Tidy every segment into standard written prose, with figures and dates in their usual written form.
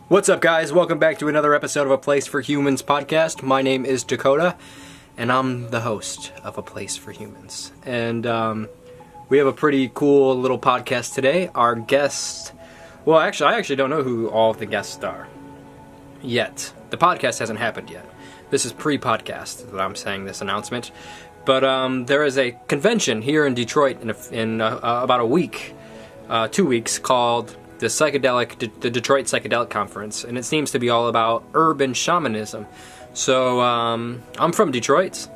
What's up, guys? Welcome back to another episode of A Place for Humans podcast. My name is Dakota, and I'm the host of A Place for Humans. And we have a pretty cool little podcast today. Our guest, well, actually, I actually don't know who all of the guests are yet. The podcast hasn't happened yet. This is pre-podcast that I'm saying this announcement. But there is a convention here in Detroit in about a week, 2 weeks, called the Detroit Psychedelic Conference, and it seems to be all about urban shamanism. So I'm from Detroit,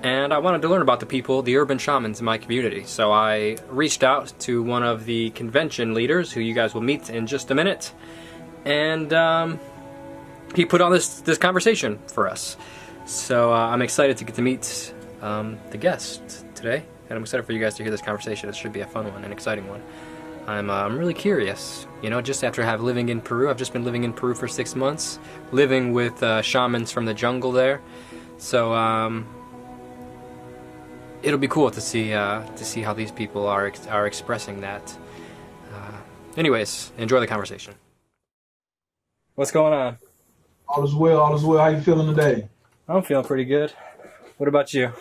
and I wanted to learn about the urban shamans in my community. So I reached out to one of the convention leaders, who you guys will meet in just a minute, and he put on this conversation for us. So I'm excited to get to meet the guest today, and I'm excited for you guys to hear this conversation. It should be a fun one, an exciting one. I'm really curious, just after living in Peru. I've just been living in Peru for 6 months, living with shamans from the jungle there. So it'll be cool to see how these people are expressing that. Anyways, enjoy the conversation. What's going on? All is well, all is well. How you feeling today? I'm feeling pretty good. What about you?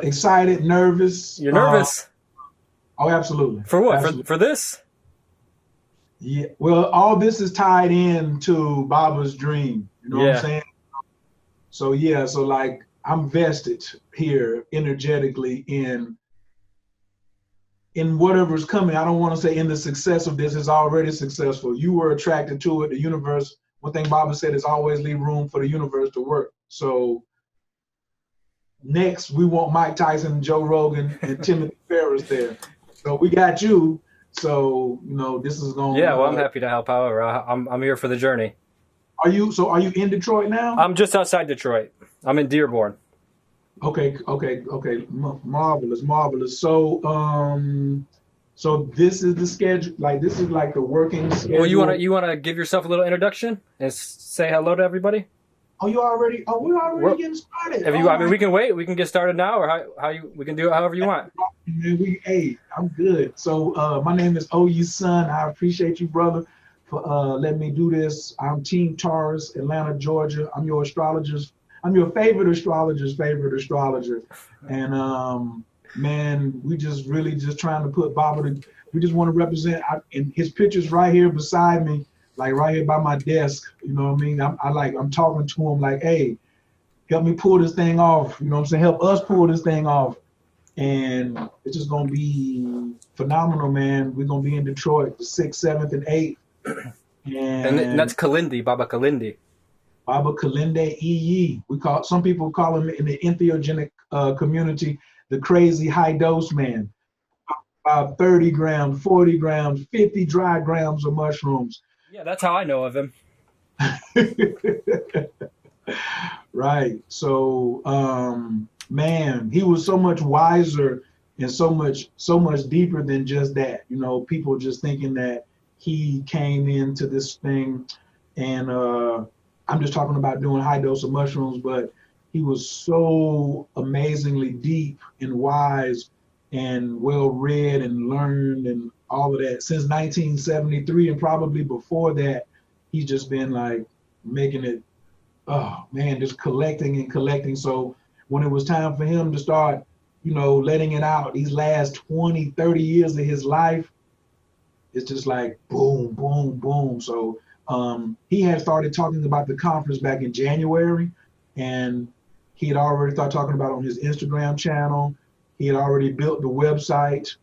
Excited, nervous. You're nervous? Oh, absolutely. For what? Absolutely. For this? Yeah. Well, all this is tied in to Baba's dream. You know what I'm saying? So I'm vested here energetically in whatever's coming. I don't want to say in the success of this. It's already successful. You were attracted to it. The universe. One thing Baba said is always leave room for the universe to work. So next, we want Mike Tyson, Joe Rogan, and Timothy Ferris there. So we got you. So this is going. Yeah, well, I'm happy to help. However, I'm here for the journey. Are you in Detroit now? I'm just outside Detroit. I'm in Dearborn. Okay. Marvelous. So this is the schedule. This is the working schedule. Well, you wanna give yourself a little introduction and say hello to everybody? Oh, we're already getting started. We can wait. We can get started now, or we can do it however you want. I'm good. So my name is Oyi Sun. I appreciate you, brother, for letting me do this. I'm Team Taurus, Atlanta, Georgia. I'm your astrologer's. I'm your favorite astrologer's favorite astrologer. And man, we just trying to put Baba we just want to represent. And his picture's right here beside me. Right here by my desk, you know what I mean? I'm talking to him hey, help me pull this thing off. You know what I'm saying? Help us pull this thing off. And it's just going to be phenomenal, man. We're going to be in Detroit the 6th, 7th, and 8th. And that's Kilindi, Baba Kilindi. Baba Kilindi Iyi. Some people call him in the entheogenic community, the crazy high dose man. About 30 grams, 40 grams, 50 dry grams of mushrooms. Yeah, that's how I know of him. Right. So, man, he was so much wiser and so much deeper than just that. People just thinking that he came into this thing and I'm just talking about doing high dose of mushrooms, but he was so amazingly deep and wise and well-read and learned and all of that. Since 1973 and probably before that, he's just been making it, just collecting. So when it was time for him to start, letting it out, these last 20, 30 years of his life, it's just boom, boom, boom. So he had started talking about the conference back in January, and he had already started talking about it on his Instagram channel. He had already built the website.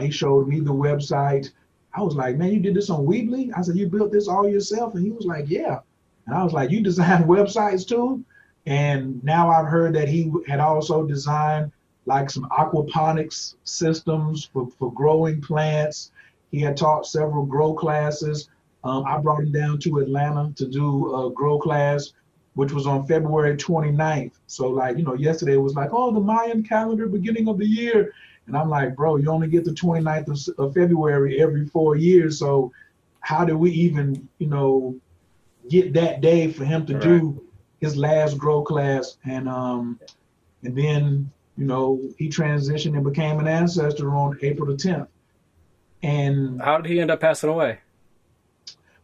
He showed me the website. I was like, man, you did this on Weebly? I said, you built this all yourself? And he was like, yeah. And I was like, you design websites too? And now I've heard that he had also designed some aquaponics systems for growing plants. He had taught several grow classes. I brought him down to Atlanta to do a grow class, which was on February 29th. So yesterday it was the Mayan calendar, beginning of the year. And I'm like, bro, you only get the 29th of February every 4 years. So how do we even, get that day for him to do his last grow class? And then, he transitioned and became an ancestor on April the 10th. And how did he end up passing away?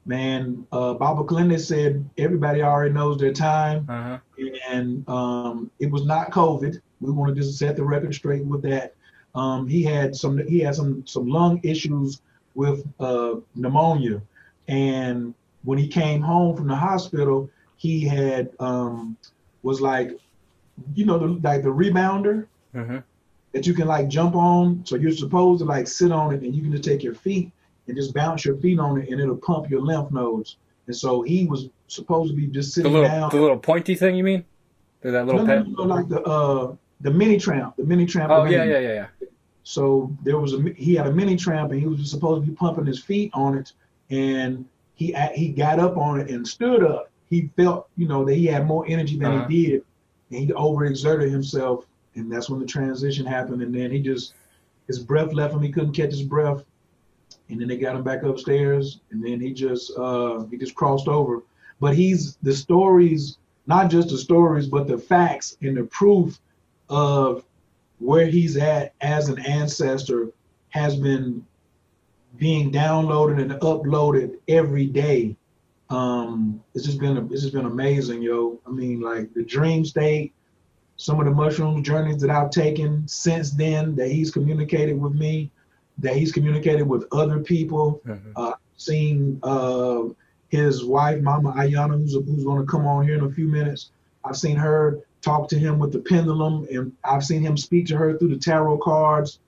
man, Baba Kilindi said everybody already knows their time, Uh-huh. and it was not COVID. We want to just set the record straight with that. He had some lung issues with pneumonia, and when he came home from the hospital, he had was like, like the rebounder Mm-hmm. that you can like jump on. So you're supposed to like sit on it, and you can just take your feet and just bounce your feet on it, and it'll pump your lymph nodes. And so he was supposed to be just sitting down. The little pointy thing, you mean? That little pet? No, like the mini tramp, Oh, yeah. So he had a mini tramp, and he was supposed to be pumping his feet on it, and he got up on it and stood up. He felt, that he had more energy than he did, and he overexerted himself, and that's when the transition happened. And then his breath left him. He couldn't catch his breath, and then they got him back upstairs, and then he just crossed over. But the stories, not just the stories, but the facts and the proof of where he's at as an ancestor has been being downloaded and uploaded every day. It's just been amazing, yo. I mean, like the dream state, some of the mushroom journeys that I've taken since then, that he's communicated with me, that he's communicated with other people. Mm-hmm. Seen his wife, Mama Ayana, who's going to come on here in a few minutes. I've seen her talk to him with the pendulum, and I've seen him speak to her through the tarot cards.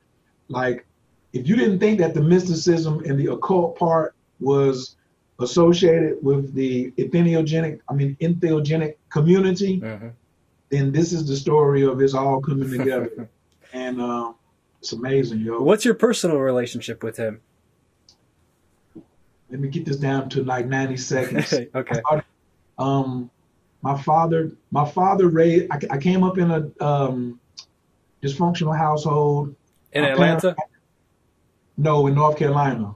Like, if you didn't think that the mysticism and the occult part was associated with the entheogenic community, Mm-hmm. then this is the story of it's all coming together. And it's amazing, yo. What's your personal relationship with him? Let me get this down to like 90 seconds. Okay. My father raised, I came up in a dysfunctional household. In Atlanta? No, in North Carolina.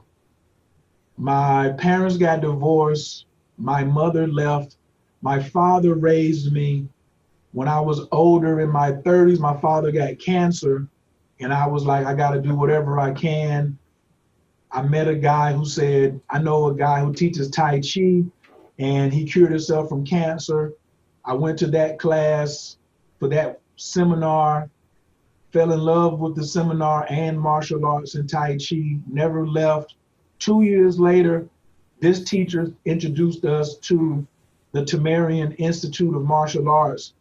My parents got divorced. My mother left. My father raised me. When I was older, in my 30s, my father got cancer, and I was like, I got to do whatever I can. I met a guy who said, I know a guy who teaches Tai Chi, and he cured himself from cancer. I went to that class for that seminar, fell in love with the seminar and martial arts and Tai Chi, never left. 2 years later, this teacher introduced us to the Tamarian Institute of Martial Arts,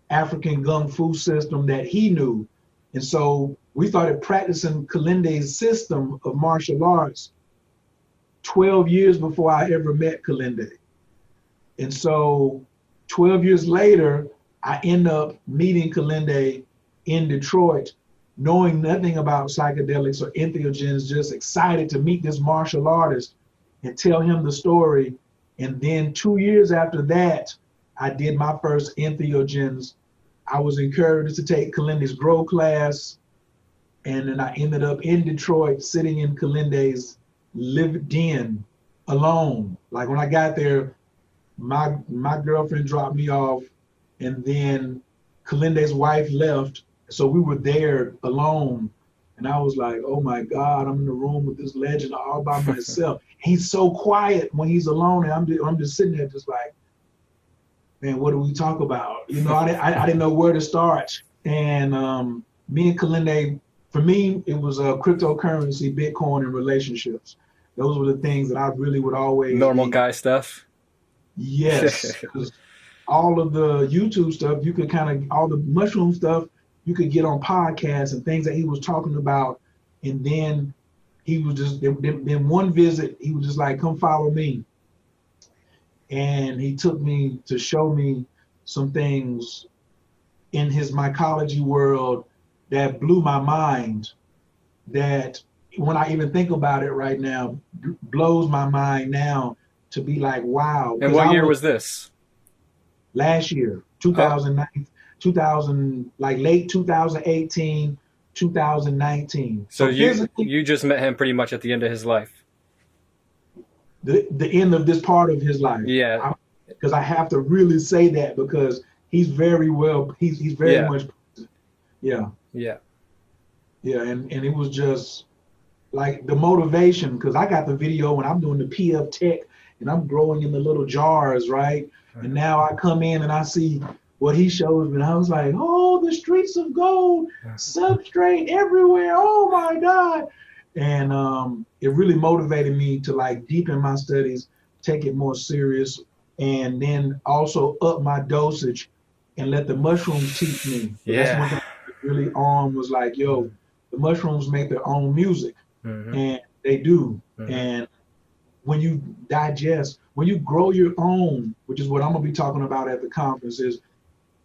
African Kung Fu system that he knew. And so we started practicing Kilindi's system of martial arts 12 years before I ever met Kilindi. And so 12 years later, I end up meeting Kilindi in Detroit, knowing nothing about psychedelics or entheogens, just excited to meet this martial artist and tell him the story. And then 2 years after that, I did my first entheogens. I was encouraged to take Kilindi's grow class, and then I ended up in Detroit sitting in Kilindi's live den alone. Like when I got there, my girlfriend dropped me off, and then Kilindi's wife left. So we were there alone. And I was like, oh my God, I'm in the room with this legend all by myself. He's so quiet when he's alone, and I'm just sitting there just like, man, what do we talk about? I didn't know where to start. And me and Kilindi, for me, it was cryptocurrency, Bitcoin, and relationships. Those were the things that I really would always normal guy stuff. Yes, because all of the YouTube stuff, you could all the mushroom stuff, you could get on podcasts and things that he was talking about. And then he was just, then one visit, he was just like, come follow me. And he took me to show me some things in his mycology world that blew my mind, that when I even think about it right now, blows my mind now to be like, wow. And what year was this? Last year, 2000, like late 2018, 2019. So you just met him pretty much at the end of his life. The end of this part of his life. Yeah. Because I have to really say that, because he's very he's very much. Yeah. Yeah. Yeah. And it was just like the motivation, because I got the video when I'm doing the PF Tech and I'm growing in the little jars, right? And now I come in and I see what he shows me, and I was like, oh, the streets of gold, substrate everywhere, oh my God. And it really motivated me to like deepen my studies, take it more serious, and then also up my dosage and let the mushrooms teach me. So that's one thing really on was like, yo, the mushrooms make their own music, and they do. And when you digest, when you grow your own, which is what I'm gonna be talking about at the conference, is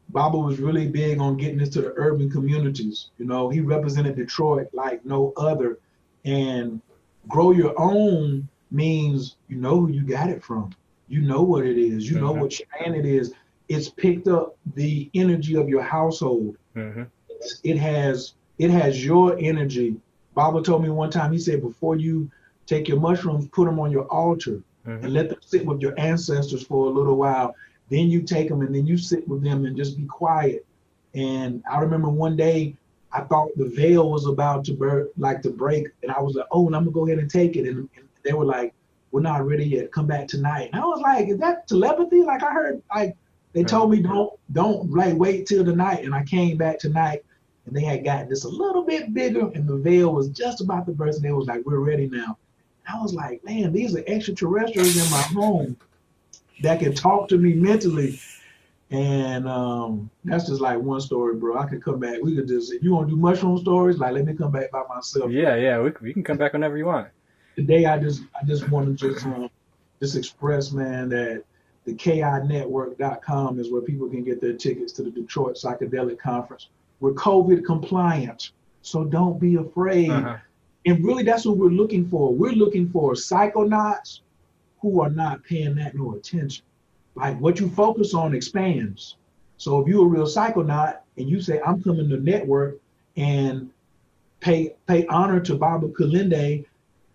Baba was really big on getting this to the urban communities. You know, he represented Detroit like no other. And grow your own means you know who you got it from. You know what it is. You know what strand it is. It's picked up the energy of your household. It has your energy. Baba told me one time, he said, before you take your mushrooms, put them on your altar and let them sit with your ancestors for a little while. Then you take them and then you sit with them and just be quiet. And I remember one day I thought the veil was about to break, and I was like, oh, and I'm gonna go ahead and take it. And they were like, we're not ready yet. Come back tonight. And I was like, is that telepathy? Like I heard, like they told me don't like wait till the night. And I came back tonight, and they had gotten this a little bit bigger, and the veil was just about to burst. And they was like, we're ready now. And I was like, man, these are extraterrestrials in my home that can talk to me mentally. And that's just like one story, bro. I could come back. We could just, if you want to do mushroom stories, like let me come back by myself. Yeah, we can come back whenever you want. Today, I just want to just express, man, that the KINetwork.com is where people can get their tickets to the Detroit Psychedelic Conference. We're COVID compliant, so don't be afraid. And really, that's what we're looking for. We're looking for psychonauts who are not paying that no attention. Like what you focus on expands. So if you're a real psychonaut and you say, I'm coming to network and pay honor to Baba Kilindi,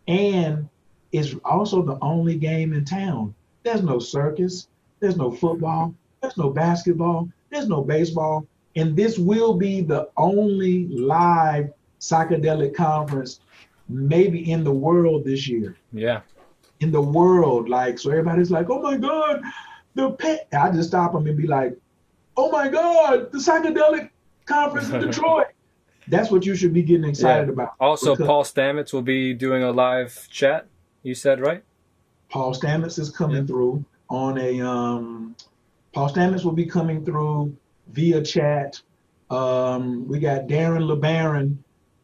and it's also the only game in town. There's no circus, there's no football, there's no basketball, there's no baseball. And this will be the only live psychedelic conference maybe in the world this year. Yeah. In the world, like, so everybody's like, oh my God, I just stop them and be like, oh my God, the psychedelic conference in Detroit. That's what you should be getting excited about. Also, Paul Stamets will be doing a live chat, you said, right? Paul Stamets is coming through on a, Paul Stamets will be coming through via chat. We got Darren LeBaron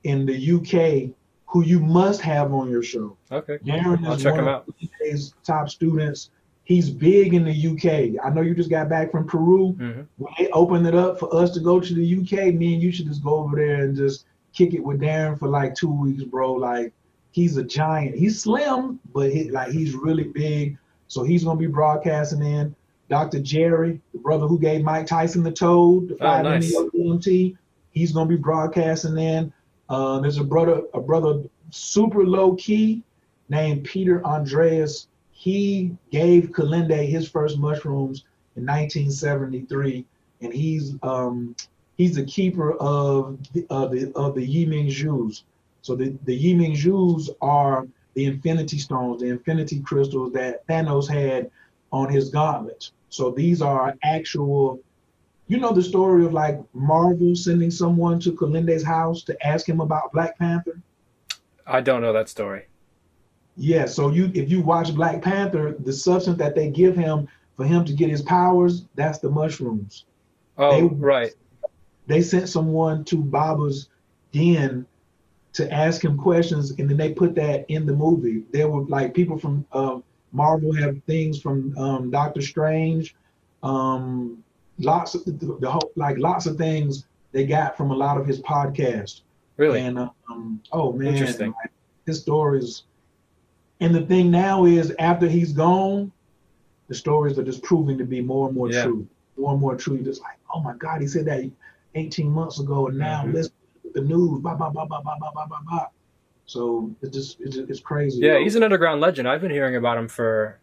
in the UK, who you must have on your show. Okay, Darren I'll is check one him of out. his top students. He's big in the UK. I know you just got back from Peru. When they opened it up for us to go to the UK, me and you should just go over there and just kick it with Darren for like 2 weeks, bro. Like, he's a giant. He's slim, but he's really big. So he's gonna be broadcasting in. Dr. Jerry, the brother who gave Mike Tyson the toad, the 5-MeO DMT, he's gonna be broadcasting in. There's a brother super low key named Peter Andreas. He gave Kilindi his first mushrooms in 1973, and he's the keeper of the Yiming Zhus. So the Yiming Zhus are the infinity stones, the infinity crystals that Thanos had on his gauntlet. So these are actual, you know, the story of like Marvel sending someone to Kilindi's house to ask him about Black Panther? I don't know that story. Yeah, so if you watch Black Panther, the substance that they give him for him to get his powers, that's the mushrooms. Oh, right. They sent someone to Baba's den to ask him questions, and then they put that in the movie. There were like people from Marvel have things from Doctor Strange, lots of things they got from a lot of his podcasts. Really? And oh man, interesting. Like, his stories. And the thing now is, after he's gone, the stories are just proving to be more and more true. More and more true. You're just like, oh my God, he said that 18 months ago, and now listen to the news, blah, blah, blah, blah, blah, blah, blah, blah, blah. So it's crazy. Yeah, he's an underground legend. I've been hearing about him for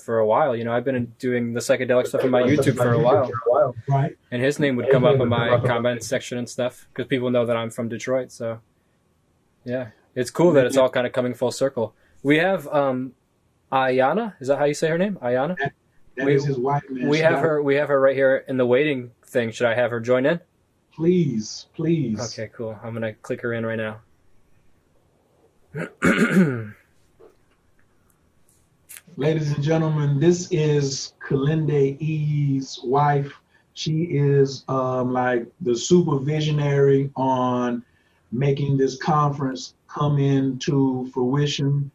a while. You know, I've been doing the psychedelic stuff on my YouTube for a while. Right. And his name would come up in my comment section and stuff, because people know that I'm from Detroit. So, yeah, it's cool that it's all kind of coming full circle. We have Ayana, is that how you say her name? Ayana? That, that We is his wife, man. we She have got her right here in the waiting thing. Should I have her join in? please, please. Okay, cool. I'm gonna click her in right now. Ladies and gentlemen, this is Kilindi Iyi's wife. She is like the supervisionary on making this conference come into fruition.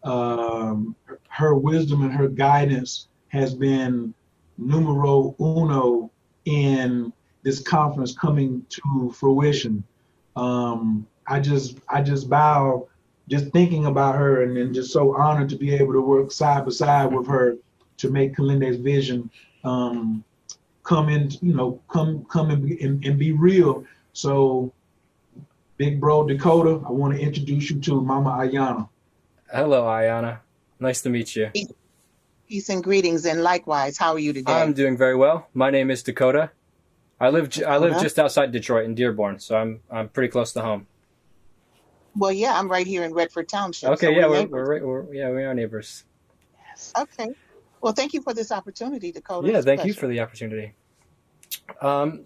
Her wisdom and her guidance has been numero uno in this conference coming to fruition. I just bow just thinking about her, and then just so honored to be able to work side by side with her to make Kilindi's vision come in, come and be real. So, big bro Dakota, I want to introduce you to Mama Ayana. Hello, Ayana. Nice to meet you. Peace and greetings, and likewise, how are you today? I'm doing very well. My name is Dakota. I live Dakota? just outside Detroit in Dearborn, so I'm pretty close to home. Well, yeah, I'm right here in Redford Township. Okay, so yeah, neighbors. we are neighbors. Yes. Okay. Well, thank you for this opportunity, Dakota. Yeah, It's a thank you pleasure. for the opportunity.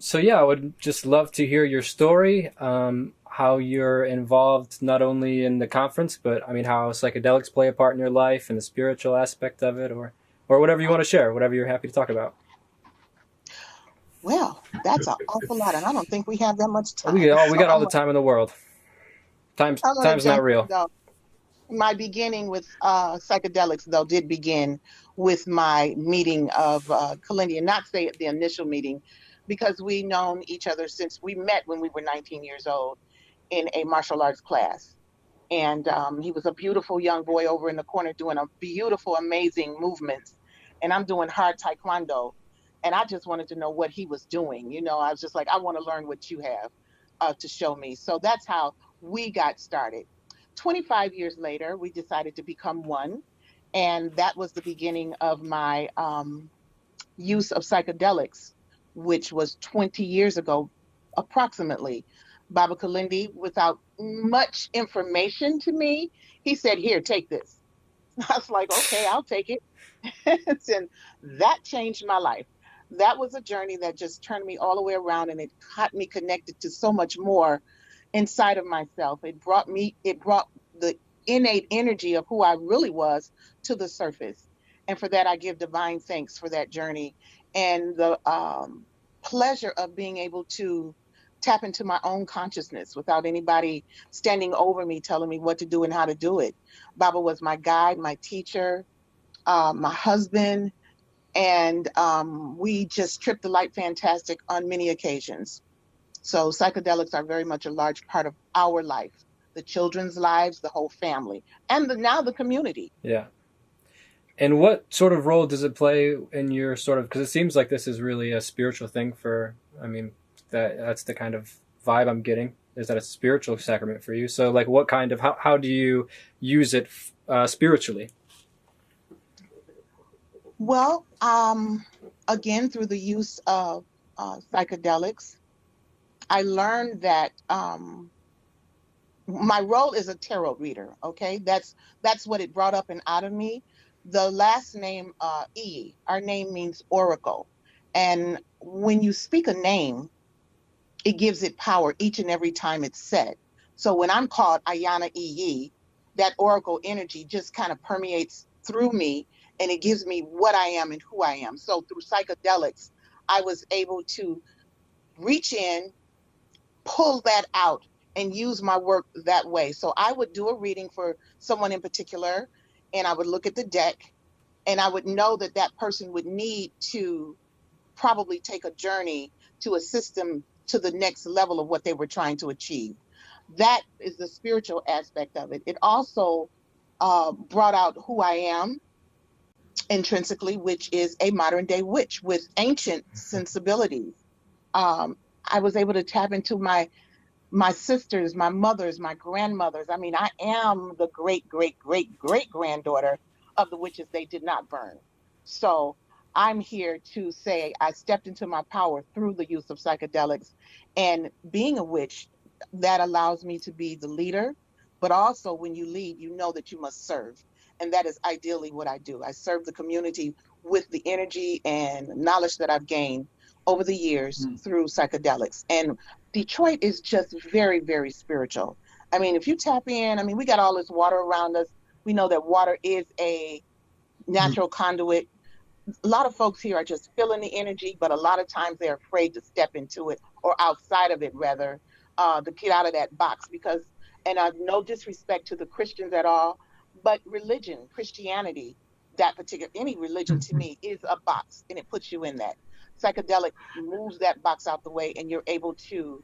So yeah, I would just love to hear your story, how you're involved not only in the conference, but I mean how psychedelics play a part in your life and the spiritual aspect of it, or whatever you want to share, whatever you're happy to talk about. Well, that's an awful lot, and I don't think we have that much time. We got So all the time in the world. I'm gonna Time's not jump in, real. though. My beginning with psychedelics, though, did begin with my meeting of Kilindi, and not say the initial meeting, because we known each other since we met when we were 19 years old in a martial arts class. And he was a beautiful young boy over in the corner doing a beautiful, amazing movements. And I'm doing hard taekwondo. And I just wanted to know what he was doing. I was just like, I want to learn what you have to show me. So that's how we got started. 25 years later, we decided to become one. And that was the beginning of my use of psychedelics, which was 20 years ago, approximately. Baba Kalindi, without much information to me, he said, "Here, take this." I was like, "Okay, I'll take it." And that changed my life. That was a journey that just turned me all the way around, and it got me connected to so much more inside of myself. It brought the innate energy of who I really was to the surface. And for that, I give divine thanks for that journey and the pleasure of being able to tap into my own consciousness without anybody standing over me, telling me what to do and how to do it. Baba was my guide, my teacher, my husband, and we just tripped the light fantastic on many occasions. So psychedelics are very much a large part of our life, the children's lives, the whole family, and now the community. Yeah. And what sort of role does it play in your sort of, because it seems like this is really a spiritual thing I mean, that's the kind of vibe I'm getting, is that it's a spiritual sacrament for you. So like what kind of, how do you use it spiritually? Well, again, through the use of psychedelics, I learned that my role is a tarot reader. Okay, that's what it brought up and out of me. The last name Iyi, our name means oracle, and when you speak a name, it gives it power each and every time it's said. So when I'm called Ayana Iyi, that oracle energy just kind of permeates through me, and it gives me what I am and who I am. So through psychedelics, I was able to reach in, pull that out, and use my work that way. So I would do a reading for someone in particular, and I would look at the deck, and I would know that that person would need to probably take a journey to assist them to the next level of what they were trying to achieve. That is the spiritual aspect of it. It also brought out who I am intrinsically, which is a modern day witch with ancient sensibilities. I was able to tap into my sisters, my mothers, my grandmothers. I mean, I am the great, great, great, great granddaughter of the witches they did not burn. So I'm here to say I stepped into my power through the use of psychedelics. And being a witch, that allows me to be the leader. But also, when you lead, you know that you must serve. And that is ideally what I do. I serve the community with the energy and knowledge that I've gained over the years through psychedelics. And Detroit is just very, very spiritual. I mean, if you tap in, I mean, we got all this water around us. We know that water is a natural conduit. A lot of folks here are just feeling the energy, but a lot of times they're afraid to step into it, or outside of it rather, to get out of that box. Because, and no disrespect to the Christians at all, but religion, Christianity, that particular, any religion to me is a box, and it puts you in that. Psychedelic moves that box out the way, and you're able to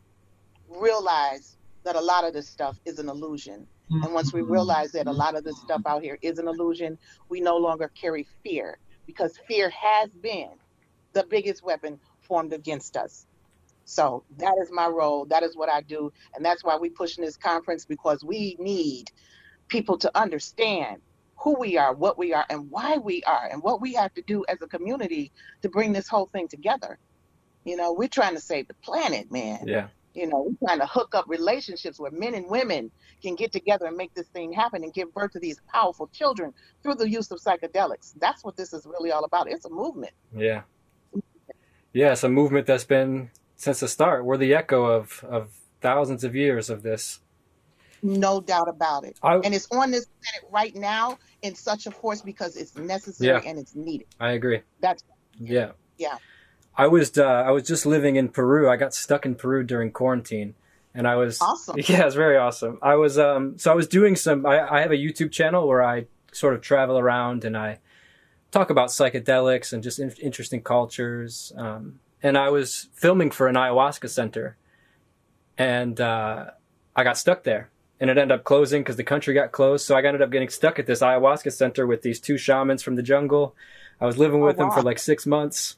realize that a lot of this stuff is an illusion. And once we realize that a lot of this stuff out here is an illusion, we no longer carry fear, because fear has been the biggest weapon formed against us. So that is my role. That is what I do. And that's why we pushing this conference, because we need people to understand who we are, what we are, and why we are, and what we have to do as a community to bring this whole thing together. You know, we're trying to save the planet, man. Yeah. You know, we're trying to hook up relationships where men and women can get together and make this thing happen and give birth to these powerful children through the use of psychedelics. That's what this is really all about. It's a movement. Yeah. Yeah, it's a movement that's been since the start. We're the echo of thousands of years of this. No doubt about it. And it's on this planet right now in such a force because it's necessary and it's needed. I agree. Yeah. I was just living in Peru. I got stuck in Peru during quarantine, and I was awesome. Yeah, it's very awesome. I was doing some. I have a YouTube channel where I sort of travel around and I talk about psychedelics and just interesting cultures. And I was filming for an ayahuasca center, and I got stuck there, and it ended up closing because the country got closed. So I ended up getting stuck at this ayahuasca center with these two shamans from the jungle. I was living with them for like 6 months.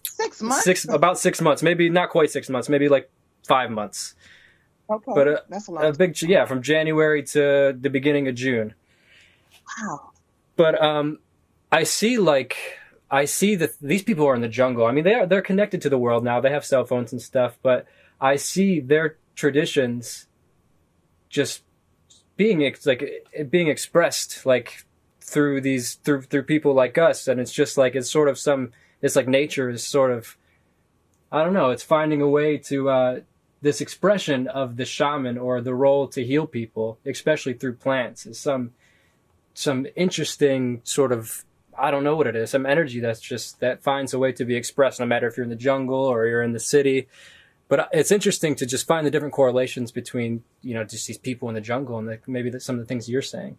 6 months? About 6 months, maybe not quite 6 months, maybe like 5 mons. Okay, but that's a lot. From January to the beginning of June. Wow. But I see that these people are in the jungle. I mean, they're connected to the world now. They have cell phones and stuff, but I see their traditions just being expressed like through people like us, and it's just like it's like nature is sort of, I don't know, it's finding a way to this expression of the shaman or the role to heal people, especially through plants, is some interesting sort of, I don't know what it is, some energy that finds a way to be expressed, no matter if you're in the jungle or you're in the city. But it's interesting to just find the different correlations between, just these people in the jungle and maybe some of the things you're saying.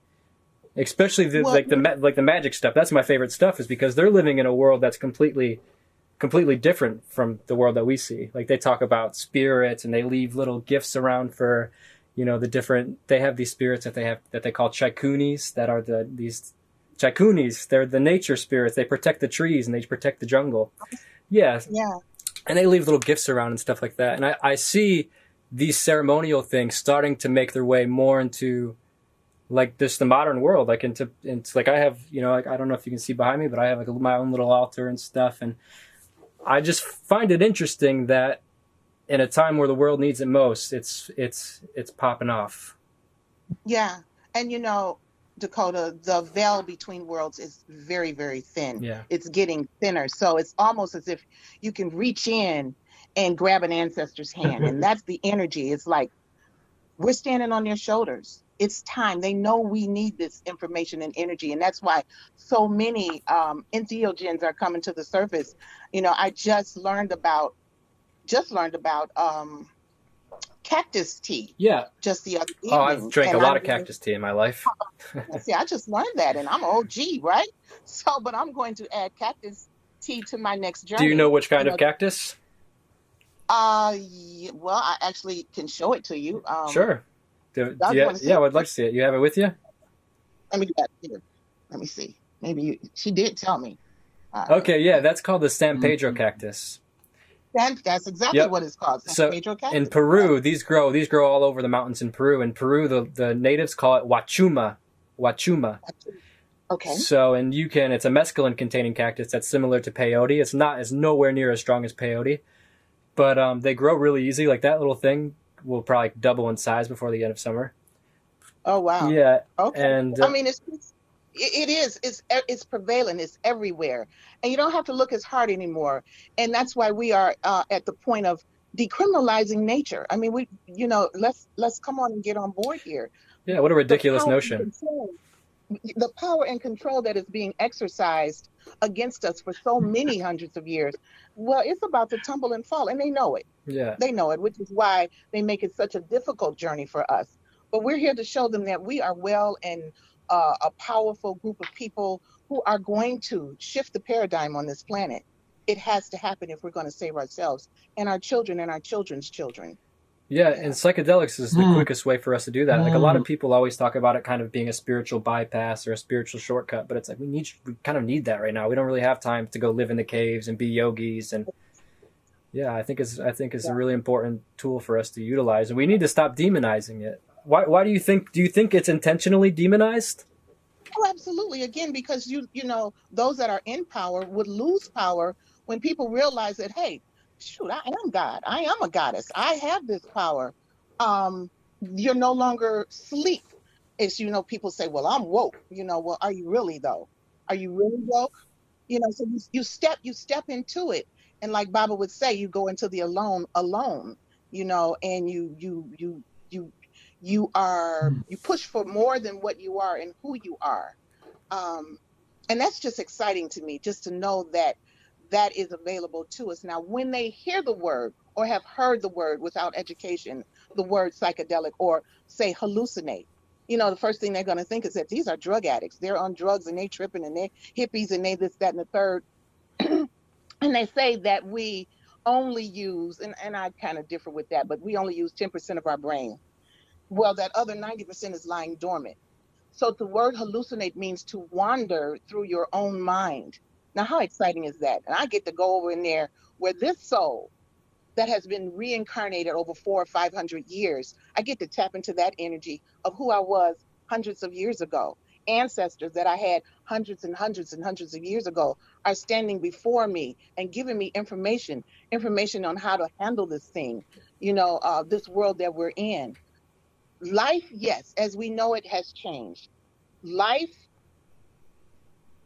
Especially the magic stuff. That's my favorite stuff, is because they're living in a world that's completely different from the world that we see. Like, they talk about spirits and they leave little gifts around for, they have these spirits that they call chaikunis, that are these chaikunis. They're the nature spirits. They protect the trees and they protect the jungle. Yeah. Yeah. And they leave little gifts around and stuff like that. And I see these ceremonial things starting to make their way more into like this, the modern world, like into like I have, like, I don't know if you can see behind me, but I have like my own little altar and stuff. And I just find it interesting that in a time where the world needs it most, it's popping off. Yeah. And DAKOTA, the veil between worlds is very, very thin. Yeah. It's getting thinner. So it's almost as if you can reach in and grab an ancestor's hand. And that's the energy. It's like, we're standing on their shoulders. It's time. They know we need this information and energy. And that's why so many entheogens are coming to the surface. I just learned about cactus tea. Yeah. Just the other evening. Oh, I've drank a lot of cactus tea in my life. See, I just learned that, and I'm OG, right? So, but I'm going to add cactus tea to my next journey. Do you know which kind of cactus? Well, I actually can show it to you. Sure. Yeah, I'd like to see it. You have it with you? Let me get here. Let me see. Maybe she did tell me. Okay, yeah, that's called the San Pedro cactus. That's exactly what it's called. San Pedro cactus. In Peru, these grow all over the mountains in Peru. In Peru, the natives call it huachuma. Okay. So, and it's a mescaline containing cactus that's similar to peyote. It's nowhere near as strong as peyote, but they grow really easy. Like, that little thing will probably double in size before the end of summer. Oh, wow. Yeah. Okay. And I mean, It is. It's prevalent. It's everywhere, and you don't have to look as hard anymore. And that's why we are at the point of decriminalizing nature. I mean, let's come on and get on board here. Yeah, what a ridiculous notion. The power and control that is being exercised against us for so many hundreds of years. Well, it's about to tumble and fall, and they know it. Yeah, they know it, which is why they make it such a difficult journey for us. But we're here to show them that we are well and a powerful group of people who are going to shift the paradigm on this planet. It has to happen if we're going to save ourselves and our children and our children's children. Yeah, and psychedelics is the quickest way for us to do that. Like a lot of people always talk about it kind of being a spiritual bypass or a spiritual shortcut, but it's like we kind of need that right now. We don't really have time to go live in the caves and be yogis, and yeah, I think it's a really important tool for us to utilize, and we need to stop demonizing it. Why do you think it's intentionally demonized? Oh, absolutely. Again, because you know, those that are in power would lose power when people realize that, hey, shoot, I am God. I am a goddess. I have this power. You're no longer sleep. It's, you know, people say, well, I'm woke. You know, well, are you really though? Are you really woke? You know, so you step into it. And like Baba would say, you go into the alone, you know, and you push for more than what you are and who you are. And that's just exciting to me, just to know that is available to us. Now, when they hear the word or have heard the word without education, the word psychedelic, or say hallucinate, you know, the first thing they're going to think is that these are drug addicts. They're on drugs and they tripping and they hippies and they this, that, and the third. And they say that we only use, and I kind of differ with that, but we only use 10% of our brain. Well, that other 90% is lying dormant. So the word hallucinate means to wander through your own mind. Now, how exciting is that? And I get to go over in there where this soul that has been reincarnated over 400 or 500 years, I get to tap into that energy of who I was hundreds of years ago. Ancestors that I had hundreds and hundreds and hundreds of years ago are standing before me and giving me information on how to handle this thing, you know, this world that we're in. Life, yes, as we know it, has changed. Life,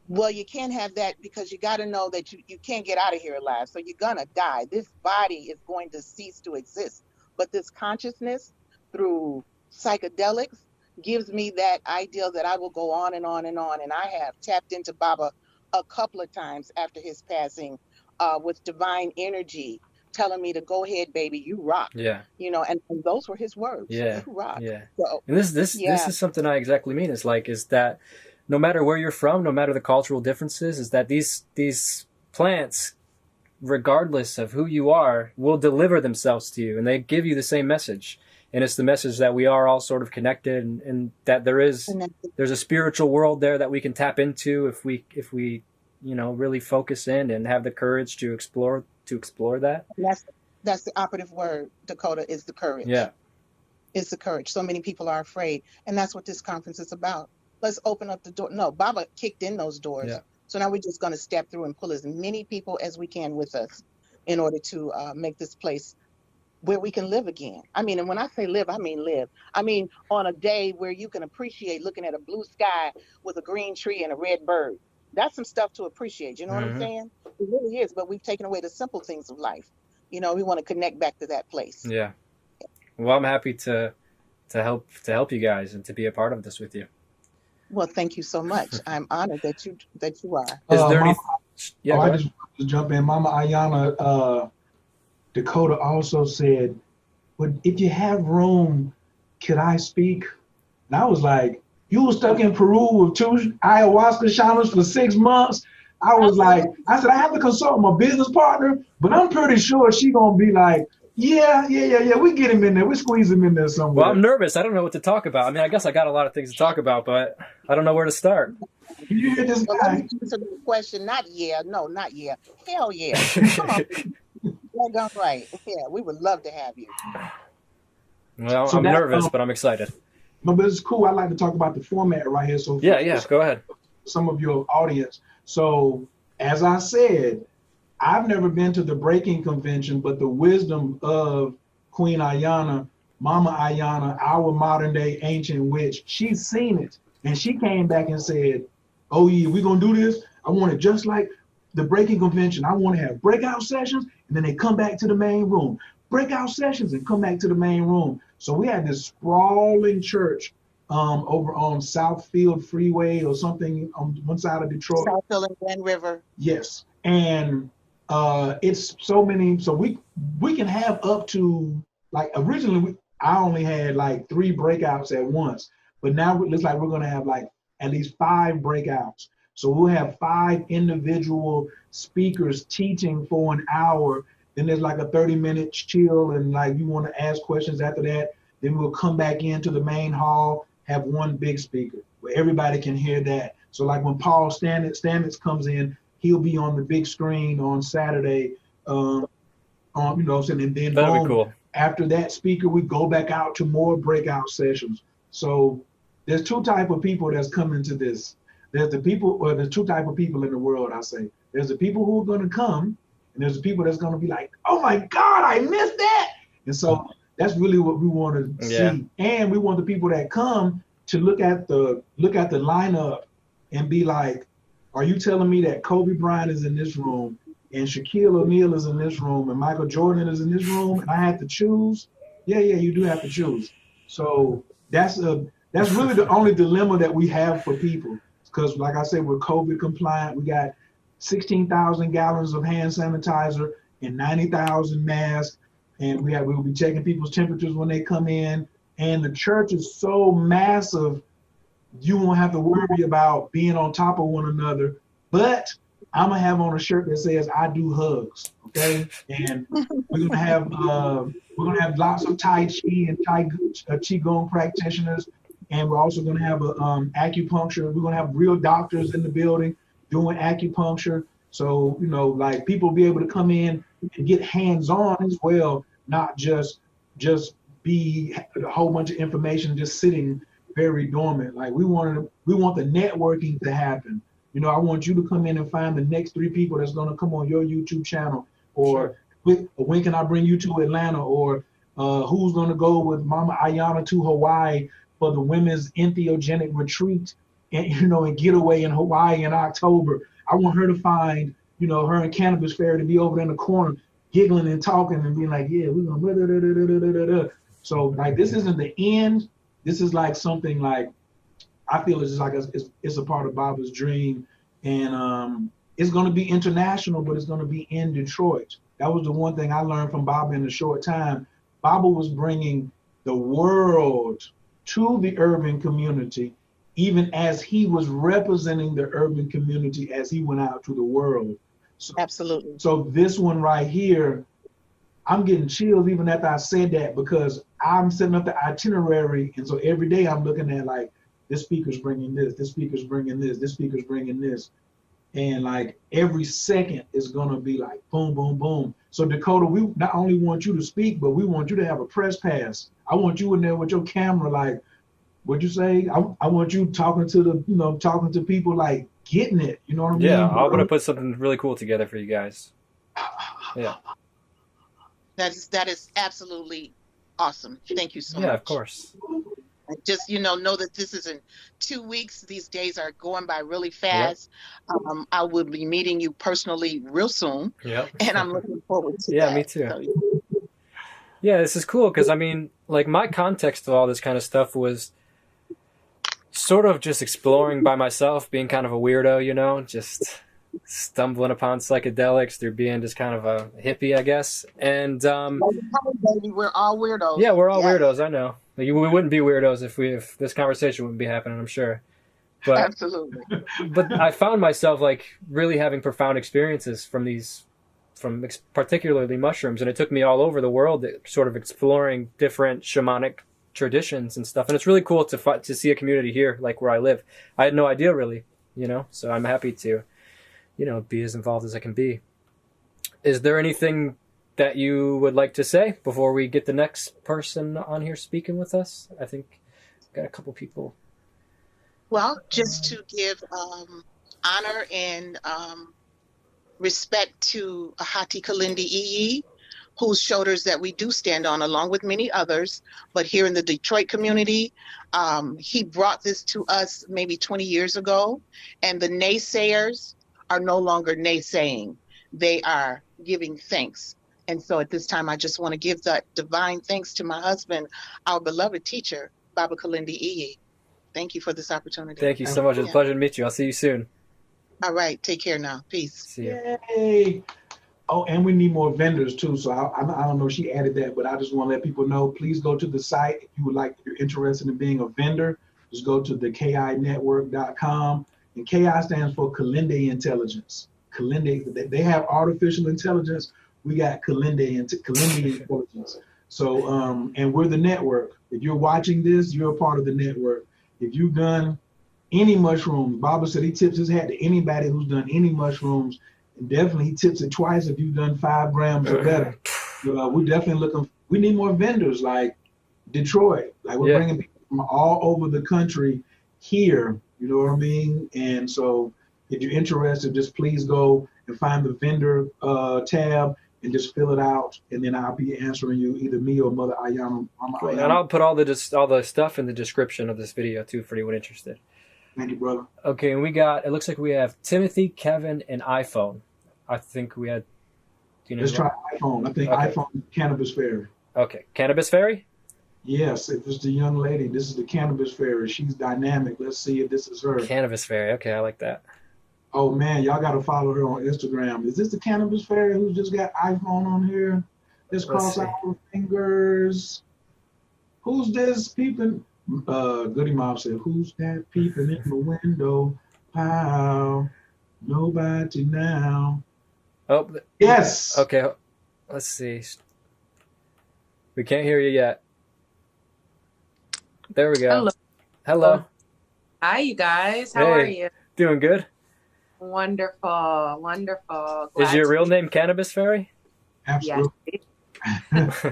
well, you can't have that because you got to know that you can't get out of here alive. So you're going to die. This body is going to cease to exist. But this consciousness through psychedelics gives me that ideal that I will go on and on and on. And I have tapped into Baba a couple of times after his passing with divine energy telling me to go ahead, baby, you rock. Yeah. You know, and those were his words. Yeah. You rock. Yeah. So, and this is something I exactly mean. Is that no matter where you're from, no matter the cultural differences, is that these plants, regardless of who you are, will deliver themselves to you, and they give you the same message. And it's the message that we are all sort of connected, and that there's a spiritual world there that we can tap into if we you know, really focus in and have the courage to explore that. That's the operative word, Dakota, is the courage. Yeah. It's the courage. So many people are afraid, and that's what this conference is about. Let's open up the door. No, Baba kicked in those doors. Yeah. So now we're just going to step through and pull as many people as we can with us in order to make this place where we can live again. I mean, and when I say live, I mean live. I mean, on a day where you can appreciate looking at a blue sky with a green tree and a red bird. That's some stuff to appreciate. You know what I'm saying? It really is. But we've taken away the simple things of life. You know, we want to connect back to that place. Yeah. Well, I'm happy to help you guys and to be a part of this with you. Well, thank you so much. I'm honored that you are. Is there any? Yeah, I just want to jump in. Mama Ayana, Dakota also said, "But if you have room, could I speak?" And I was like, "You were stuck in Peru with 2 ayahuasca shamans for 6 months." I was like, I said, I have to consult my business partner, but I'm pretty sure she's gonna be like, yeah. We get him in there. We squeeze him in there somewhere. Well, I'm nervous. I don't know what to talk about. I mean, I guess I got a lot of things to talk about, but I don't know where to start. You hear this guy? Let me answer the question. Not yeah. Hell yeah. Come on. That's right. Yeah, we would love to have you. Well, so I'm nervous, but I'm excited. No, but it's cool. I like to talk about the format right here. So yeah, go ahead. Some of your audience. So as I said, I've never been to the breaking convention, but the wisdom of Queen Ayana, Mama Ayana, our modern day ancient witch, she's seen it. And she came back and said, oh yeah, we're gonna do this. I want it just like the breaking convention. I want to have breakout sessions, and then they come back to the main room. Breakout sessions and come back to the main room. So we had this sprawling church over on Southfield Freeway or something on one side of Detroit. Southfield and Grand River. Yes, and it's so many. So we can have up to, like, originally I only had like 3 breakouts at once, but now it looks like we're gonna have like at least 5 breakouts. So we'll have 5 individual speakers teaching for an hour. Then there's like a 30-minute chill, and like you want to ask questions after that. Then we'll come back into the main hall, have one big speaker where everybody can hear that. So like when Paul Stamets comes in, he'll be on the big screen on Saturday. And then that'd be cool. After that speaker, we go back out to more breakout sessions. So there's 2 types of people that's coming to this. There's 2 types of people in the world, I say. There's the people who are going to come, and there's the people that's going to be like, oh my God, I missed that. And so that's really what we want to see. And we want the people that come to look at the lineup and be like, are you telling me that Kobe Bryant is in this room, and Shaquille O'Neal is in this room, and Michael Jordan is in this room, and I have to choose? Yeah, you do have to choose. So that's really the only dilemma that we have for people. Because like I said, we're COVID compliant. We got 16,000 gallons of hand sanitizer and 90,000 masks. And we'll be checking people's temperatures when they come in. And the church is so massive, you won't have to worry about being on top of one another. But I'm gonna have on a shirt that says "I do hugs," okay? And we're gonna have lots of Tai Chi and Qigong practitioners, and we're also gonna have acupuncture. We're gonna have real doctors in the building doing acupuncture. So like people will be able to come in and get hands-on as well, not just be a whole bunch of information just sitting very dormant. Like we want the networking to happen. I want you to come in and find the next 3 people that's going to come on your YouTube channel, or when can I bring you to Atlanta, or who's going to go with Mama Ayana to Hawaii for the women's entheogenic retreat and get away in Hawaii in October. I want her to find, her and Cannabis Fairy to be over there in the corner giggling and talking and being like, yeah, we're going to. So like this isn't the end. This is like something like, I feel it's just like it's a part of Baba's dream, and it's going to be international, but it's going to be in Detroit. That was the one thing I learned from Baba in a short time. Baba was bringing the world to the urban community, even as he was representing the urban community as he went out to the world. So, absolutely. So this one right here, I'm getting chills even after I said that, because I'm setting up the itinerary, and so every day I'm looking at like, this speaker's bringing this speaker's bringing this speaker's bringing this. And like every second is gonna be like boom, boom, boom. So Dakota, we not only want you to speak, but we want you to have a press pass. I want you in there with your camera, like, what'd you say? I want you talking to people, like getting it. You know what I mean? Yeah, I'm gonna put something really cool together for you guys. Yeah. That is absolutely awesome. Thank you so much. Yeah, of course. Just know that this is in 2 weeks. These days are going by really fast. Yep. I will be meeting you personally real soon. Yep. And I'm looking forward to that. Yeah, me too. So, yeah, this is cool because like my context of all this kind of stuff was sort of just exploring by myself, being kind of a weirdo, just stumbling upon psychedelics through being just kind of a hippie, I guess. And we're all weirdos. Yeah, we're all weirdos. I know. Like, we wouldn't be weirdos if this conversation wouldn't be happening, I'm sure. But absolutely. But I found myself like really having profound experiences from particularly mushrooms, and it took me all over the world, sort of exploring different shamanic traditions and stuff. And it's really cool to see a community here, like where I live. I had no idea really, so I'm happy to, be as involved as I can be. Is there anything that you would like to say before we get the next person on here speaking with us? I think I've got a couple people. Well, just to give honor and respect to Ahati Kilindi Iyi, whose shoulders that we do stand on, along with many others. But here in the Detroit community, he brought this to us maybe 20 years ago, and the naysayers are no longer naysaying. They are giving thanks. And so at this time, I just want to give that divine thanks to my husband, our beloved teacher, Baba Kilindi Iyi. Thank you for this opportunity. Thank you so much. It's a pleasure to meet you. I'll see you soon. All right. Take care now. Peace. See you. Yay. Oh, and we need more vendors too. So I don't know if she added that, but I just want to let people know, please go to the site. If you would like, if you're interested in being a vendor, just go to thekinetwork.com. And KI stands for Kilindi Intelligence. Kilindi, they have artificial intelligence. We got Kilindi Intelligence. So, and we're the network. If you're watching this, you're a part of the network. If you've done any mushrooms, Baba said he tips his hat to anybody who's done any mushrooms. And definitely he tips it twice if you've done 5 grams or better. We're definitely looking, we need more vendors like Detroit. Like we're bringing people from all over the country here, you know what I mean? And so if you're interested, just please go and find the vendor tab and just fill it out, and then I'll be answering you, either me or Mother Ayana. Cool. And I'll put all the stuff in the description of this video too for anyone interested. Thank you, brother. Okay, and it looks like we have Timothy, Kevin, and iPhone. I think we had. Let's try iPhone. I think iPhone, Cannabis Fairy. Okay, Cannabis Fairy? Yes, if it's the young lady, this is the Cannabis Fairy. She's dynamic. Let's see if this is her. Cannabis Fairy. Okay, I like that. Oh man, y'all got to follow her on Instagram. Is this the Cannabis Fairy who's just got iPhone on here? Let's cross our fingers. Who's this peeping? Goody Mom said, who's that peeping in the window? Wow, nobody now. Oh, yes. Okay, let's see. We can't hear you yet. There we go. Hello. Hi, you guys. How are you? Doing good. Wonderful, wonderful. Is your real name Cannabis Fairy? Absolutely. Yes.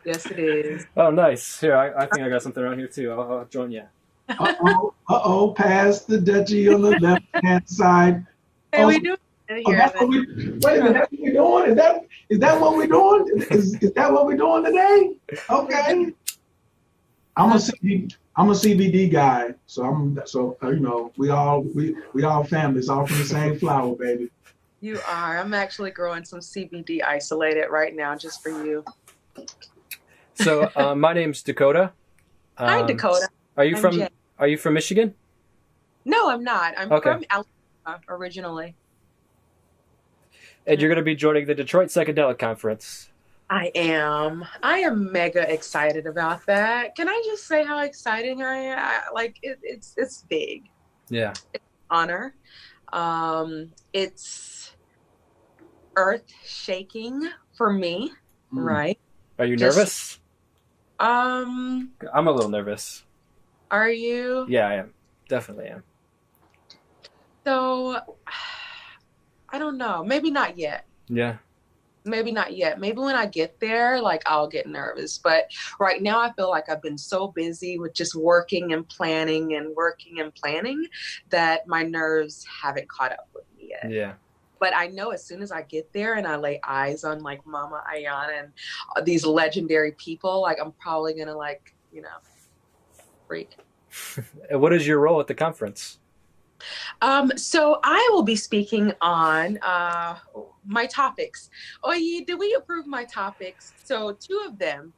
Yes, it is. Oh, nice. Here, I think I got something around here too. I'll join you. Uh-oh, pass the Dutchie on the left-hand side. Hey, we do here. Wait a minute, that's what we're doing? Is that what we're doing? Is that what we're doing today? Okay. I'm a CBD guy, so you know, we all family. It's all from the same flower, baby. You are. I'm actually growing some CBD isolated right now just for you. So my name's Dakota. Hi, Dakota. Are you from Michigan? No, I'm not. I'm from Alabama originally. And you're going to be joining the Detroit Psychedelic Conference. I am mega excited about that. Can I just say how exciting I am? It's big. Yeah. It's an honor. It's earth shaking for me, right? Are you nervous? I'm a little nervous. Are you? Yeah, I am. Definitely am. So, I don't know. Maybe not yet. Yeah. Maybe not yet. Maybe when I get there, I'll get nervous. But right now I feel like I've been so busy with just working and planning that my nerves haven't caught up with me yet. Yeah. But I know as soon as I get there and I lay eyes on Mama Ayana and these legendary people, I'm probably going to freak. What is your role at the conference? So I will be speaking on my topics. Oyi, did we approve my topics? So 2 of them.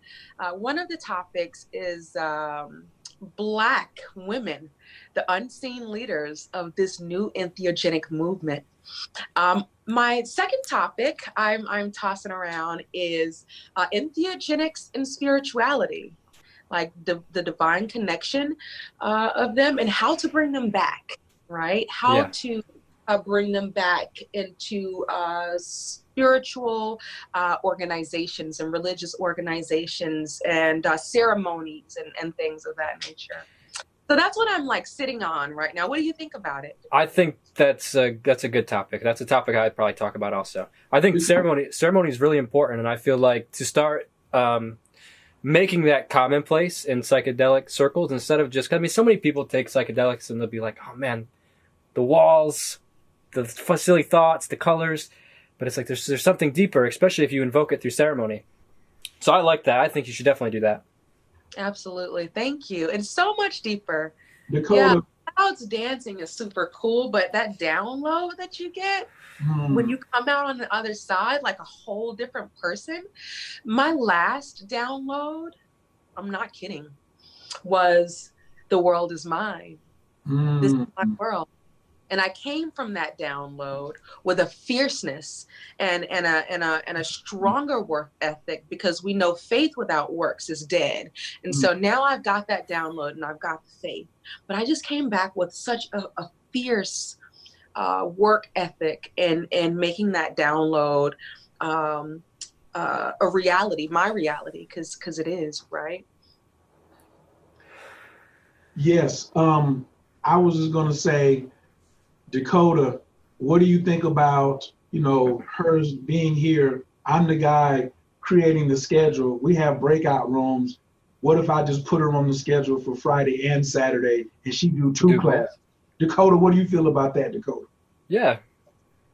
One of the topics is Black women, the unseen leaders of this new entheogenic movement. My second topic I'm tossing around is entheogenics and spirituality, the divine connection of them and how to bring them back. Right? How to bring them back into spiritual organizations and religious organizations and ceremonies and things of that nature. So that's what I'm sitting on right now. What do you think about it? I think that's a good topic. That's a topic I'd probably talk about also. I think ceremony is really important, and I feel like to start making that commonplace in psychedelic circles instead of just, so many people take psychedelics and they'll be like, oh man, the walls, the silly thoughts, the colors. But it's like there's something deeper, especially if you invoke it through ceremony. So I like that. I think you should definitely do that. Absolutely. Thank you. It's so much deeper. DAKOTA. Yeah, clouds dancing is super cool, but that download that you get when you come out on the other side, like a whole different person. My last download, I'm not kidding, was the world is mine. This is my world. And I came from that download with a fierceness and a stronger work ethic, because we know faith without works is dead. And so now I've got that download and I've got the faith. But I just came back with such a fierce work ethic and making that download a reality, my reality, because it is, right? Yes. I was just going to say, DAKOTA, what do you think about, hers being here? I'm the guy creating the schedule. We have breakout rooms. What if I just put her on the schedule for Friday and Saturday and she do two classes? DAKOTA, what do you feel about that, DAKOTA? Yeah.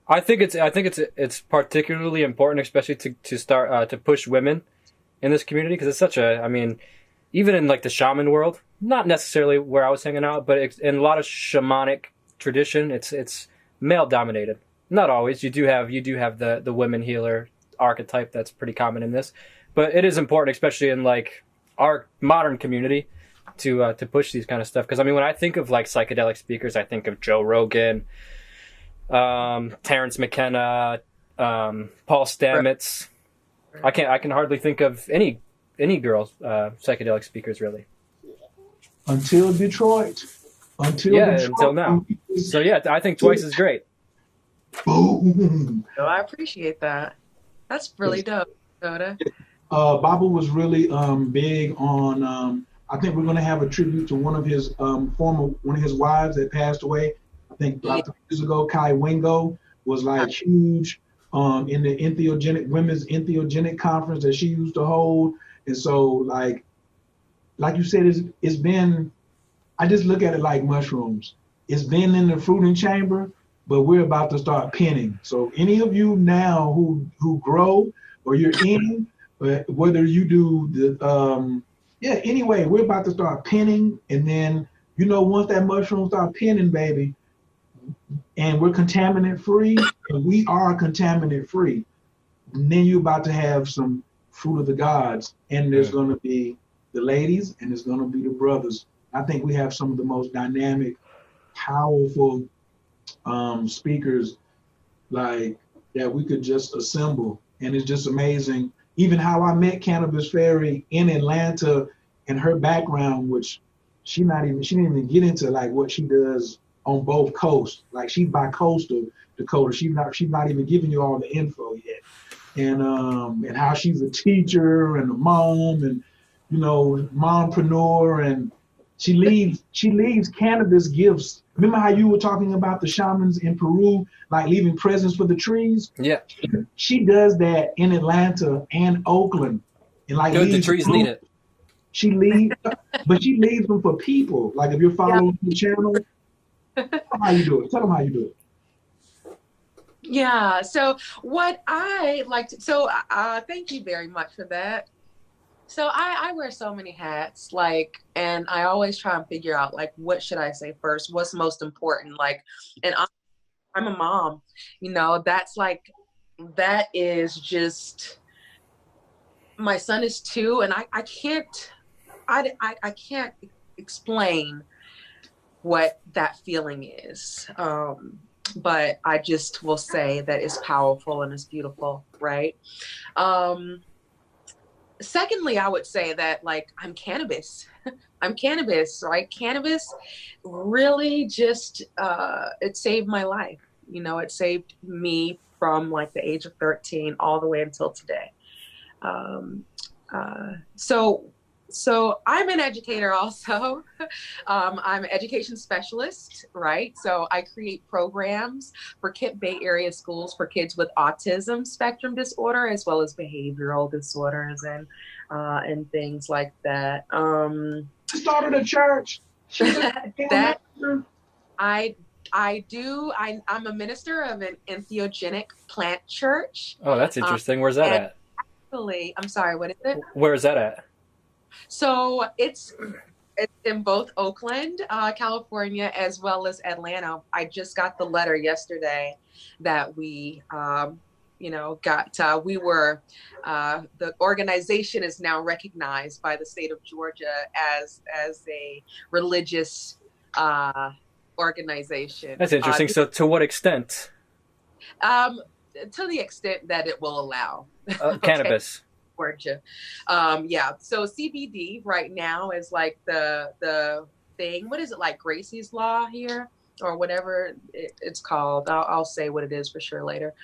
I think it's particularly important, especially to start to push women in this community, because it's such even in like the shaman world, not necessarily where I was hanging out, but in a lot of shamanic tradition, it's male dominated. Not always. You do have the women healer archetype that's pretty common in this, but it is important, especially in like our modern community, to push these kind of stuff. Because when I think of like psychedelic speakers, I think of Joe Rogan, Terrence McKenna, Paul Stamets. I can hardly think of any girls psychedelic speakers really. Until Detroit. Until now. So yeah, I think twice is great. Boom. Oh, I appreciate that. That's really dope, Dakota. Babu was really big on. I think we're going to have a tribute to one of his wives that passed away. I think about 3 years ago. Kai Wingo was like huge in the women's entheogenic conference that she used to hold, and so like you said, it's been. I just look at it like mushrooms. It's been in the fruiting chamber, but we're about to start pinning. So any of you now who grow or you're in, whether you do the anyway, we're about to start pinning, and then once that mushroom start pinning, baby, and we're contaminant free, and we are contaminant free, and then you're about to have some fruit of the gods, and there's going to be the ladies and there's going to be the brothers. I think we have some of the most dynamic, powerful speakers like that we could just assemble. And it's just amazing. Even how I met Cannabis Fairy in Atlanta and her background, which she didn't even get into like what she does on both coasts. Like she's bi-coastal, DAKOTA. She's not even giving you all the info yet. And how she's a teacher and a mom and mompreneur, and she leaves cannabis gifts. Remember how you were talking about the shamans in Peru, like leaving presents for the trees? Yeah. She does that in Atlanta and Oakland. And like the trees need it. She leaves them for people. Like if you're following the channel, tell them how you do it. Yeah. So what I like to, thank you very much for that. So I wear so many hats, and I always try and figure out, what should I say first? What's most important? And I'm a mom, that is just, my son is 2, and I can't explain what that feeling is. But I just will say that it's powerful and it's beautiful, right? Secondly, I would say that I'm cannabis. I'm cannabis, right? Cannabis really just, it saved my life. It saved me from the age of 13 all the way until today. So I'm an educator also. I'm an education specialist, right? So I create programs for Bay Area schools for kids with autism spectrum disorder, as well as behavioral disorders and things like that. She started a church. that I I do. I'm a minister of an entheogenic plant church. Oh, that's interesting. Where's that at? Actually, I'm sorry, what is it? Where is that at? So it's in both Oakland, California, as well as Atlanta. I just got the letter yesterday that we, got. The organization is now recognized by the state of Georgia as a religious organization. That's interesting. So, to what extent? To the extent that it will allow cannabis. Georgia. So CBD right now is like the thing. What is it, like Gracie's Law here or whatever it's called? I'll say what it is for sure later.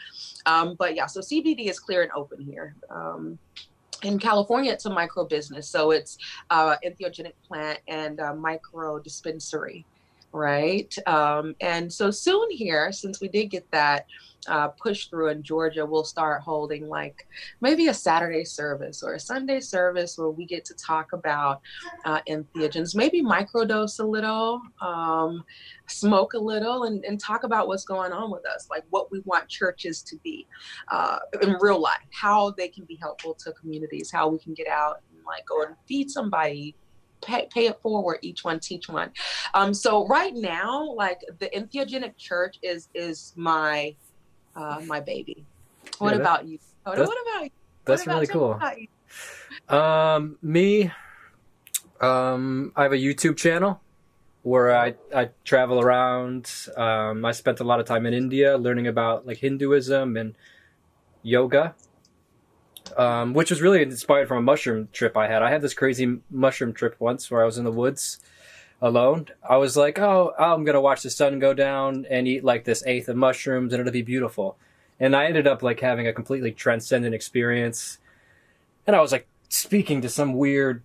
But yeah, so CBD is clear and open here. In California, it's a micro business. So it's entheogenic plant and micro dispensary, right? And so soon here, since we did get that push through in Georgia, we'll start holding like maybe a Saturday service or a Sunday service where we get to talk about entheogens, maybe microdose a little, smoke a little, and talk about what's going on with us, like what we want churches to be in real life, how they can be helpful to communities, how we can get out and like go and feed somebody, pay it forward, each one teach one. So right now, like the entheogenic church is my my baby. What about you? What about you? That's really cool. Me, I have a YouTube channel where I travel around. I spent a lot of time in India learning about like Hinduism and yoga, which was really inspired from a mushroom trip I had. I had this crazy mushroom trip once where I was in the woods alone. I was like, oh, I'm going to watch the sun go down and eat like this eighth of mushrooms and it'll be beautiful. And I ended up like having a completely transcendent experience. And I was like speaking to some weird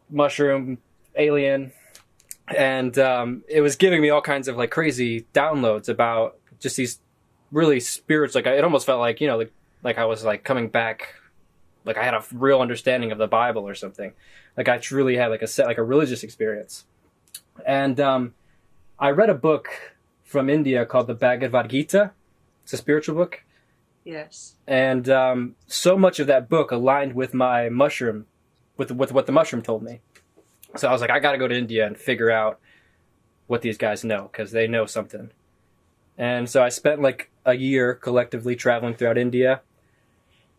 mushroom alien. And it was giving me all kinds of like crazy downloads about just these really spirits. Like it almost felt like, like I was like coming back, like I had a real understanding of the Bible or something. Like I truly had like a religious experience. And I read a book from India called the Bhagavad Gita. It's a spiritual book. Yes. And so much of that book aligned with my mushroom, with what the mushroom told me. So I was like, I got to go to India and figure out what these guys know, because they know something. And so I spent like a year collectively traveling throughout India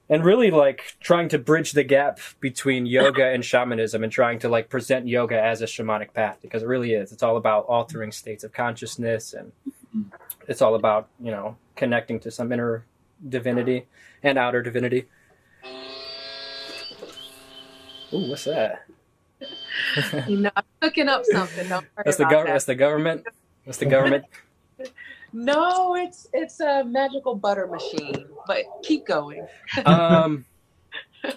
and really like trying to bridge the gap between yoga and shamanism and trying to like present yoga as a shamanic path, because it really is. It's all about altering states of consciousness, and it's all about, connecting to some inner divinity and outer divinity. Ooh, what's that? I'm cooking up something. Don't worry That's the about that. That's the government. That's the government. No, it's a magical butter machine. But keep going.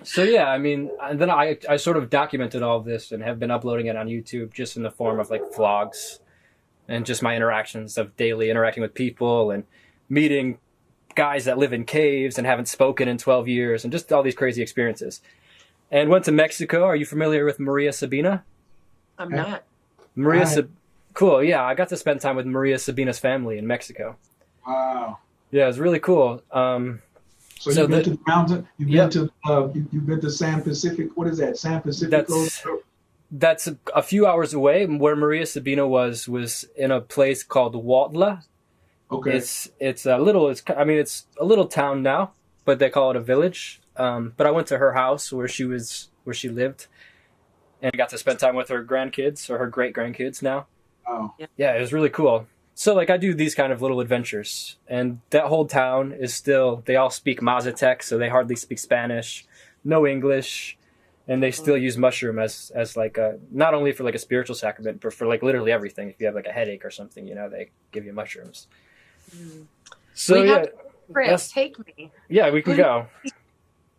So yeah, I mean, and then I sort of documented all of this and have been uploading it on YouTube just in the form of like vlogs and just my interactions of daily interacting with people and meeting guys that live in caves and haven't spoken in 12 years and just all these crazy experiences. And went to Mexico. Are you familiar with Maria Sabina? I'm not. Cool. Yeah, I got to spend time with Maria Sabina's family in Mexico. Wow. Yeah, it was really cool. So you've been to the mountain. You've been to San Pacific. What is that? San Pacifico. That's a few hours away. Where Maria Sabina was in a place called Huautla. Okay. It's a little town now, but they call it a village. But I went to her house where she lived, and got to spend time with her grandkids, or her great grandkids now. Oh. Yeah, it was really cool. So like I do these kind of little adventures, and that whole town is they all speak Mazatec, so they hardly speak Spanish, no English, and they still use mushroom as like not only for like a spiritual sacrament, but for like literally everything. If you have like a headache or something, they give you mushrooms. So we have Chris, take me. Yeah, we can go.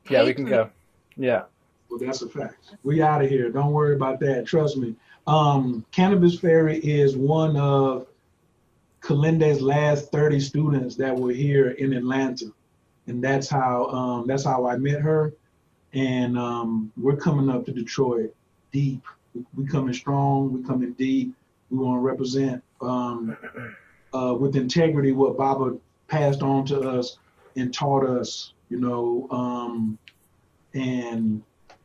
Yeah, we can go. Yeah. Well, that's a fact. We out of here. Don't worry about that. Trust me. Cannabis Fairy is one of Kilindi's last 30 students that were here in Atlanta, and that's how I met her. And we're coming up to Detroit deep. We coming strong. We coming deep. We want to represent with integrity what Baba passed on to us and taught us, and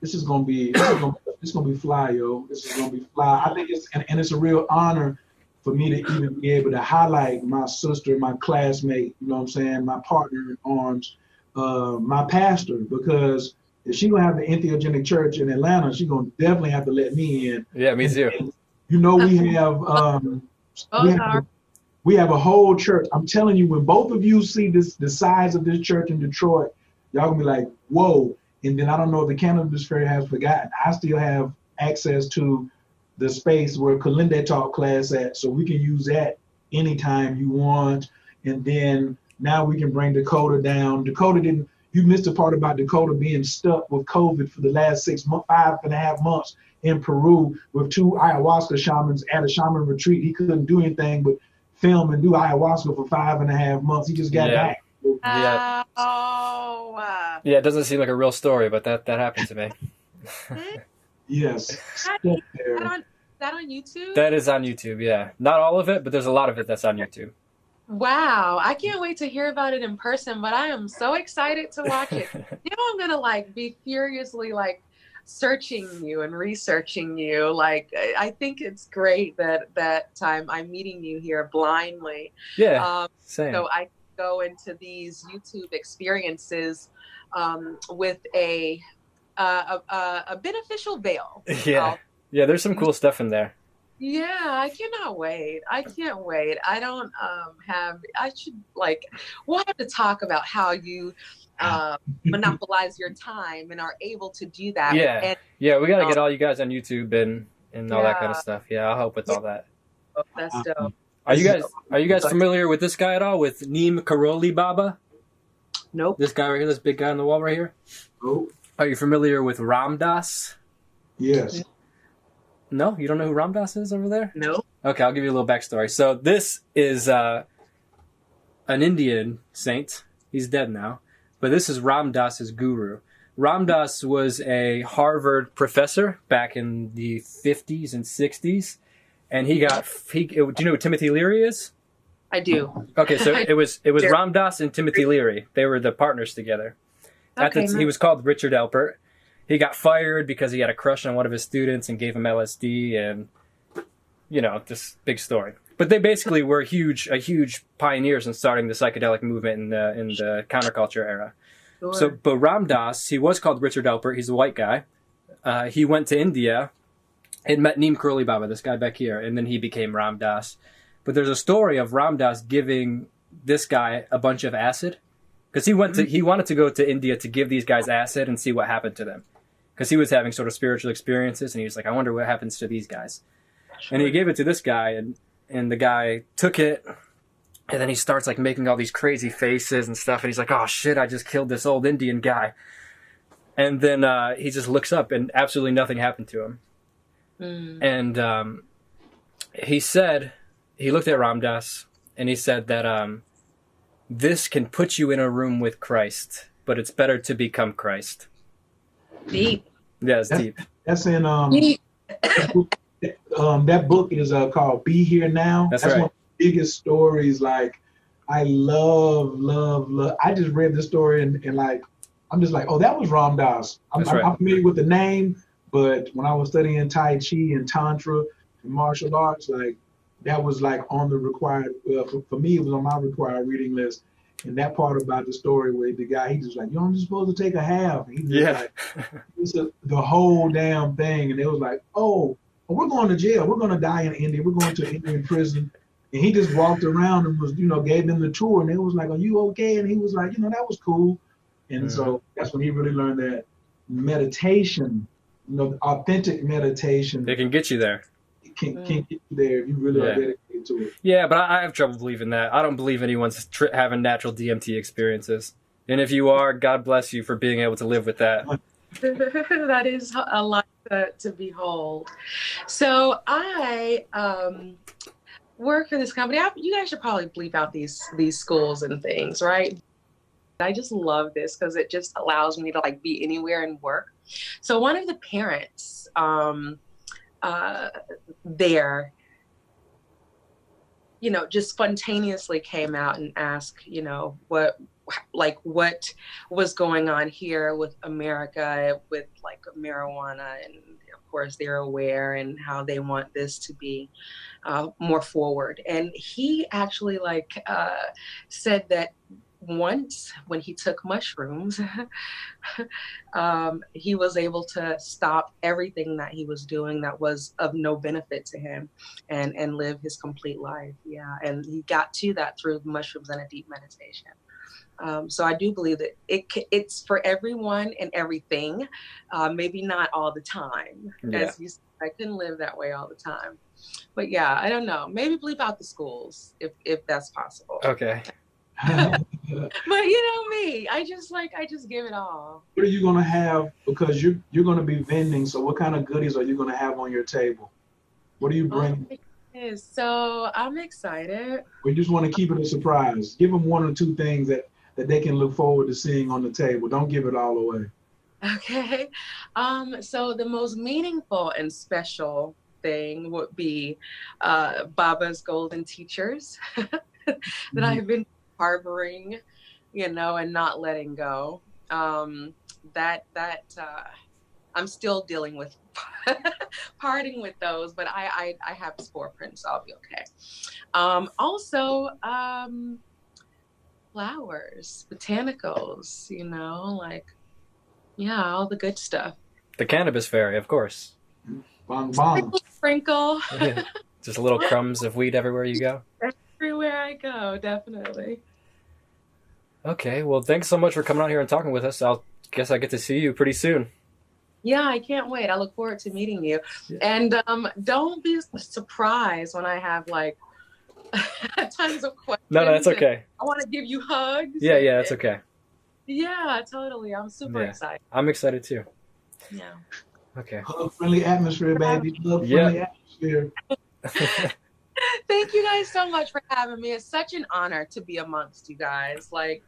this is gonna be fly, yo. This is gonna be fly. I think it's a real honor for me to even be able to highlight my sister, my classmate, you know what I'm saying, my partner in arms, my pastor, because if she gonna have the entheogenic church in Atlanta, she gonna definitely have to let me in. Yeah, me too. And, we have a whole church. I'm telling you, when both of you see the size of this church in Detroit, y'all gonna be like, whoa. And then I don't know if the Cannabis Fairy has forgotten. I still have access to the space where Kilindi taught class at, so we can use that anytime you want. And then now we can bring DAKOTA down. You missed the part about DAKOTA being stuck with COVID for the last 5.5 months in Peru with 2 ayahuasca shamans at a shaman retreat. He couldn't do anything but film and do ayahuasca for 5.5 months. He just got back. Yeah. Yeah, it doesn't seem like a real story, but that happened to me. Yes. Is that on YouTube? That is on YouTube, yeah. Not all of it, but there's a lot of it that's on YouTube. Wow, I can't wait to hear about it in person, but I am so excited to watch it. I'm gonna be furiously searching you and researching you. I think it's great that I'm meeting you here blindly. Yeah, same. So I go into these YouTube experiences with a beneficial veil. Yeah. Yeah, there's some cool stuff in there. Yeah, I cannot wait. I can't wait. I don't we'll have to talk about how you monopolize your time and are able to do that. Yeah. Yeah, we got to get all you guys on YouTube and all that kind of stuff. Yeah, I'll help with all that. That's dope. Are you guys familiar with this guy at all? With Neem Karoli Baba? Nope. This guy right here, this big guy on the wall right here? Nope. Are you familiar with Ram Dass? Yes. No? You don't know who Ram Dass is over there? No. Okay, I'll give you a little backstory. So this is an Indian saint. He's dead now. But this is Ram Dass's guru. Ram Dass was a Harvard professor back in the 50s and 60s. And do you know who Timothy Leary is? I do. Okay, so it was Ram Dass and Timothy Leary. They were the partners together. Okay, he was called Richard Alpert. He got fired because he had a crush on one of his students and gave him LSD, and this big story. But they basically were huge pioneers in starting the psychedelic movement in the counterculture era. Sure. But Ram Dass, he was called Richard Alpert. He's a white guy. He went to India and met Neem Karoli Baba, this guy back here, and then he became Ram Dass. But there's a story of Ram Dass giving this guy a bunch of acid, because he wanted to go to India to give these guys acid and see what happened to them, because he was having sort of spiritual experiences, and he was like, I wonder what happens to these guys. Sure. And he gave it to this guy, and the guy took it, and then he starts making all these crazy faces and stuff, and he's like, oh shit, I just killed this old Indian guy. And then he just looks up, and absolutely nothing happened to him. And he looked at Ram Dass, and he said that this can put you in a room with Christ, but it's better to become Christ. Deep. Yeah, it's deep. That's in that book is called Be Here Now. That's right. One of the biggest stories. I love. I just read the story and I'm just like, oh, that was Ram Dass. I'm familiar with the name, but when I was studying Tai Chi and Tantra and martial arts, that was on the required, for me, it was on my required reading list. And that part about the story where the guy, he just you're only supposed to take a half. And he was the whole damn thing. And it was oh, we're going to jail. We're going to die in India. We're going to an Indian prison. And he just walked around and was, gave them the tour. And it was are you okay? And he was that was cool. And so that's when he really learned that meditation, authentic meditation. It can get you there. Can't get you there if you really are dedicated to it. Yeah, but I have trouble believing that. I don't believe anyone's having natural DMT experiences. And if you are, God bless you for being able to live with that. That is a lot to behold. So I work for this company. You guys should probably bleep out these schools and things, right? I just love this because it just allows me to be anywhere and work. So one of the parents there, just spontaneously came out and asked, what was going on here with America, with like marijuana, and of course they're aware and how they want this to be more forward. And he actually said that once when he took mushrooms, he was able to stop everything that he was doing that was of no benefit to him and live his complete life. Yeah. And he got to that through mushrooms and a deep meditation. So I do believe that it's for everyone and everything, maybe not all the time. Yeah. As you said, I couldn't live that way all the time. But yeah, I don't know. Maybe bleep out the schools if that's possible. Okay. But me, I just give it all. What are you gonna have? Because you're gonna be vending. So what kind of goodies are you gonna have on your table? What are you bringing? So I'm excited. We just want to keep it a surprise. Give them one or two things that they can look forward to seeing on the table. Don't give it all away. Okay. So the most meaningful and special thing would be Baba's golden teachers that I've been harboring, and not letting go. That I'm still dealing with parting with those, but I have spore prints, so I'll be okay. Also, flowers, botanicals, all the good stuff. The Cannabis Fairy, of course. Bong bong. Sprinkle. Just little crumbs of weed everywhere you go. Everywhere I go, definitely. Okay, well, thanks so much for coming out here and talking with us. I guess I get to see you pretty soon. Yeah, I can't wait. I look forward to meeting you. Yeah. And don't be surprised when I have tons of questions. No, that's okay. I want to give you hugs. Yeah, that's okay. Yeah, totally. I'm super excited. I'm excited too. Yeah. Okay. Hug-friendly atmosphere, baby. Hug-friendly atmosphere. Thank you guys so much for having me. It's such an honor to be amongst you guys. I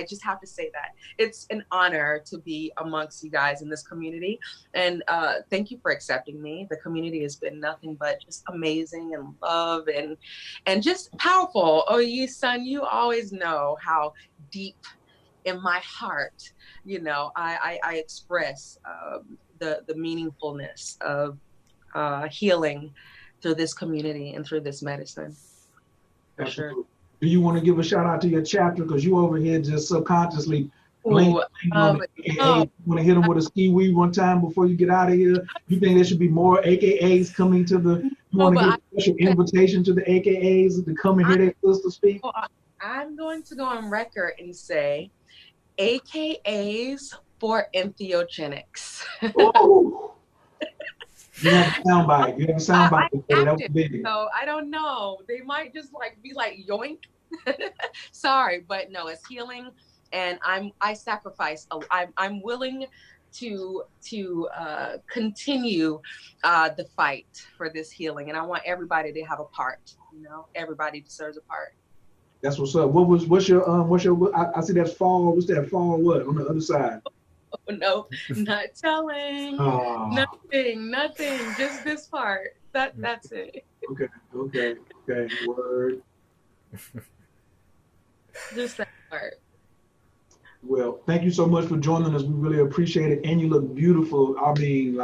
just have to say that. It's an honor to be amongst you guys in this community. And thank you for accepting me. The community has been nothing but just amazing and love and just powerful. Oyi Sun, you always know how deep in my heart, I express the meaningfulness of healing through this community and through this medicine. For sure. Do you want to give a shout out to your chapter? Because you over here just subconsciously blinking on the AKAs. You want to hit them with a ski weed one time before you get out of here? You think there should be more AKAs coming to the, you want to give a special invitation to the AKAs to come and hear their sister speak? I'm going to go on record and say AKAs for entheogenics. Oh. You have a soundbite. You have a soundbite. That was big. So I don't know. They might just be yoink. Sorry, but no, it's healing, and I sacrifice. I'm willing to continue the fight for this healing, and I want everybody to have a part. Everybody deserves a part. That's what's up. What's your I see that's fall. What's that fall? What on the other side? Oh, no, not telling. Nothing. Just this part. That's it. Okay. Word. Just that part. Well, thank you so much for joining us. We really appreciate it. And you look beautiful. I mean,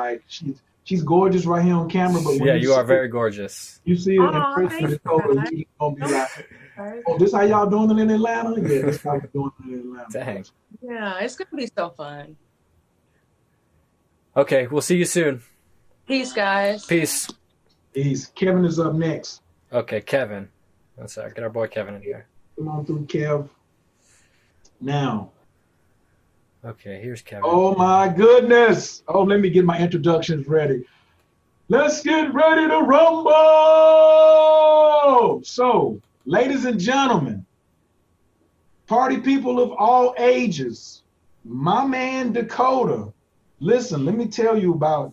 she's gorgeous right here on camera. But when you are very gorgeous. You see it in person. It's gonna be oh, this how y'all doing it in Atlanta? Yeah, this how we're doing it in Atlanta. Dang. Yeah, it's gonna be so fun. Okay, we'll see you soon. Peace, guys. Peace. Kevin is up next. Okay, Kevin. Let's get our boy Kevin in here. Come on through, Kev. Now. Okay, here's Kevin. Oh my goodness. Oh, let me get my introductions ready. Let's get ready to rumble. So, ladies and gentlemen, party people of all ages, my man DAKOTA. Listen, let me tell you about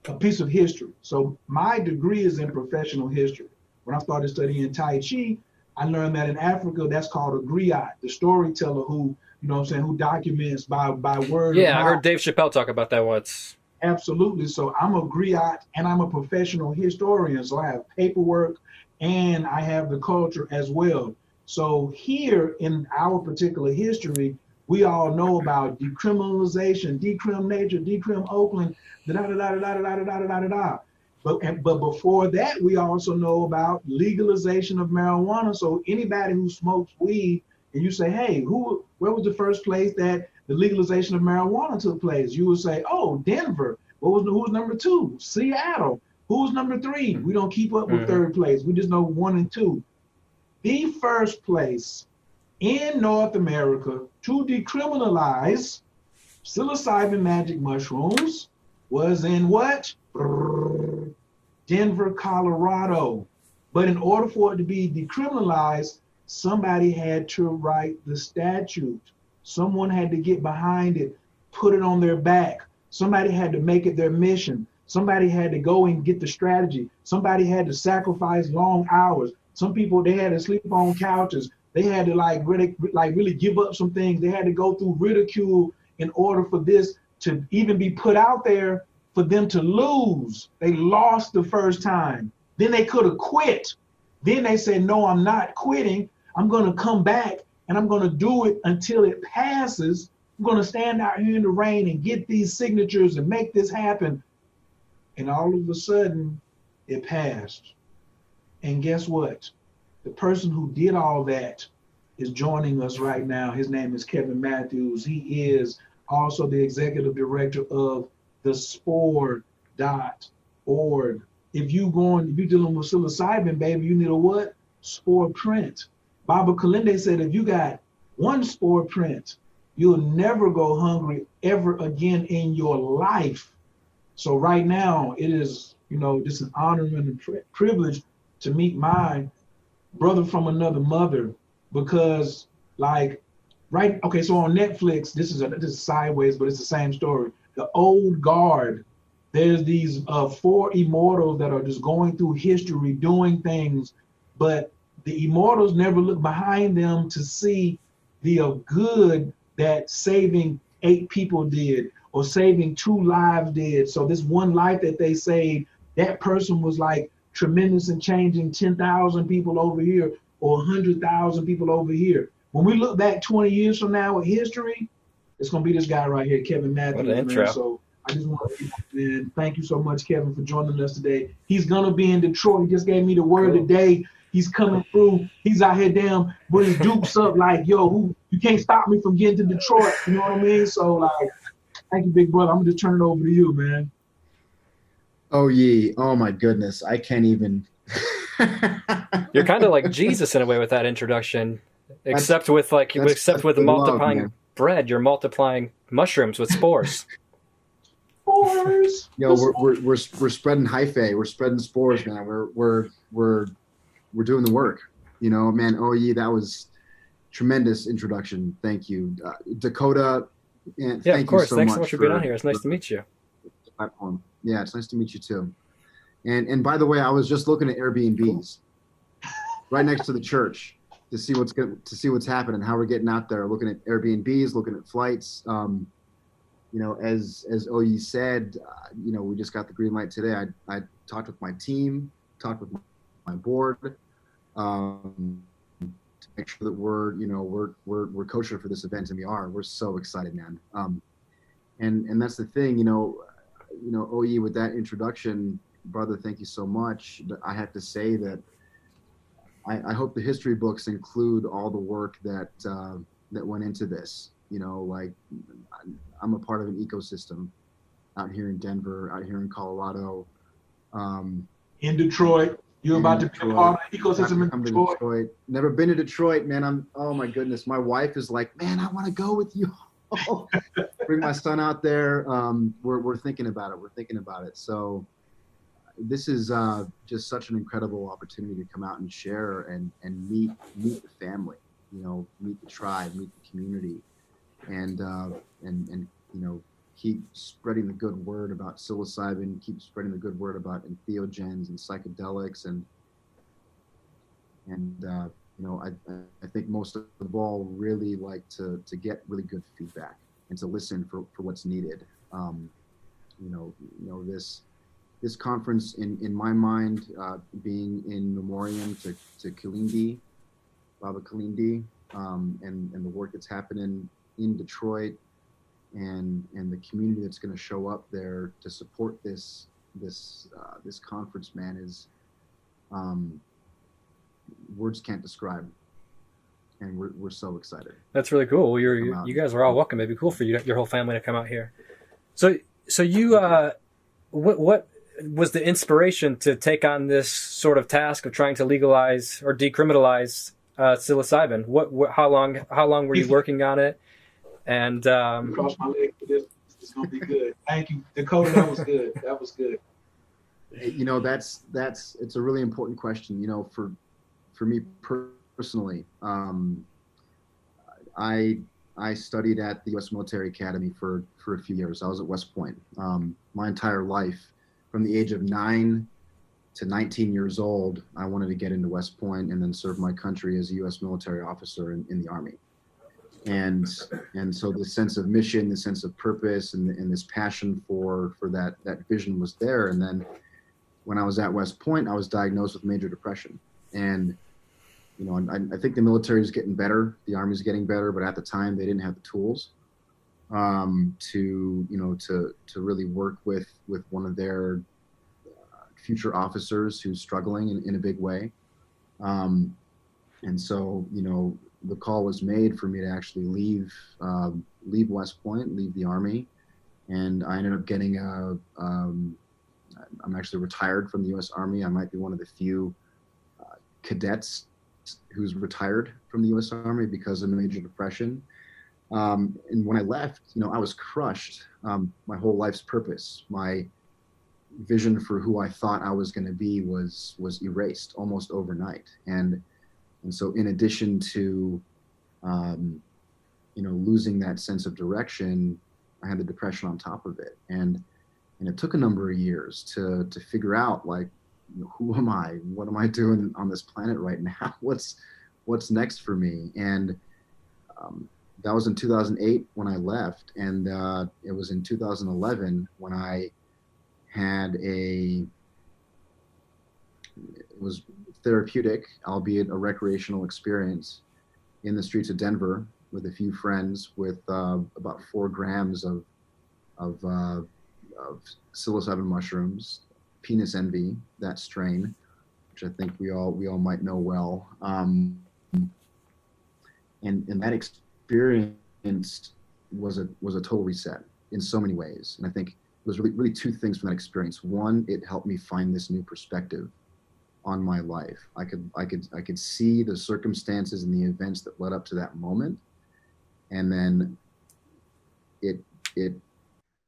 a piece of history. So my degree is in professional history. When I started studying Tai Chi, I learned that in Africa, that's called a griot, the storyteller who, who documents by word. Yeah, I heard Dave Chappelle talk about that once. Absolutely. So I'm a griot and I'm a professional historian. So I have paperwork and I have the culture as well. So here in our particular history, we all know about decriminalization, decrim nature, decrim Oakland, da da da da da da da da da da da. But before that, we also know about legalization of marijuana. So anybody who smokes weed, and you say, hey, where was the first place that the legalization of marijuana took place? You would say, oh, Denver. Who was number 2? Seattle. Who's number 3? We don't keep up with third place. We just know 1 and 2. The first place in North America to decriminalize psilocybin magic mushrooms was in what? Denver, Colorado. But in order for it to be decriminalized, somebody had to write the statute. Someone had to get behind it, put it on their back. Somebody had to make it their mission. Somebody had to go and get the strategy. Somebody had to sacrifice long hours. Some people, they had to sleep on couches. They had to really give up some things. They had to go through ridicule in order for this to even be put out there for them to lose. They lost the first time. Then they could have quit. Then they said, no, I'm not quitting. I'm going to come back and I'm going to do it until it passes. I'm going to stand out here in the rain and get these signatures and make this happen. And all of a sudden, it passed. And guess what? The person who did all that is joining us right now. His name is Kevin Matthews. He is also the executive director of the Spore.org. If you're dealing with psilocybin, baby, you need a what? Spore print. Baba Kilindi said, if you got one spore print, you'll never go hungry ever again in your life. So right now, it is, just an honor and a privilege to meet my brother from another mother, because so on Netflix, this is sideways, but it's the same story. The Old Guard, there's these 4 immortals that are just going through history, doing things, but the immortals never look behind them to see the good that saving 8 people did, or saving 2 lives did. So this one life that they saved, that person was like tremendous in changing 10,000 people over here or 100,000 people over here. When we look back 20 years from now with history, it's going to be this guy right here, Kevin Matthews. What an intro. So I just want to thank you so much, Kevin, for joining us today. He's going to be in Detroit. He just gave me the word today. He's coming through. He's out here down with his dukes up like, yo, you can't stop me from getting to Detroit. You know what I mean? So, thank you, big brother. I'm going to just turn it over to you, man. Oyi, oh my goodness. I can't even. You're kind of like Jesus in a way with that introduction, except with multiplying bread, you're multiplying mushrooms with spores. Spores. We're spreading hyphae. We're spreading spores, man. We're doing the work. Man. Oyi, that was tremendous introduction. Thank you, DAKOTA. And yeah, thank of course. You so Thanks much so much for being on here. It's nice to meet you. Platform. Yeah, it's nice to meet you too. And by the way, I was just looking at Airbnbs right next to the church to see what's happening, how we're getting out there, looking at Airbnbs, looking at flights. As Oyi said, we just got the green light today. I talked with my team, talked with my board, to make sure that we're kosher for this event, and we're so excited, man. And that's the thing, Oyi, with that introduction, brother, thank you so much. But I have to say that I hope the history books include all the work that went into this. I'm a part of an ecosystem out here in Denver, out here in Colorado, in Detroit. You're about to be a part of the ecosystem in Detroit. Never been to Detroit, man. Oh my goodness. My wife is like, man, I want to go with you. Bring my son out there. We're thinking about it. We're thinking about it. So this is just such an incredible opportunity to come out and share and meet the family, meet the tribe, meet the community, and keep spreading the good word about psilocybin, keep spreading the good word about entheogens and psychedelics, and I think most of all really like to get really good feedback and to listen for what's needed. this conference, in my mind, being in memoriam to Kilindi, Baba Kilindi, and the work that's happening in Detroit, and the community that's going to show up there to support this conference, man, is words can't describe. And we're so excited. That's really cool. Well, you guys are all welcome. It'd be cool for your whole family to come out here. So you what was the inspiration to take on this sort of task of trying to legalize or decriminalize psilocybin? How long were you working on it? And cross my leg for this. It's gonna be good. Thank you, Dakota. That was good. That was good. You know, that's it's a really important question. You know, for me personally, I studied at the U.S. Military Academy for a few years. I was at West Point. My entire life, from the age of 9 to 19 years old, I wanted to get into West Point and then serve my country as a U.S. military officer in the Army. And so the sense of mission, the sense of purpose, and this passion for that vision was there. And then when I was at West Point, I was diagnosed with major depression. And you know, I think the military is getting better, the Army is getting better, but at the time they didn't have the tools to really work with one of their future officers who's struggling in a big way. And so, you know, the call was made for me to actually leave West Point, leave the Army, and I ended up getting I'm actually retired from the U.S. Army. I might be one of the few cadets who's retired from the U.S. Army because of major depression. And when I left, you know, I was crushed. My whole life's purpose, my vision for who I thought I was going to be was erased almost overnight. And so in addition to, you know, losing that sense of direction, I had the depression on top of it. And it took a number of years to figure out, like, you know, who am I? What am I doing on this planet right now? What's next for me? And that was in 2008 when I left, and it was in 2011 when I had it was therapeutic, albeit a recreational experience, in the streets of Denver with a few friends with about 4 grams of psilocybin mushrooms. Penis envy, that strain, which I think we all might know well, and that experience was a total reset in so many ways. And I think it was really 2 things from that experience. One, it helped me find this new perspective on my life. I could see the circumstances and the events that led up to that moment, and then it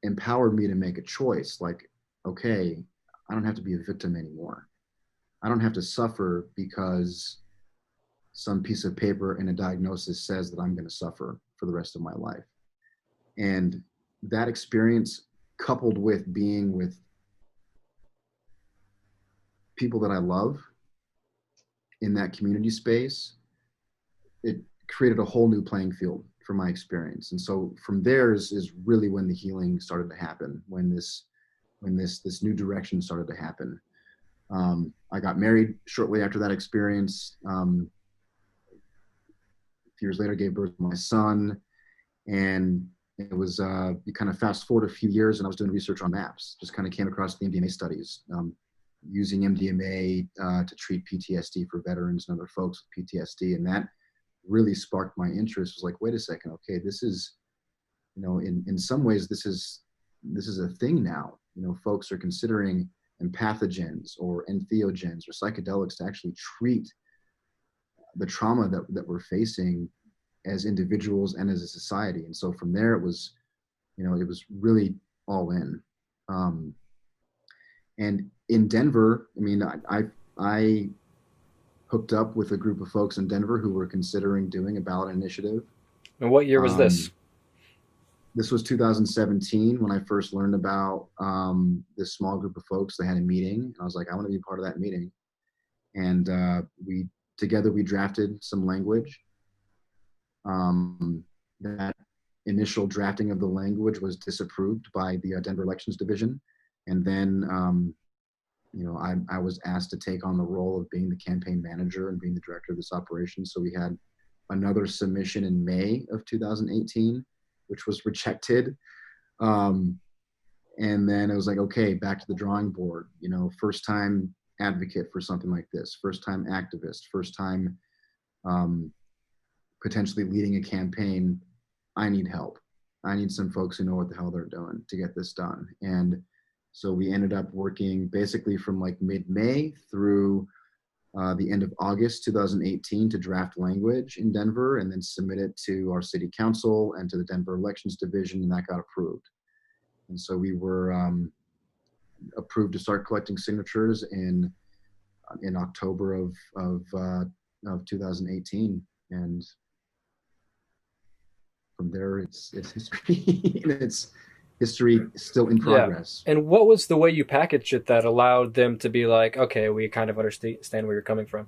empowered me to make a choice. Like, okay, I don't have to be a victim anymore. I don't have to suffer because some piece of paper and a diagnosis says that I'm going to suffer for the rest of my life. And that experience, coupled with being with people that I love in that community space, it created a whole new playing field for my experience. And so from there is really when the healing started to happen, when this new direction started to happen. I got married shortly after that experience. A few years later, gave birth to my son, and it was you kind of fast forward a few years, and I was doing research on MAPS. Just kind of came across the MDMA studies, using MDMA to treat PTSD for veterans and other folks with PTSD, and that really sparked my interest. It was like, wait a second, okay, this is, you know, in some ways this is a thing now. You know, folks are considering empathogens or entheogens or psychedelics to actually treat the trauma that we're facing as individuals and as a society. And so from there, it was really all in. And in Denver, I mean, I hooked up with a group of folks in Denver who were considering doing a ballot initiative. And what year was this? This was 2017 when I first learned about this small group of folks. They had a meeting. I was like, I want to be part of that meeting. And we drafted some language. That initial drafting of the language was disapproved by the Denver Elections Division. And then, you know, I was asked to take on the role of being the campaign manager and being the director of this operation. So we had another submission in May of 2018, which was rejected. And then it was like, okay, back to the drawing board, you know, first time advocate for something like this, first time activist, first time potentially leading a campaign. I need help. I need some folks who know what the hell they're doing to get this done. And so we ended up working basically from like mid-May through the end of August 2018 to draft language in Denver and then submit it to our city council and to the Denver Elections Division, and that got approved. And so we were approved to start collecting signatures in October of 2018, and from there it's history. And it's history still in progress. Yeah. And what was the way you packaged it that allowed them to be like, okay, we kind of understand where you're coming from?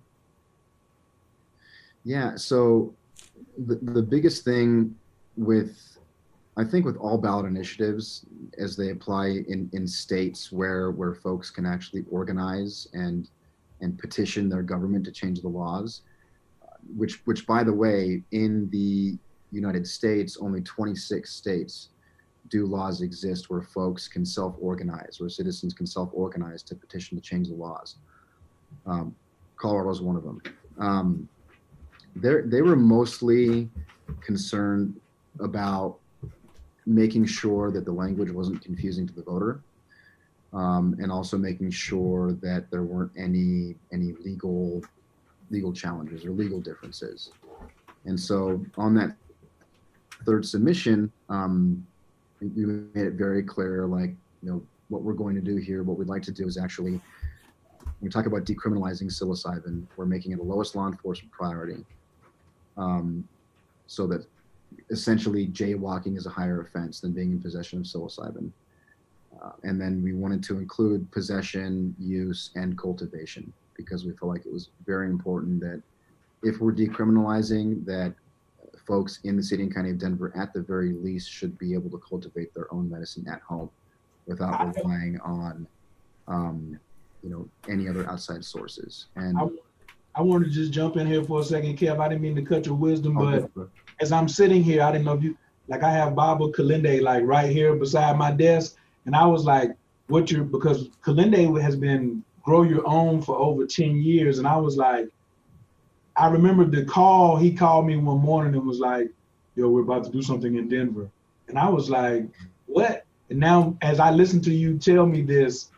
Yeah, so the biggest thing I think with all ballot initiatives, as they apply in states where folks can actually organize and petition their government to change the laws, which by the way, in the United States, only 26 states do laws exist where folks can self-organize, where citizens can self-organize to petition to change the laws. Colorado is one of them. They were mostly concerned about making sure that the language wasn't confusing to the voter, and also making sure that there weren't any legal challenges or legal differences. And so on that third submission, we made it very clear, like, you know, what we're going to do here, what we'd like to do is actually, when we talk about decriminalizing psilocybin, we're making it a lowest law enforcement priority, so that essentially jaywalking is a higher offense than being in possession of psilocybin. And then we wanted to include possession, use, and cultivation, because we felt like it was very important that if we're decriminalizing, that folks in the city and county of Denver, at the very least, should be able to cultivate their own medicine at home without relying on, you know, any other outside sources. And I want to just jump in here for a second, Kev. I didn't mean to cut your wisdom, but as I'm sitting here, I didn't know if you, like, I have Baba Kilindi like right here beside my desk, and I was like, because Kilindi has been grow your own for over 10 years, and I was like, I remember the call, he called me one morning and was like, yo, we're about to do something in Denver. And I was like, what? And now as I listen to you tell me this,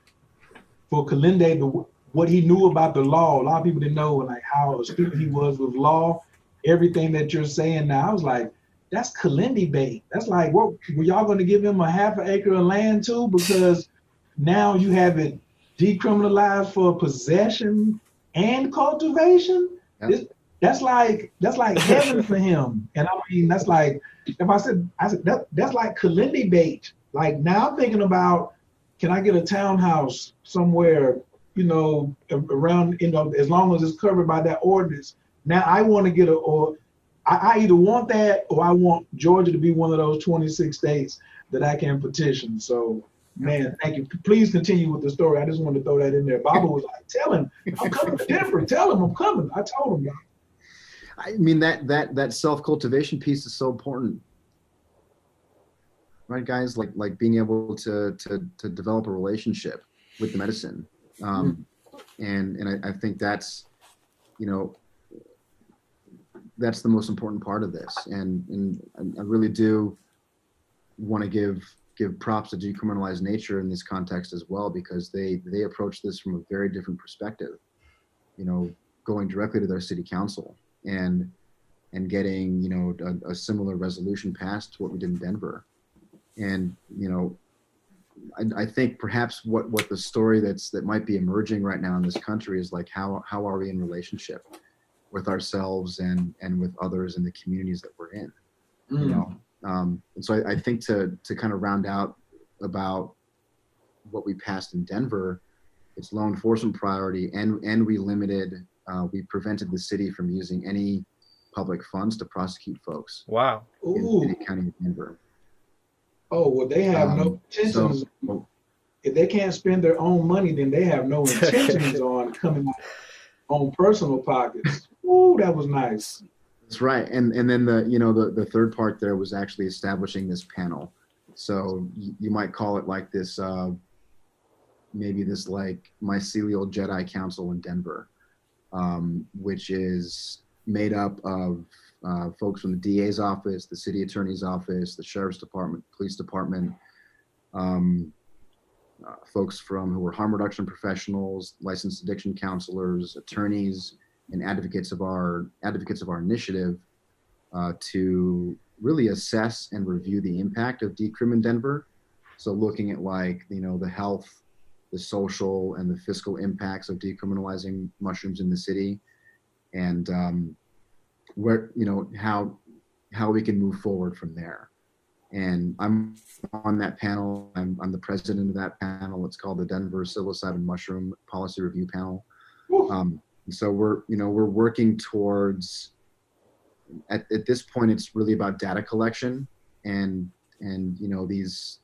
for Kilindi, what he knew about the law, a lot of people didn't know like how astute he was with law, everything that you're saying now. I was like, that's Kilindi bait. That's like, what, were y'all gonna give him a half an acre of land too? Because now you have it decriminalized for possession and cultivation. Yep. That's like heaven for him. And I mean, that's like, if I said that's like Kilindi bait. Like now I'm thinking about, can I get a townhouse somewhere, you know, around, you know, as long as it's covered by that ordinance. Now I want to get I either want that or I want Georgia to be one of those 26 states that I can petition. So, man, thank you. Please continue with the story. I just wanted to throw that in there. Baba was like, tell him, I'm coming to Denver. Tell him I'm coming. I told him. I mean, that self-cultivation piece is so important. Right, guys? Like being able to develop a relationship with the medicine. And I think that's, you know, that's the most important part of this. And I really do want to give props to Decriminalize Nature in this context as well, because they approach this from a very different perspective, you know, going directly to their city council and getting, you know, a similar resolution passed to what we did in Denver. And, you know, I think perhaps what the story that might be emerging right now in this country is like, how are we in relationship with ourselves and with others in the communities that we're in, you know? And so I think to kind of round out about what we passed in Denver, it's law enforcement priority, and we prevented the city from using any public funds to prosecute folks. Wow. In the county of Denver. Oh, well, they have no intentions. if they can't spend their own money, then they have no intentions on coming out on personal pockets. Ooh, that was nice. That's right. And then the third part there was actually establishing this panel. So you might call it like this, maybe this like mycelial Jedi Council in Denver, which is made up of folks from the DA's office, the city attorney's office, the sheriff's department, police department, folks who are harm reduction professionals, licensed addiction counselors, attorneys, and advocates of our initiative to really assess and review the impact of decrim in Denver. So looking at like, the health, the social, and the fiscal impacts of decriminalizing mushrooms in the city, and where, how we can move forward from there. And I'm on that panel. I'm the president of that panel. It's called the Denver Psilocybin Mushroom Policy Review Panel. So we're working towards, at this point, it's really about data collection and these,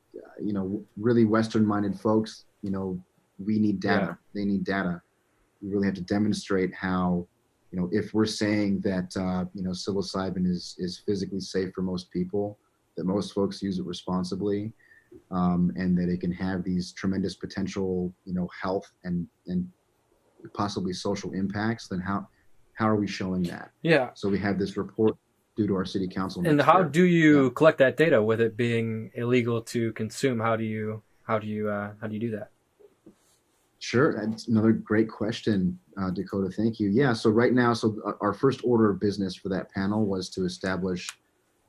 really Western-minded folks, we need data. Yeah. They need data. We really have to demonstrate how, if we're saying that, psilocybin is physically safe for most people, that most folks use it responsibly, and that it can have these tremendous potential, health and possibly social impacts, then how are we showing that? Yeah. So we have this report due to our city council. And how do you collect that data with it being illegal to consume? How do you do that? Sure, that's another great question, Dakota. Thank you. Yeah. So right now, our first order of business for that panel was to establish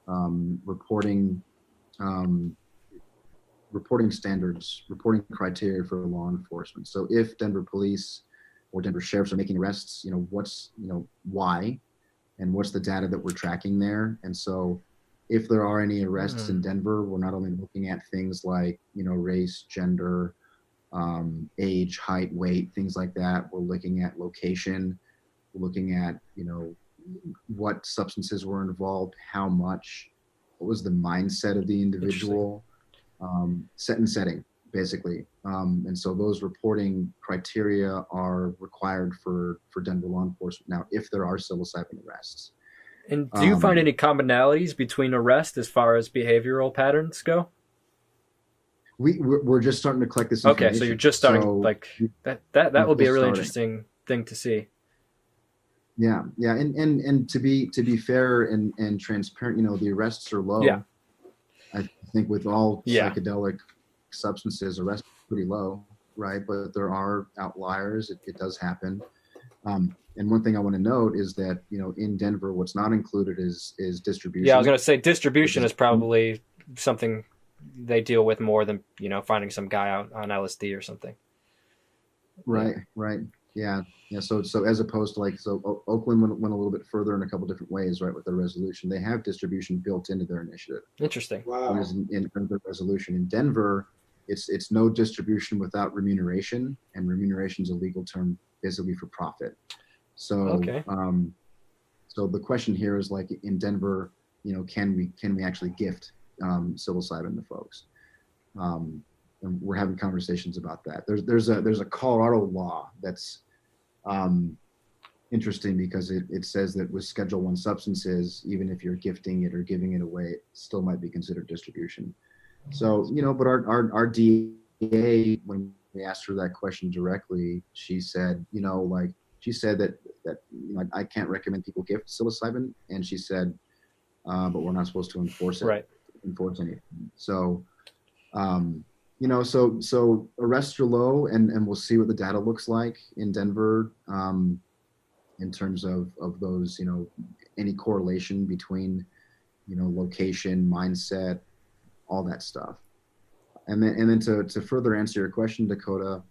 reporting standards, reporting criteria for law enforcement. So if Denver police or Denver sheriffs are making arrests, why, and what's the data that we're tracking there? And so if there are any arrests in Denver, we're not only looking at things like, race, gender, age, height, weight, things like that. We're looking at location, we're looking at, what substances were involved, how much, what was the mindset of the individual, setting, basically. And so those reporting criteria are required for Denver law enforcement now, if there are psilocybin arrests. And do you find any commonalities between arrests as far as behavioral patterns go? We're just starting to collect this information. Okay, so you're just starting, that will be a really interesting thing to see. Yeah, and to be fair and transparent, the arrests are low. Yeah. I think with all psychedelic substances, arrests are pretty low, right? But there are outliers. It does happen. And one thing I want to note is that, in Denver, what's not included is distribution. Yeah, I was going to say distribution is probably something they deal with more than, finding some guy out on LSD or something. Right. Yeah. So as opposed to Oakland went a little bit further in a couple different ways, right, with their resolution. They have distribution built into their initiative. Interesting. Wow. Whereas in their resolution in Denver, it's no distribution without remuneration, and remuneration is a legal term basically for profit. So okay. So the question here is like in Denver, can we actually gift psilocybin to folks? And we're having conversations about that. There's a Colorado law that's interesting because it says that with Schedule I substances, even if you're gifting it or giving it away, it still might be considered distribution. So, but our DA, when we asked her that question directly, she said, that I can't recommend people gift psilocybin, and she said, but we're not supposed to enforce it. Right. Enforce anything. So, so arrests are low, and we'll see what the data looks like in Denver in terms of those, any correlation between, location, mindset, all that stuff. And then to further answer your question, Dakota,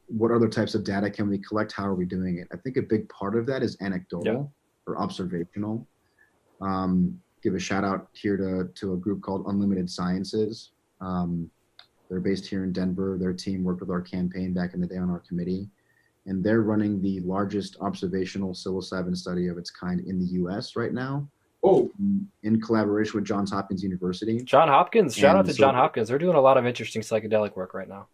what other types of data can we collect? How are we doing it? I think a big part of that is anecdotal or observational. Give a shout out here to a group called Unlimited Sciences. They're based here in Denver. Their team worked with our campaign back in the day on our committee, and they're running the largest observational psilocybin study of its kind in the US right now. Oh, in collaboration with Johns Hopkins University. John Hopkins, shout out to So- John Hopkins. They're doing a lot of interesting psychedelic work right now.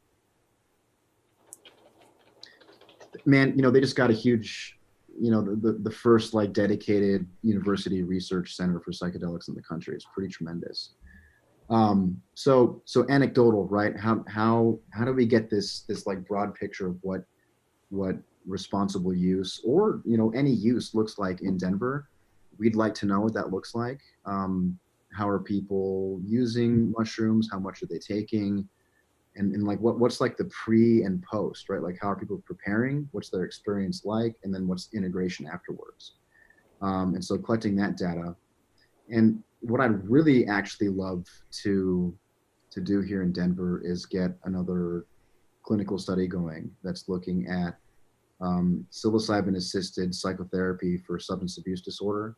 Man, they just got a huge, the first like dedicated university research center for psychedelics in the country. It's pretty tremendous. So anecdotal, right? How do we get this like broad picture of what responsible use or any use looks like in Denver? We'd like to know what that looks like. How are people using mushrooms? How much are they taking? And like what's like the pre and post, right? Like how are people preparing? What's their experience like? And then what's integration afterwards? And so collecting that data. And what I'd really actually love to do here in Denver is get another clinical study going that's looking at psilocybin-assisted psychotherapy for substance abuse disorder.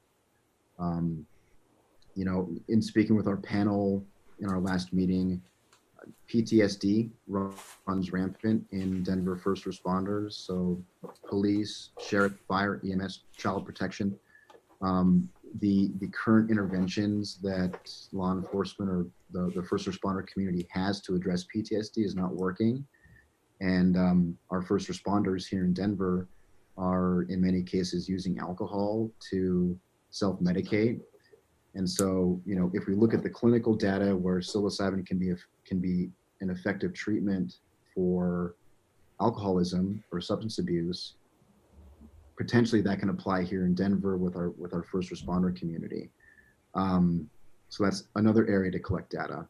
In speaking with our panel in our last meeting, PTSD runs rampant in Denver first responders, so police, sheriff, fire, EMS, child protection. The current interventions that law enforcement or the first responder community has to address PTSD is not working. And our first responders here in Denver are in many cases using alcohol to self-medicate. And so, if we look at the clinical data where psilocybin can be an effective treatment for alcoholism or substance abuse, potentially that can apply here in Denver with our first responder community. So that's another area to collect data.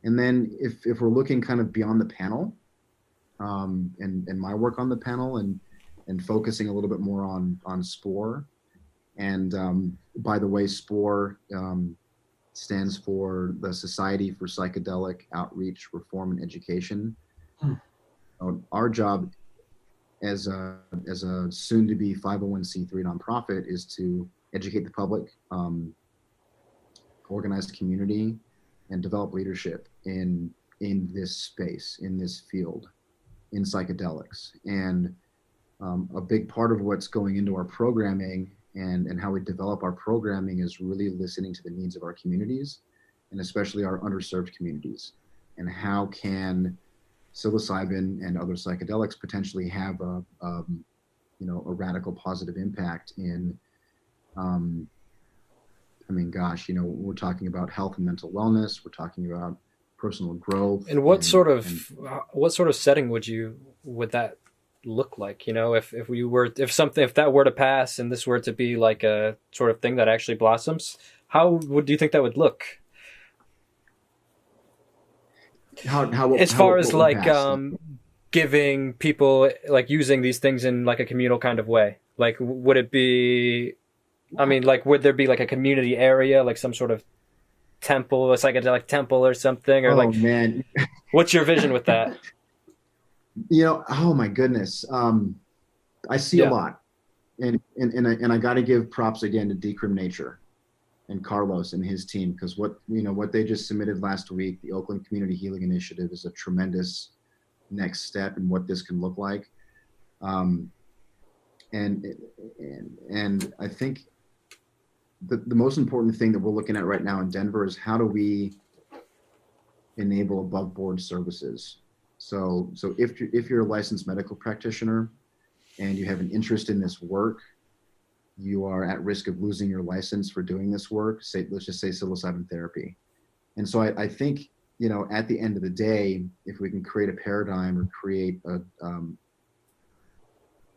And then if we're looking kind of beyond the panel, and my work on the panel and focusing a little bit more on SPORE. And by the way, SPORE stands for the Society for Psychedelic Outreach, Reform, and Education. Our job as a soon-to-be 501c3 nonprofit is to educate the public, organize the community, and develop leadership in this space, in this field, in psychedelics. And a big part of what's going into our programming and how we develop our programming is really listening to the needs of our communities, and especially our underserved communities. And how can psilocybin and other psychedelics potentially have a radical positive impact in, we're talking about health and mental wellness, we're talking about personal growth. And what sort of setting would that look like? If that were to pass and this were to be like a sort of thing that actually blossoms, do you think that would look? As far as giving people, like using these things in like a communal kind of way, like would it be? Would there be like a community area, like some sort of temple, a psychedelic temple or something, or man, what's your vision with that? Oh my goodness, I see a lot, and I got to give props again to Decriminalize and Carlos and his team, because what they just submitted last week, the Oakland Community Healing Initiative, is a tremendous next step in what this can look like. And I think the most important thing that we're looking at right now in Denver is how do we enable above board services. So if you're a licensed medical practitioner and you have an interest in this work, you are at risk of losing your license for doing this work. Let's just say psilocybin therapy. And so I think, at the end of the day, if we can create a paradigm or create a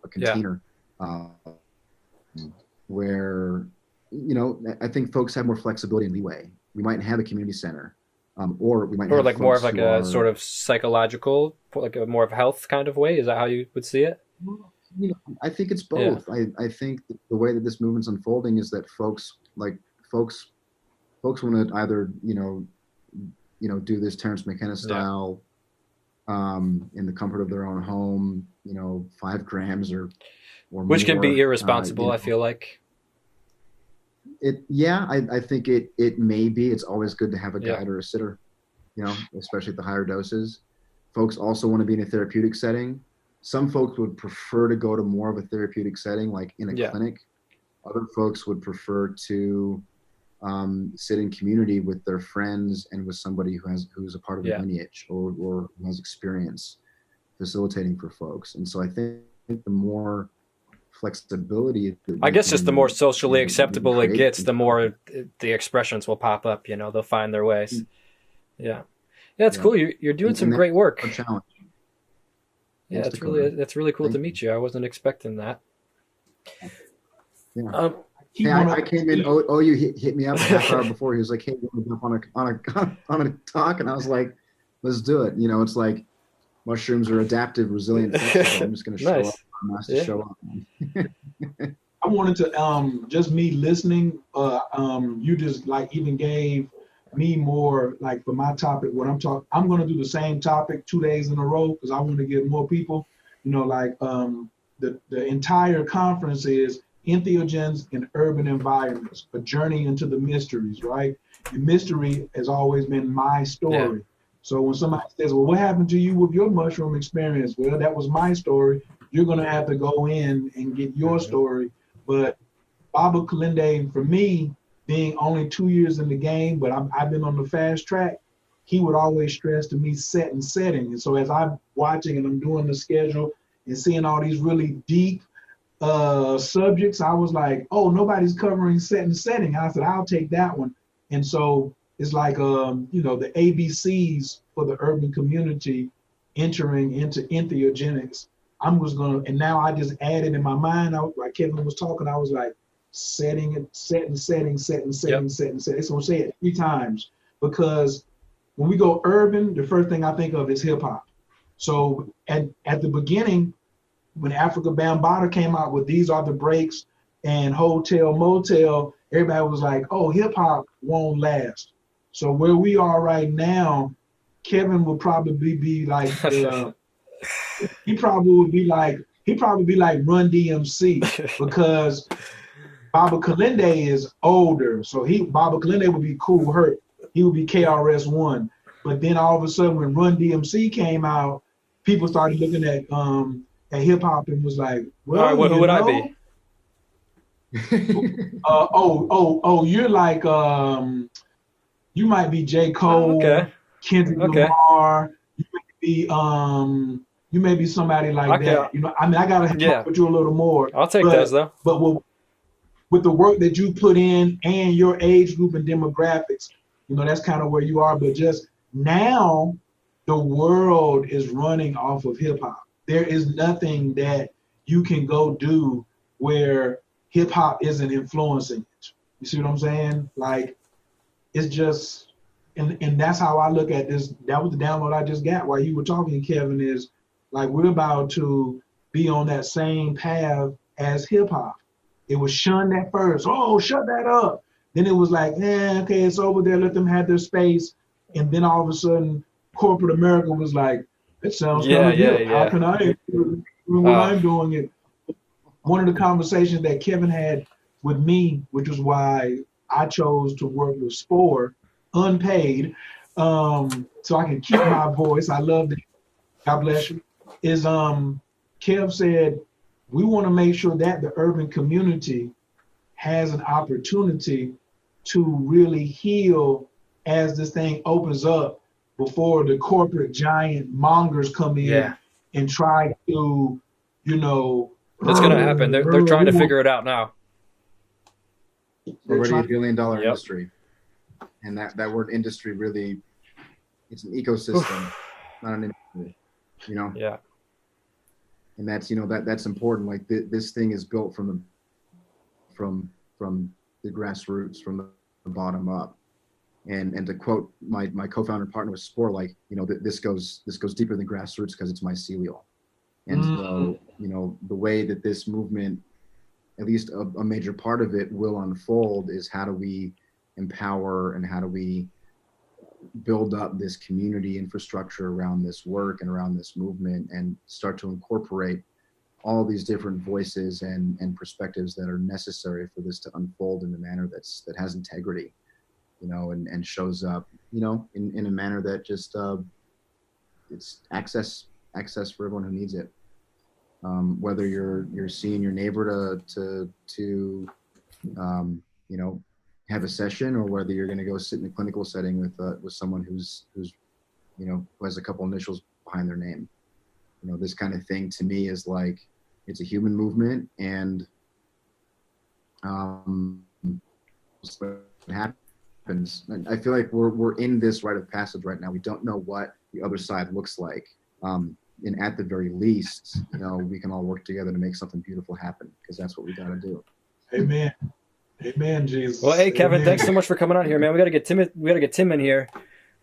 container where, I think folks have more flexibility and leeway. We might have a community center, or we might have like more of like a sort of psychological, like a more of health kind of way. Is that how you would see it? I think it's both. Yeah. I think the way that this movement's unfolding is that folks want to either do this Terrence McKenna style, in the comfort of their own home, 5 grams or which can be irresponsible. I feel like I think it may be. It's always good to have a guide or a sitter, especially at the higher doses. Folks also want to be in a therapeutic setting. Some folks would prefer to go to more of a therapeutic setting, like in a clinic. Other folks would prefer to sit in community with their friends and with somebody who's a part of a lineage or who has experience facilitating for folks. And so I think the more flexibility, I guess just the more socially acceptable it gets, the more the expressions will pop up. They'll find their ways. Yeah, it's cool. You're doing some great work. Challenge. Yeah, that's really cool to meet you. I wasn't expecting that. Yeah. I came in. You hit me up a half hour before. He was like, "Hey, you want to jump on a talk?" And I was like, "Let's do it." It's like mushrooms are adaptive, resilient. So I'm just going to show up. I'm asked to show up. I wanted to just me listening. You just like even gave me more like for my topic. What I'm talking, I'm going to do the same topic 2 days in a row because I want to get more people. The entire conference is entheogens in urban environments, a journey into the mysteries, right? The mystery has always been my story. Yeah. So when somebody says, well, what happened to you with your mushroom experience? Well, that was my story. You're going to have to go in and get your story. But Baba Kilindi, for me, being only 2 years in the game, but I've been on the fast track, he would always stress to me set and setting. And so as I'm watching and I'm doing the schedule and seeing all these really deep subjects, I was like, oh, nobody's covering set and setting. I said, I'll take that one. And so it's like, the ABCs for the urban community entering into entheogenics. And now I just added in my mind, like Kevin was talking, I was like, setting it, setting, setting. It's going to say it 3 times because when we go urban, the first thing I think of is hip hop. So at the beginning, when Africa Bambaataa came out with These Are the Breaks and Hotel Motel, everybody was like, oh, hip hop won't last. So where we are right now, Kevin will probably be like, he probably would be like Run DMC because Baba Kilindi is older. So Baba Kilindi would be Cool Herc. He would be KRS-One. But then all of a sudden when Run DMC came out, people started looking at hip hop and was like, well, all right, who would I be? You're like you might be J. Cole, Kendrick Lamar, you may be somebody like that. I gotta help with you a little more. I'll take those though. But with the work that you put in and your age group and demographics, that's kind of where you are. But just now, the world is running off of hip hop. There is nothing that you can go do where hip hop isn't influencing it. You see what I'm saying? Like, it's just, and that's how I look at this. That was the download I just got while you were talking, Kevin, is like, we're about to be on that same path as hip hop. It was shunned at first. Oh, shut that up. Then it was like, okay, it's over there. Let them have their space. And then all of a sudden, corporate America was like, it sounds kind of good. How can I do when I'm doing it? One of the conversations that Kevin had with me, which is why I chose to work with Spore, unpaid, so I can keep my voice. I love it. God bless you. Is Kev said, we want to make sure that the urban community has an opportunity to really heal as this thing opens up before the corporate giant mongers come in and try to, That's going to happen. They're trying to figure it out now. Already $1 billion industry. And that word industry really, it's an ecosystem, not an industry, Yeah. And that's, that's important. Like this thing is built from the grassroots, from the bottom up. And to quote my co-founder and partner with Spore, like, this goes deeper than grassroots because it's mycelial. And so, the way that this movement, at least a major part of it, will unfold is how do we empower and how do we build up this community infrastructure around this work and around this movement and start to incorporate all these different voices and perspectives that are necessary for this to unfold in a manner that has integrity, and shows up, in a manner that just it's access for everyone who needs it. Whether you're seeing your neighbor to have a session, or whether you're going to go sit in a clinical setting with someone who's you know, who has a couple initials behind their name. You know, this kind of thing to me is like, it's a human movement, and what happens. And I feel like we're in this rite of passage right now. We don't know what the other side looks like. And at the very least, you know, we can all work together to make something beautiful happen, because that's what we got to do. Amen. Amen, Jesus. Well, hey, Kevin, Amen. thanks so much for coming on here, man. We got to get Tim in here.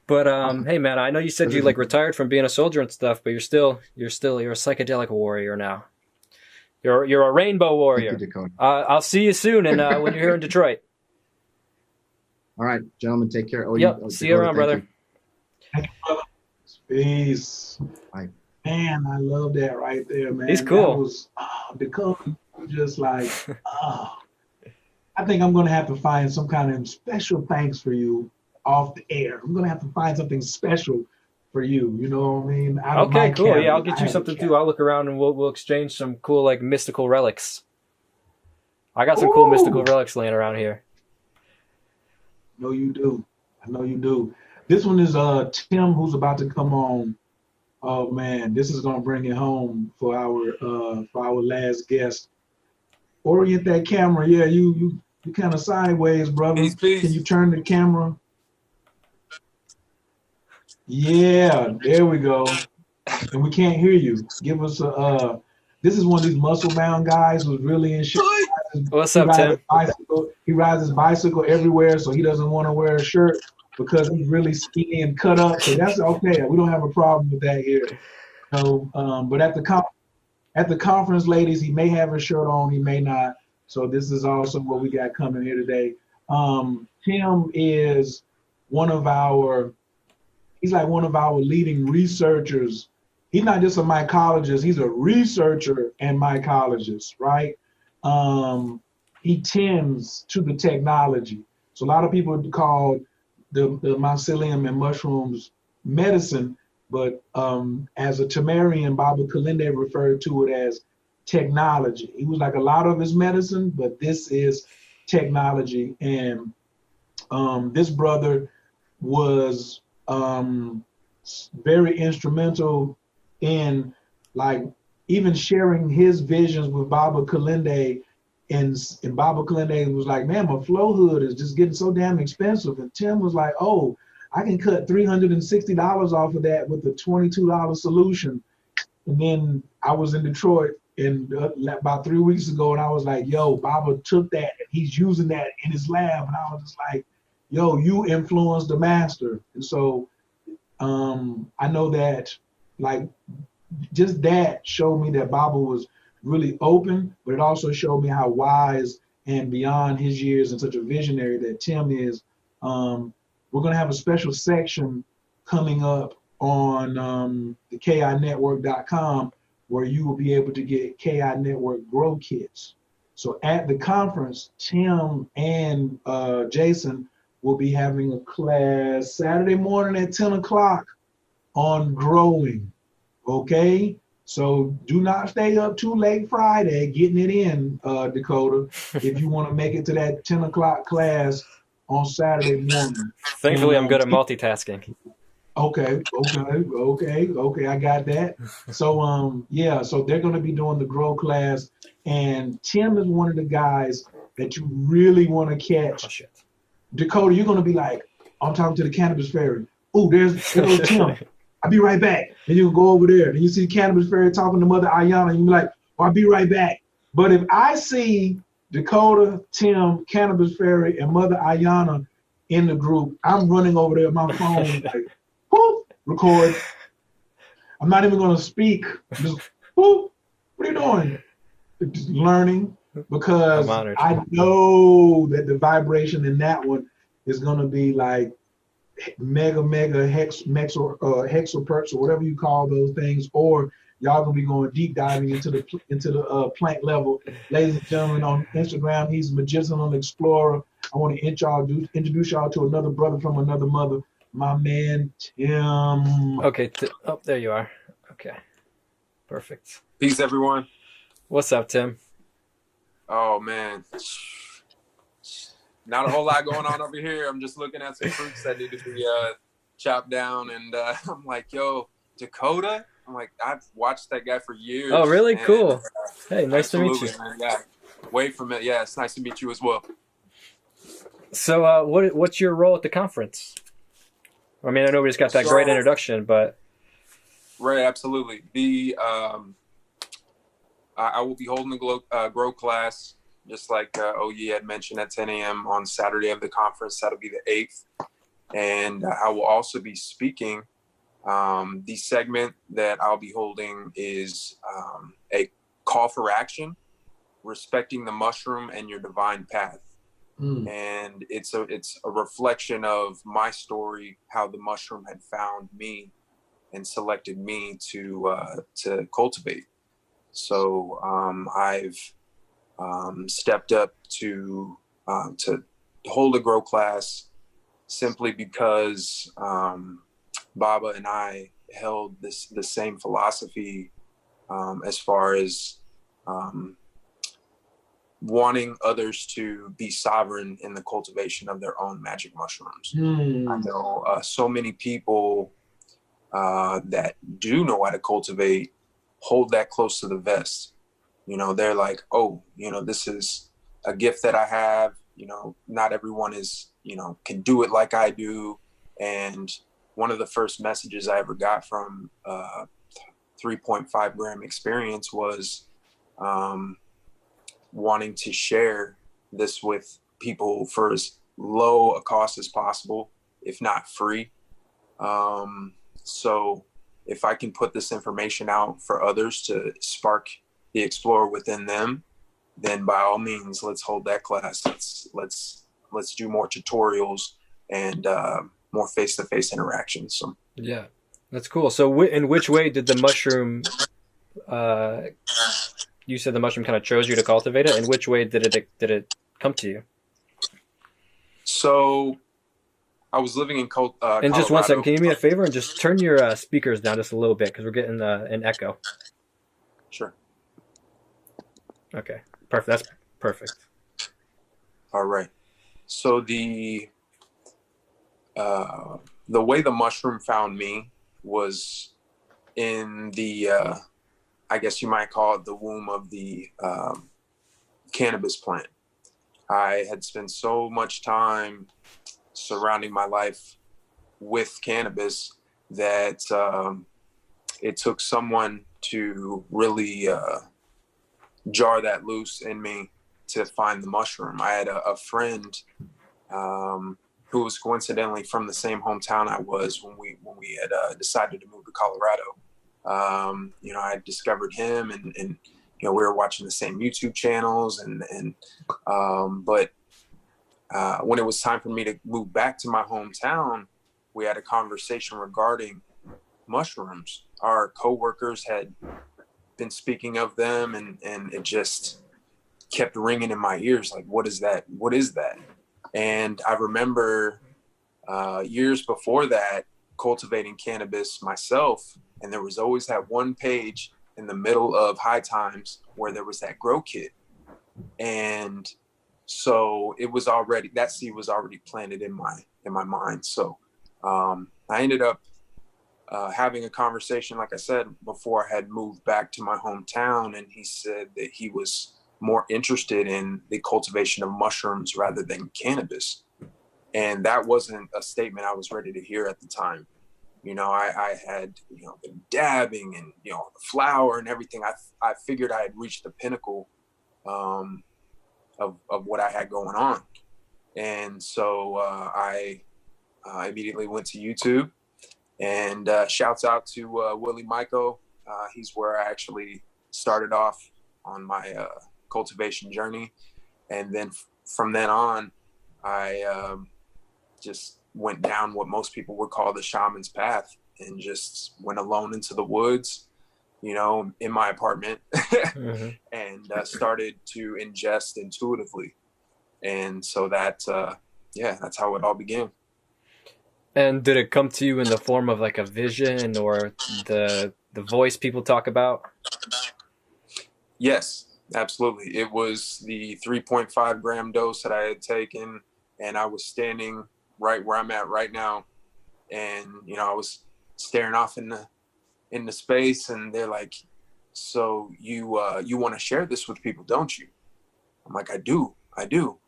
But hey, man, I know you said you like retired from being a soldier and stuff, but you're a psychedelic warrior now. You're a rainbow warrior. Thank you, Dakota. I'll see you soon, and when you're here in Detroit. All right, gentlemen, take care. Oh, yep, see you around, brother. Thank you, brother. Peace. Bye. Man, I love that right there, man. He's cool. That was Dakota, just like, I think I'm going to have to find some kind of special thanks for you off the air. I'm going to have to find something special for you. You know what I mean? Okay, cool. Cabinet, yeah, I'll get you something too. I'll look around and we'll exchange some cool like mystical relics. I got some cool mystical relics laying around here. No, you do. I know you do. This one is Tim, who's about to come on. Oh man, this is gonna bring it home for our last guest. Orient that camera. Yeah, you kind of sideways, brother. Peace. Can you turn the camera? Yeah, there we go. And we can't hear you. Give us a. This is one of these muscle-bound guys who's really in shape. What's up, Tim? He rides his bicycle everywhere, so he doesn't want to wear a shirt because he's really skinny and cut up. So that's okay. We don't have a problem with that here. So, but at the conference, ladies, he may have a shirt on, he may not. So this is also what we got coming here today. Tim is he's like one of our leading researchers. He's not just a mycologist, he's a researcher and mycologist, right? He tends to the technology. So a lot of people call the mycelium and mushrooms medicine, but as a Tamarian, Baba Kilindi referred to it as technology. He was like a lot of his medicine, but this is technology. And this brother was very instrumental in like even sharing his visions with Baba Kilindi. And Baba Kilindi was like, man, my flow hood is just getting so damn expensive. And Tim was like, oh, I can cut $360 off of that with a $22 solution. And then I was in Detroit about 3 weeks ago, and I was like, yo, Baba took that and he's using that in his lab. And I was just like, yo, you influenced the master. And so I know that like just that showed me that Baba was really open, but it also showed me how wise and beyond his years and such a visionary that Tim is. We're going to have a special section coming up on the KINetwork.com where you will be able to get KI Network Grow Kits. So at the conference, Tim and Jason will be having a class Saturday morning at 10 o'clock on growing, okay? So do not stay up too late Friday getting it in, Dakota, if you want to make it to that 10 o'clock class on Saturday morning. Thankfully, I'm good at multitasking. Okay, I got that. So yeah, so they're going to be doing the grow class, and Tim is one of the guys that you really want to catch. Oh, shit. Dakota, you're going to be like, I'm talking to the Cannabis Fairy. Oh, there's Tim. I'll be right back. And you go over there. Then you see Cannabis Fairy talking to Mother Ayana, and you be like, oh, I'll be right back. But if I see Dakota, Tim, Cannabis Fairy, and Mother Ayana in the group, I'm running over there with my phone, like, whoop, record. I'm not even going to speak. Just, whoop, what are you doing? Just learning, because I know that the vibration in that one is going to be like mega hexaperts or whatever you call those things, or y'all gonna be going deep diving into the plant level. Ladies and gentlemen, on Instagram, he's Medicinal Explorer. I want to introduce y'all to another brother from another mother, my man Tim. Okay, oh, there you are. Okay, perfect. Peace, everyone. What's up, Tim? Oh man, not a whole lot going on over here. I'm just looking at some fruits that need to be chopped down, and I'm like, yo, Dakota. I'm like, I've watched that guy for years. Oh, really? And, cool. Hey, nice to meet you. Man, yeah, way from it. Yeah, it's nice to meet you as well. So, what's your role at the conference? I mean, I know we just got that great introduction, but right, absolutely. I will be holding the grow class, just like Oyi had mentioned, at 10 a.m. on Saturday of the conference. That'll be the 8th. And I will also be speaking. The segment that I'll be holding is a call for action, respecting the mushroom and your divine path. And it's a reflection of my story, how the mushroom had found me and selected me to cultivate. So I've stepped up to hold a grow class simply because Baba and I held the same philosophy as far as wanting others to be sovereign in the cultivation of their own magic mushrooms. I know so many people that do know how to cultivate hold that close to the vest. You know, they're like, oh, you know, this is a gift that I have. You know, not everyone is, you know, can do it like I do. And one of the first messages I ever got from 3.5 gram experience was wanting to share this with people for as low a cost as possible, if not free. So if I can put this information out for others to spark the explorer within them, then by all means, let's hold that class. Let's do more tutorials and more face-to-face interactions. So yeah, that's cool. So in which way did the mushroom, you said the mushroom kind of chose you to cultivate it. In which way did it come to you? So I was living in Colorado. And just 1 second, can you do me a favor and just turn your speakers down just a little bit because we're getting an echo. Sure. Okay, perfect. That's perfect. All right. So the way the mushroom found me was in the, I guess you might call it the womb of the cannabis plant. I had spent so much time surrounding my life with cannabis that it took someone to really jar that loose in me to find the mushroom. I had a friend who was coincidentally from the same hometown I was when we had decided to move to Colorado. You know, I discovered him, and you know, we were watching the same YouTube channels, but when it was time for me to move back to my hometown, we had a conversation regarding mushrooms. Our coworkers had been speaking of them, and it just kept ringing in my ears, like, what is that? What is that? And I remember years before that, cultivating cannabis myself, and there was always that one page in the middle of High Times where there was that grow kit. And so it was already, that seed was already planted in my mind. So I ended up having a conversation, like I said, before I had moved back to my hometown, and he said that he was more interested in the cultivation of mushrooms rather than cannabis. And that wasn't a statement I was ready to hear at the time. You know, I had, you know, been dabbing and, you know, the flower and everything. I figured I had reached the pinnacle of what I had going on. And so I immediately went to YouTube, and shouts out to Willie Michael. He's where I actually started off on my cultivation journey. And then from then on, I just went down what most people would call the shaman's path, and just went alone into the woods, you know, in my apartment, mm-hmm. and started to ingest intuitively. And so that, that's how it all began. And did it come to you in the form of like a vision or the voice people talk about? Yes, absolutely. It was the 3.5 gram dose that I had taken and I was standing right where I'm at right now, and I was staring off in the space, and they're like, so you want to share this with people, don't you? I'm like, I do.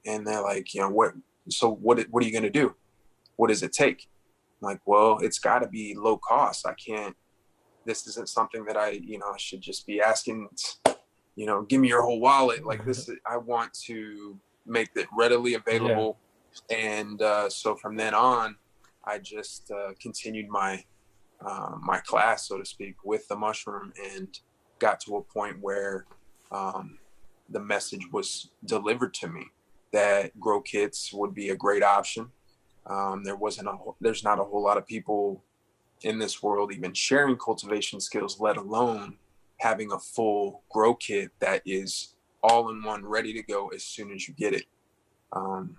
And they're like, what are you gonna do? What does it take? I'm like, well, it's got to be low cost. This isn't something that I should just be asking, give me your whole wallet. Like this, I want to make it readily available. Yeah. And so from then on, I just continued my class, so to speak, with the mushroom, and got to a point where the message was delivered to me that grow kits would be a great option. There's not a whole lot of people in this world even sharing cultivation skills, let alone having a full grow kit that is all in one, ready to go as soon as you get it. And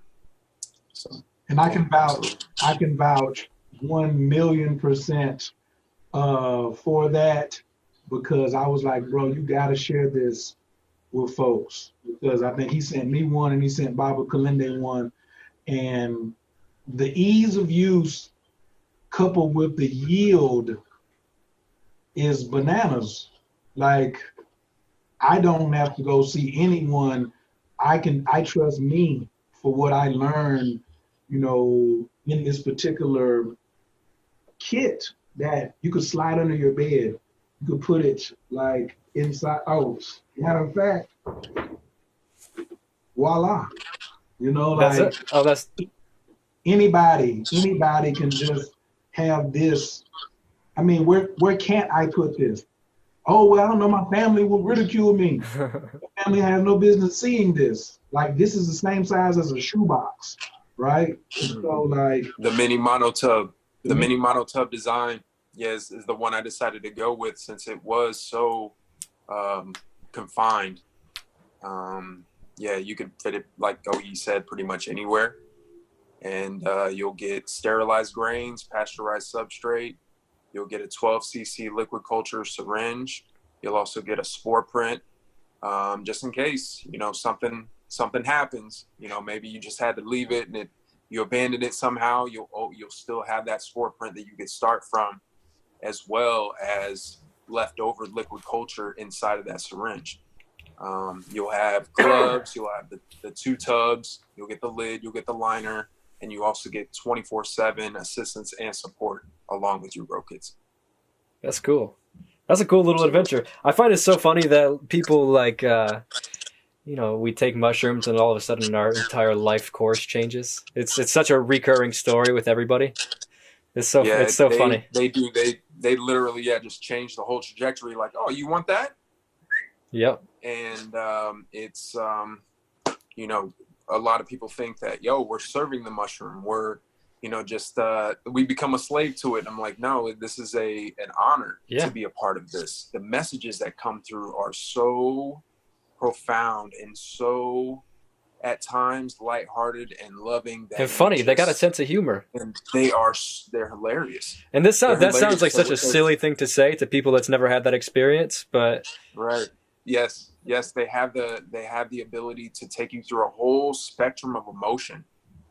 I can vouch 1,000,000% for that, because I was like, bro, you got to share this with folks, because I think he sent me one and he sent Baba Kilindi one, and the ease of use coupled with the yield is bananas. Like, I don't have to go see anyone. I trust me for what I learned, in this particular kit that you could slide under your bed. You could put it like inside. Oh, matter of fact, voila. That's it. Oh, that's anybody can just have this. I mean, where can't I put this? Oh, well, I don't know, my family will ridicule me. My family has no business seeing this. Like, this is the same size as a shoebox, right? So, like, the mini mono tub design, is the one I decided to go with, since it was so confined. You could fit it, like Oyi said, pretty much anywhere. And you'll get sterilized grains, pasteurized substrate. You'll get a 12cc liquid culture syringe. You'll also get a spore print, just in case, something happens. Maybe you just had to leave it and you abandoned it somehow. You'll still have that spore print that you could start from, as well as leftover liquid culture inside of that syringe. You'll have gloves. You'll have the 2 tubs. You'll get the lid. You'll get the liner. And you also get 24/7 assistance and support along with your grow kits. That's cool. That's a cool little adventure. I find it so funny that people like, we take mushrooms and all of a sudden our entire life course changes. It's such a recurring story with everybody. It's so funny. They do. They literally, just change the whole trajectory. Like, oh, you want that? Yep. And it's, a lot of people think that, we're serving the mushroom. We're, we become a slave to it. I'm like, no, this is an honor to be a part of this. The messages that come through are so profound and so, at times, lighthearted and loving. And funny. They got a sense of humor. And they're hilarious. And that sounds like such a silly thing to say to people that's never had that experience, but. Right. Yes, they have the ability to take you through a whole spectrum of emotion,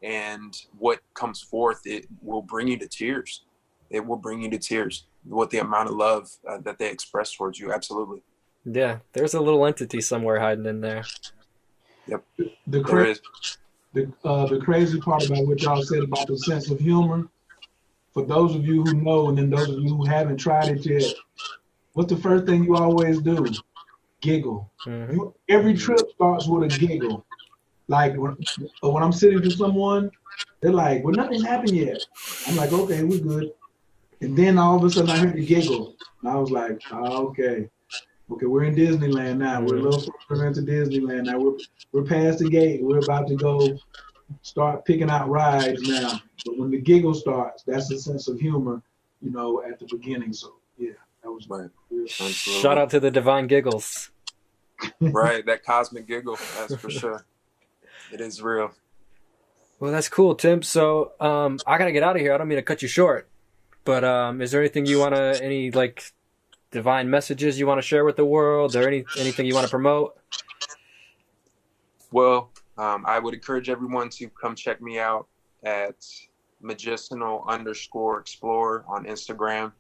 and what comes forth, it will bring you to tears. It will bring you to tears with the amount of love that they express towards you. Absolutely. Yeah, there's a little entity somewhere hiding in there. Yep. The crazy part about what y'all said about the sense of humor, for those of you who know, and then those of you who haven't tried it yet, what's the first thing you always do? Giggle. Mm-hmm. Every trip starts with a giggle. Like when I'm sitting to someone, they're like, well, nothing's happened yet. I'm like, okay, we're good. And then all of a sudden I heard the giggle. And I was like, oh, okay, we're in Disneyland now. We're a little further into Disneyland now. We're past the gate. We're about to go start picking out rides now. But when the giggle starts, that's the sense of humor, at the beginning. So yeah. That was right. Shout out to the divine giggles. Right, that cosmic giggle, that's for sure. It is real. Well, that's cool, Tim. So I gotta get out of here. I don't mean to cut you short, but is there anything you any like divine messages you want to share with the world, or anything you want to promote? Well, I would encourage everyone to come check me out at medicinal_explorer on Instagram.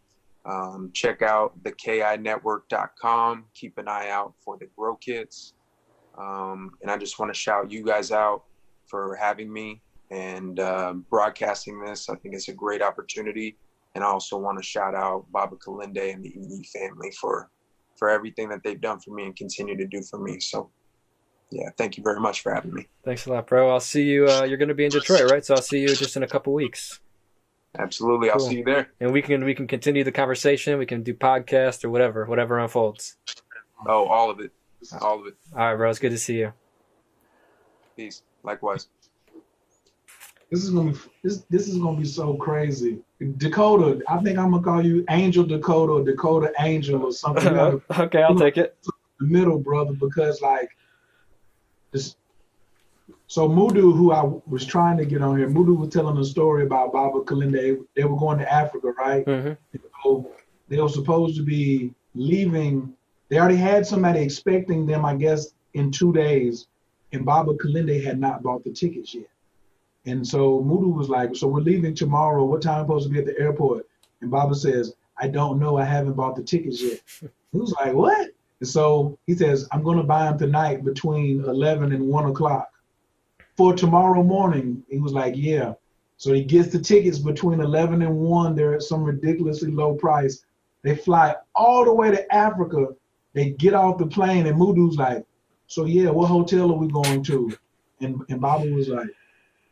Check out the kinetwork.com. Keep an eye out for the grow kits. And I just want to shout you guys out for having me and broadcasting this. I think it's a great opportunity. And I also want to shout out Baba Kilindi and the Iyi family for everything that they've done for me and continue to do for me. So yeah, thank you very much for having me. Thanks a lot, bro. I'll see you. You're going to be in Detroit, right? So I'll see you just in a couple weeks. Absolutely. Cool. I'll see you there. And we can continue the conversation. We can do podcast or whatever unfolds. Oh, all of it. All of it. All right, bro. It's good to see you. Peace. Likewise. This is gonna be so crazy. Dakota, I think I'm gonna call you Angel Dakota or Dakota Angel or something. Okay, I'll take it. The middle, brother, because like this. So Mudu, who I was trying to get on here, Mudu was telling a story about Baba Kilindi. They were going to Africa, right? Mm-hmm. So they were supposed to be leaving. They already had somebody expecting them, I guess, in 2 days, and Baba Kilindi had not bought the tickets yet. And so Mudu was like, so we're leaving tomorrow. What time are we supposed to be at the airport? And Baba says, I don't know. I haven't bought the tickets yet. He was like, what? And so he says, I'm going to buy them tonight between 11 and 1 o'clock. For tomorrow morning. He was like, yeah. So he gets the tickets between 11 and 1. They're at some ridiculously low price. They fly all the way to Africa. They get off the plane, and Mudu's like, so yeah, what hotel are we going to? And Baba was like,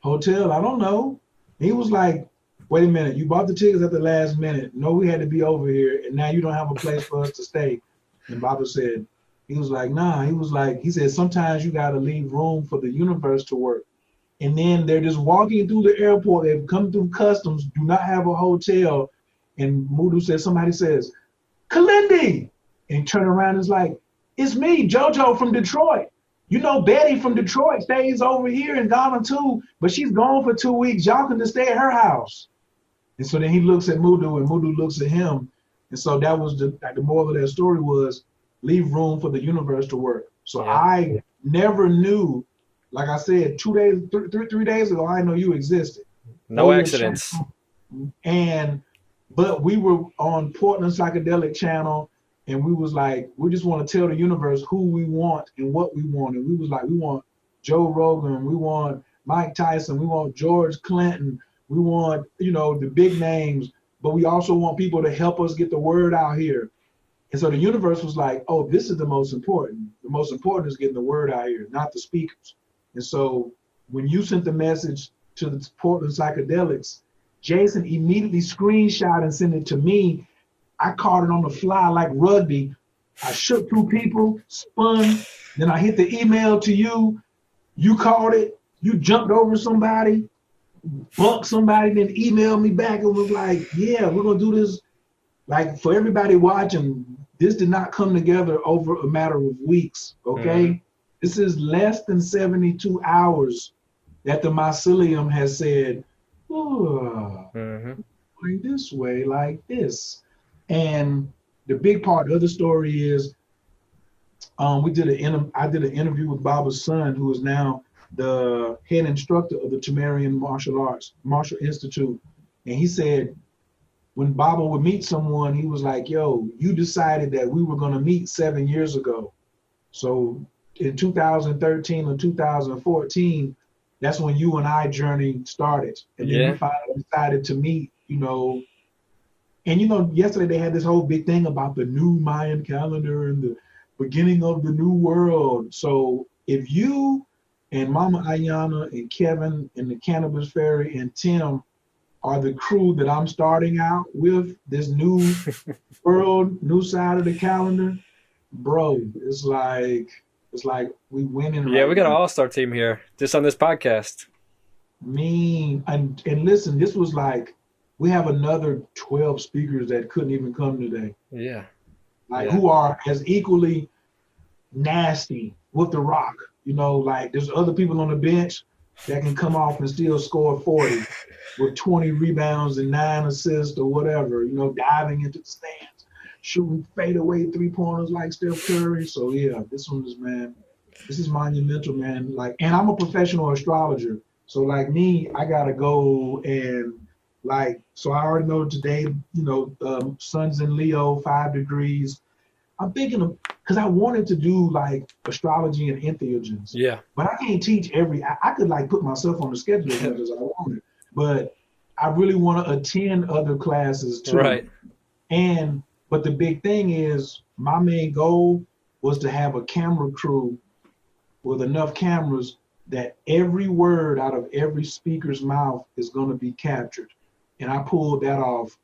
hotel, I don't know. He was like, wait a minute, you bought the tickets at the last minute. No, we had to be over here, and now you don't have a place for us to stay. And Baba said, he was like, nah. He said, sometimes you got to leave room for the universe to work. And then they're just walking through the airport. They've come through customs, do not have a hotel. And Mudu says, somebody says, Kilindi. And he turned around and is like, it's me, JoJo from Detroit. You know, Betty from Detroit stays over here in Ghana too, but she's gone for 2 weeks. Y'all can just stay at her house. And so then he looks at Mudu, and Mudu looks at him. And so that was the moral of that story was leave room for the universe to work. So yeah. I never knew, like I said, 2 days, 3 days ago, I didn't know you existed. No accidents. But we were on Portland Psychedelic Channel, and we was like, we just want to tell the universe who we want and what we want. And we was like, we want Joe Rogan, we want Mike Tyson, we want George Clinton, we want, the big names, but we also want people to help us get the word out here. And so the universe was like, oh, this is the most important. The most important is getting the word out here, not the speakers. And so when you sent the message to the Portland Psychedelics, Jason immediately screenshot and sent it to me. I caught it on the fly like rugby. I shook through people, spun, then I hit the email to you. You caught it. You jumped over somebody, bumped somebody, then emailed me back and was like, yeah, we're going to do this. Like, for everybody watching, this did not come together over a matter of weeks, okay? Mm-hmm. This is less than 72 hours that the mycelium has said, going this way, like this. And the big part of the story is I did an interview with Baba's son, who is now the head instructor of the Tamarian Martial Institute. And he said, when Baba would meet someone, he was like, yo, you decided that we were going to meet 7 years ago. So in 2013 or 2014, that's when you and I journey started. And then we finally decided to meet, And yesterday they had this whole big thing about the new Mayan calendar and the beginning of the new world. So if you and Mama Ayana and Kevin and the Cannabis Fairy and Tim are the crew that I'm starting out with, this new world, new side of the calendar, bro, it's like we winning. Yeah, we got an all-star team here just on this podcast. And listen, this was like, we have another 12 speakers that couldn't even come today. Yeah. Who are as equally nasty with the rock. There's other people on the bench that can come off and still score 40 with 20 rebounds and 9 assists or whatever, diving into the stands, shooting fadeaway 3-pointers like Steph Curry. So yeah, this one is, man. This is monumental, man. Like, and I'm a professional astrologer. So like me, I gotta go and like, so I already know today, sun's in Leo, 5 degrees. I'm thinking of, because I wanted to do like astrology and entheogens. Yeah. But I can't teach I could like put myself on the schedule as much as I wanted. But I really want to attend other classes too. Right. But the big thing is, my main goal was to have a camera crew with enough cameras that every word out of every speaker's mouth is going to be captured. And I pulled that off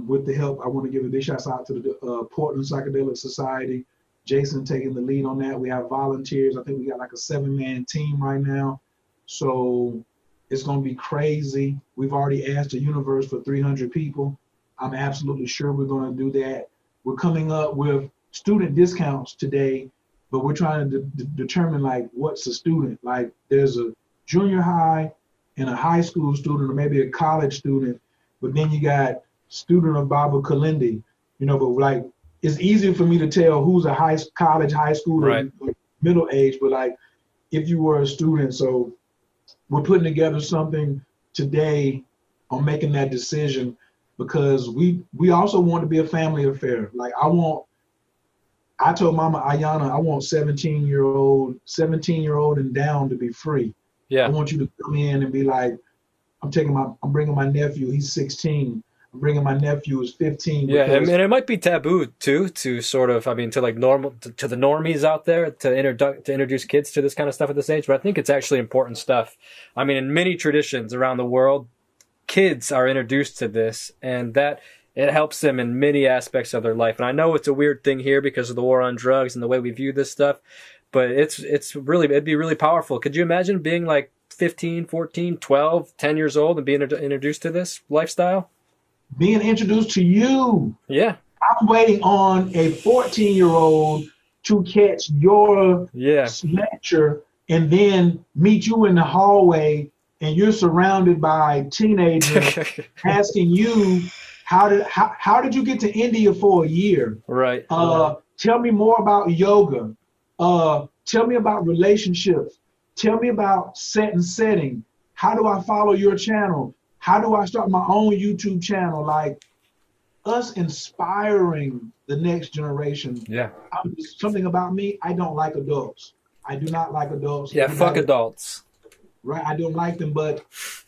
with the help. I want to give a big shout out to the Portland Psychedelic Society. Jason taking the lead on that. We have volunteers. I think we got like a 7-man team right now. So it's going to be crazy. We've already asked the universe for 300 people. I'm absolutely sure we're going to do that. We're coming up with student discounts today, but we're trying to determine like what's a student. Like there's a junior high and a high school student, or maybe a college student, but then you got student of Baba Kilindi, but like it's easier for me to tell who's a college, high school, right, or middle age, but like if you were a student. So we're putting together something today on making that decision, because we also want to be a family affair. Like I told Mama Ayana, I want 17-year-old and down to be free. Yeah. I want you to come in and be like, I'm bringing my nephew, he's 16. I'm bringing my nephew, who's 15. Yeah, and it might be taboo too, to sort of, to like to the normies out there, to introduce kids to this kind of stuff at this age. But I think it's actually important stuff. I mean, in many traditions around the world, kids are introduced to this, and that it helps them in many aspects of their life. And I know it's a weird thing here because of the war on drugs and the way we view this stuff, but it'd be really powerful. Could you imagine being like 15, 14, 12, 10 years old and being introduced to this lifestyle? Being introduced to you. Yeah. I'm waiting on a 14-year-old to catch your lecture and then meet you in the hallway, and you're surrounded by teenagers asking you, how did you get to India for a year? Right. Tell me more about yoga. Tell me about relationships. Tell me about setting. How do I follow your channel? How do I start my own YouTube channel? Like, us inspiring the next generation. Yeah. Something about me, I don't like adults. I do not like adults. Yeah, fuck adults. Right, I don't like them, but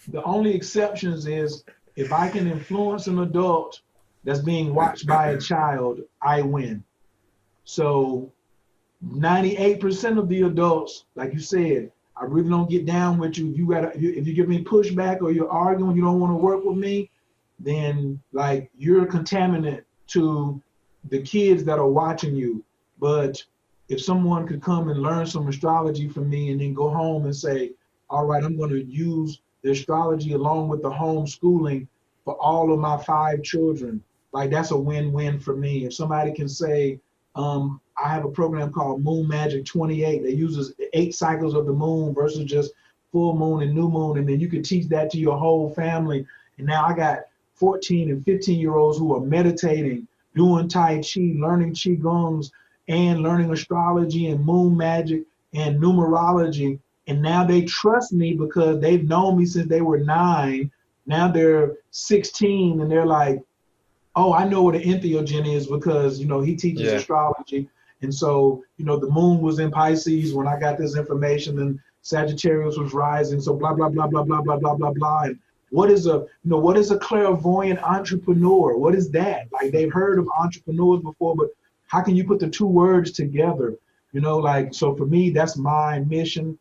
the only exceptions is if I can influence an adult that's being watched by a child, I win. So 98% of the adults, like you said, I really don't get down with you. If you give me pushback or you're arguing, you don't want to work with me, then like you're a contaminant to the kids that are watching you. But if someone could come and learn some astrology from me and then go home and say, all right, I'm going to use the astrology along with the homeschooling for all of my 5 children, like that's a win-win for me. If somebody can say, I have a program called Moon Magic 28 that uses 8 cycles of the moon versus just full moon and new moon, and then you can teach that to your whole family. And now I got 14 and 15-year-olds who are meditating, doing Tai Chi, learning Qigongs, and learning astrology and moon magic and numerology. And now they trust me because they've known me since they were 9. Now they're 16 and they're like, oh, I know what an entheogen is because, he teaches astrology. And so, the moon was in Pisces when I got this information, and Sagittarius was rising. So blah, blah, blah, blah, blah, blah, blah, blah, blah. And what is a clairvoyant entrepreneur? What is that? Like, they've heard of entrepreneurs before, but how can you put the 2 words together? So for me, that's my mission.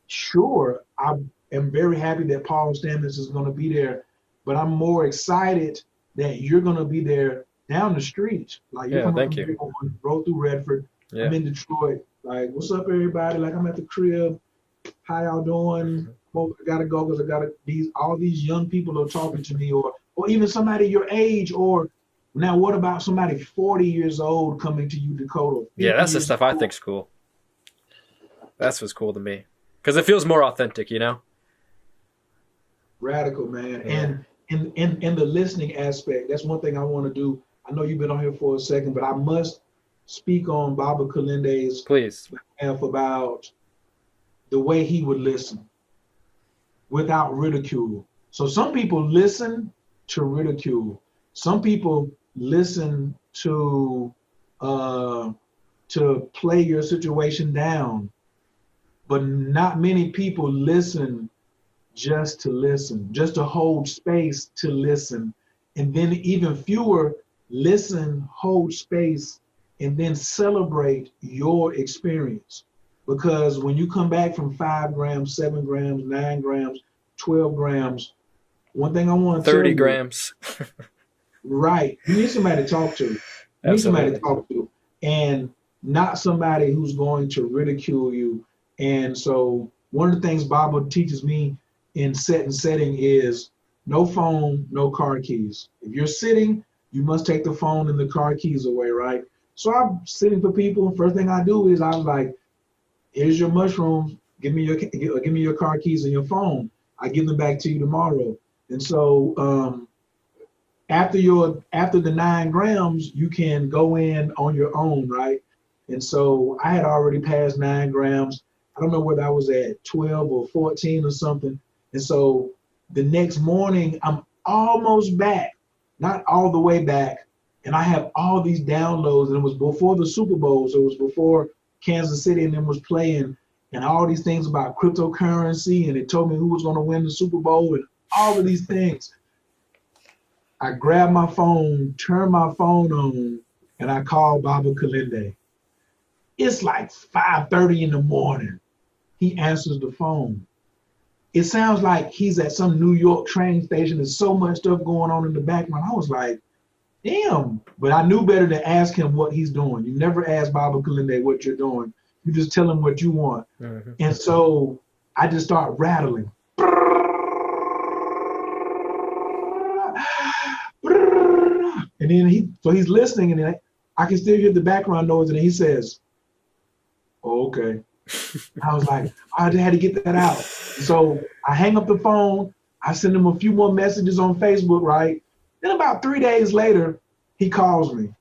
Sure, I am very happy that Paul Stamets is going to be there, but I'm more excited that you're going to be there down the street. Like, you're coming from Dearborn, roll through Redford. Yeah. I'm in Detroit. Like, what's up, everybody? Like, I'm at the crib. How y'all doing? Well, I gotta go because all these young people are talking to me, or even somebody your age, or now what about somebody 40 years old coming to you, Dakota? Yeah, that's the stuff I think's cool. That's what's cool to me. Because it feels more authentic, Radical, man. Yeah. And in the listening aspect, that's one thing I want to do. I know you've been on here for a second, but I must speak on Baba Kilindi's Please. behalf about the way he would listen without ridicule. So some people listen to ridicule. Some people listen to play your situation down, but not many people listen just to listen, just to hold space to listen. And then even fewer listen, hold space, and then celebrate your experience. Because when you come back from 5 grams, 7 grams, 9 grams, 12 grams, one thing I want to tell you. 30 grams. Right. You need somebody to talk to. You need somebody to talk to. And not somebody who's going to ridicule you. And so one of the things Baba teaches me in setting is no phone, no car keys. If you're sitting, you must take the phone and the car keys away, right? So I'm sitting for people. First thing I do is I'm like, here's your mushrooms. Give me your car keys and your phone. I give them back to you tomorrow. And so after the 9 grams, you can go in on your own, right? And so I had already passed 9 grams. I don't know whether I was at 12 or 14 or something. And so the next morning, I'm almost back, not all the way back. And I have all these downloads, and it was before the Super Bowl, so it was before Kansas City and them was playing, and all these things about cryptocurrency, and it told me who was going to win the Super Bowl, and all of these things. I grabbed my phone, turned my phone on, and I called Baba Kilindi. It's like 5:30 in the morning. He answers the phone. It sounds like he's at some New York train station. There's so much stuff going on in the background. I was like, damn. But I knew better to ask him what he's doing. You never ask Baba Kilindi what you're doing. You just tell him what you want. Mm-hmm. And so I just start rattling. And then he's listening, and I can still hear the background noise, and he says, oh, okay. I was like, I just had to get that out. So I hang up the phone. I send him a few more messages on Facebook, right? Then about 3 days later, he calls me.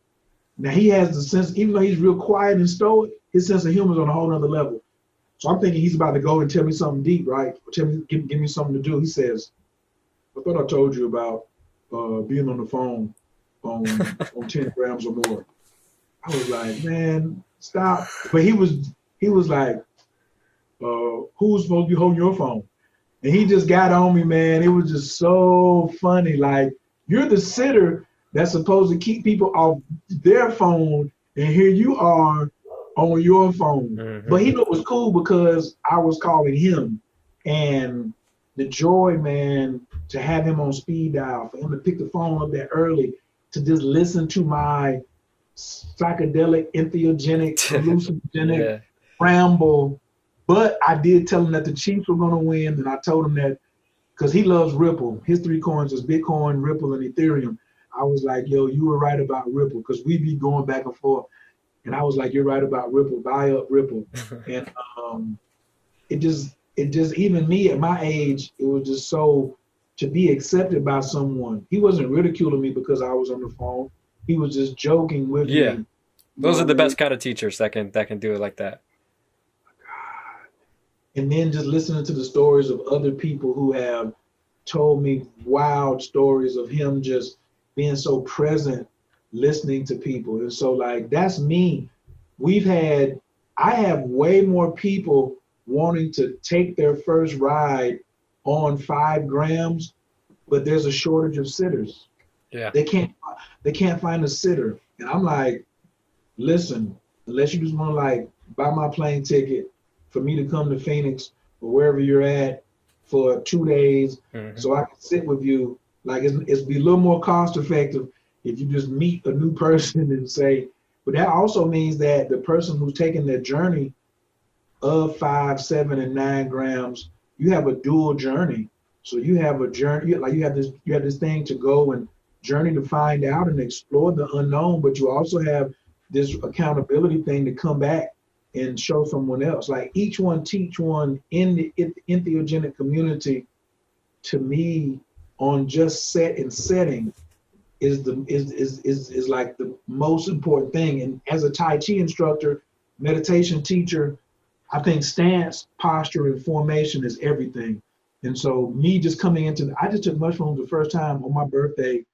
Now he has the sense, even though he's real quiet and stoic, his sense of humor is on a whole nother level. So I'm thinking he's about to go and tell me something deep, right? Or give me something to do. He says, I thought I told you about being on the phone on 10 grams or more. I was like, man, stop. But he was like, who's supposed to be holding your phone? And he just got on me, man. It was just so funny. Like, you're the sitter that's supposed to keep people off their phone, and here you are on your phone. Mm-hmm. But he knew it was cool because I was calling him. And the joy, man, to have him on speed dial, for him to pick the phone up that early, to just listen to my psychedelic, entheogenic, hallucinogenic ramble. But I did tell him that the Chiefs were going to win, and I told him that because he loves Ripple. His 3 coins is Bitcoin, Ripple, and Ethereum. I was like, yo, you were right about Ripple, because we be going back and forth. And I was like, you're right about Ripple. Buy up Ripple. And it just even me at my age, it was just so to be accepted by someone. He wasn't ridiculing me because I was on the phone. He was just joking with me. Yeah, those are the best kind of teachers that can do it like that. And then just listening to the stories of other people who have told me wild stories of him just being so present, listening to people. And so, like, that's me. I have way more people wanting to take their first ride on 5 grams, but there's a shortage of sitters. Yeah. They can't find a sitter. And I'm like, listen, unless you just want to like buy my plane ticket for me to come to Phoenix or wherever you're at for 2 days, so I can sit with you. Like it's be a little more cost effective if you just meet a new person and say, but that also means that the person who's taking their journey of 5, 7, and 9 grams, you have a dual journey. So you have a journey, like you have this thing to go and journey to find out and explore the unknown, but you also have this accountability thing to come back and show someone else. Like each one teach one in the entheogenic community, to me, on just set and setting, is like the most important thing. And as a Tai Chi instructor, meditation teacher, I think stance, posture, and formation is everything. And so me just coming into, I just took mushrooms the first time on my birthday.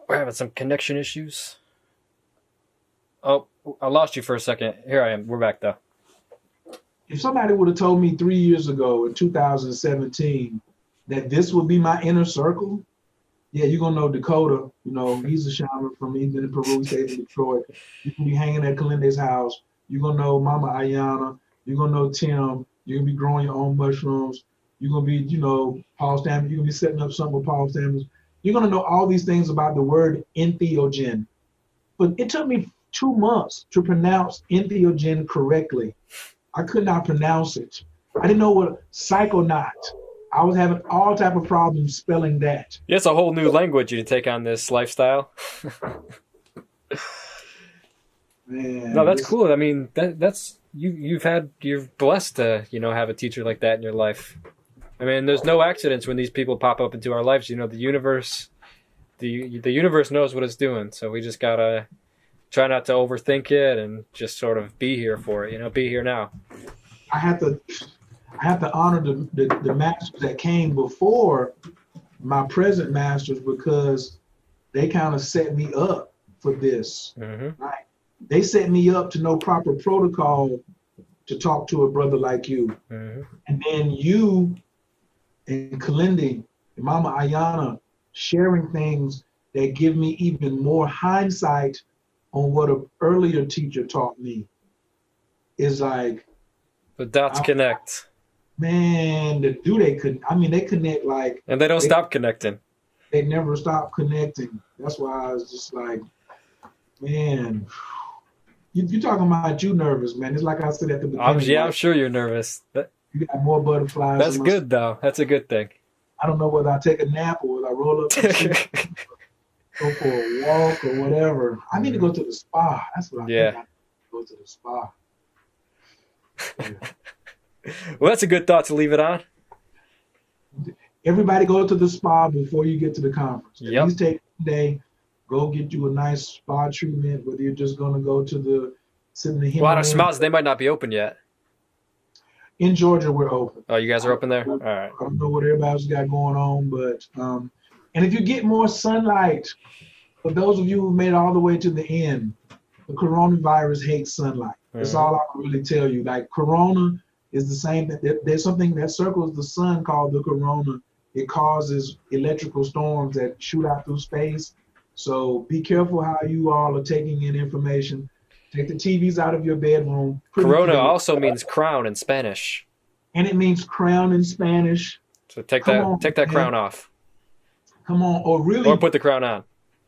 We're having some connection issues. Oh, I lost you for a second. Here I am. We're back though. If somebody would have told me 3 years ago in 2017 that this would be my inner circle, yeah, you're gonna know Dakota. You know, he's a shaman from even in Peru, he stays in Detroit. You can be hanging at Kilindi's house. You're gonna know Mama Ayana. You're gonna know Tim. You're gonna be growing your own mushrooms. You're gonna be, you know, Paul Stamets. You're gonna be setting up something with Paul Stamets. You're gonna know all these things about the word entheogen. But it took me 2 months to pronounce entheogen correctly. I could not pronounce it. I didn't know what psychonaut. I was having all type of problems spelling that. Yeah, it's a whole new language you take on this lifestyle. Man, No, that's cool. I mean, that's you're blessed to, you know, have a teacher like that in your life. I mean, there's no accidents when these people pop up into our lives. You know, the universe knows what it's doing. So we just gotta try not to overthink it and just sort of be here for it. You know, be here now. I have to honor the masters that came before my present masters because they kind of set me up for this. Mm-hmm. Right? They set me up to know proper protocol to talk to a brother like you. Mm-hmm. And then you and Kilindi and Mama Ayana sharing things that give me even more hindsight on what an earlier teacher taught me is like, The dots connect. Man, they connect like, and they don't stop connecting. They never stop connecting. That's why I was just like, man, you're talking about you nervous, man. It's like I said at the beginning. I'm sure you're nervous. You got more butterflies. That's good though. That's a good thing. I don't know whether I take a nap or whether I roll up and go for a walk or whatever. I need to go to the spa. That's what I think. I need to go to the spa. Yeah. Well, that's a good thought to leave it on. Everybody go to the spa before you get to the conference. Yep. At least take a day, go get you a nice spa treatment, whether you're just going to go to sit in the Himalayas. Well, our spas, they might not be open yet. In Georgia, we're open. Oh, you guys are open there? All right. I don't know what everybody's got going on, but, and if you get more sunlight, for those of you who made it all the way to the end, the coronavirus hates sunlight. That's all I can really tell you. Like corona is the same thing. There's something that circles the sun called the corona. It causes electrical storms that shoot out through space. So be careful how you all are taking in information. Take the TVs out of your bedroom. Corona also means crown in Spanish. And it means crown in Spanish. So take that crown off. Come on, or put the crown on.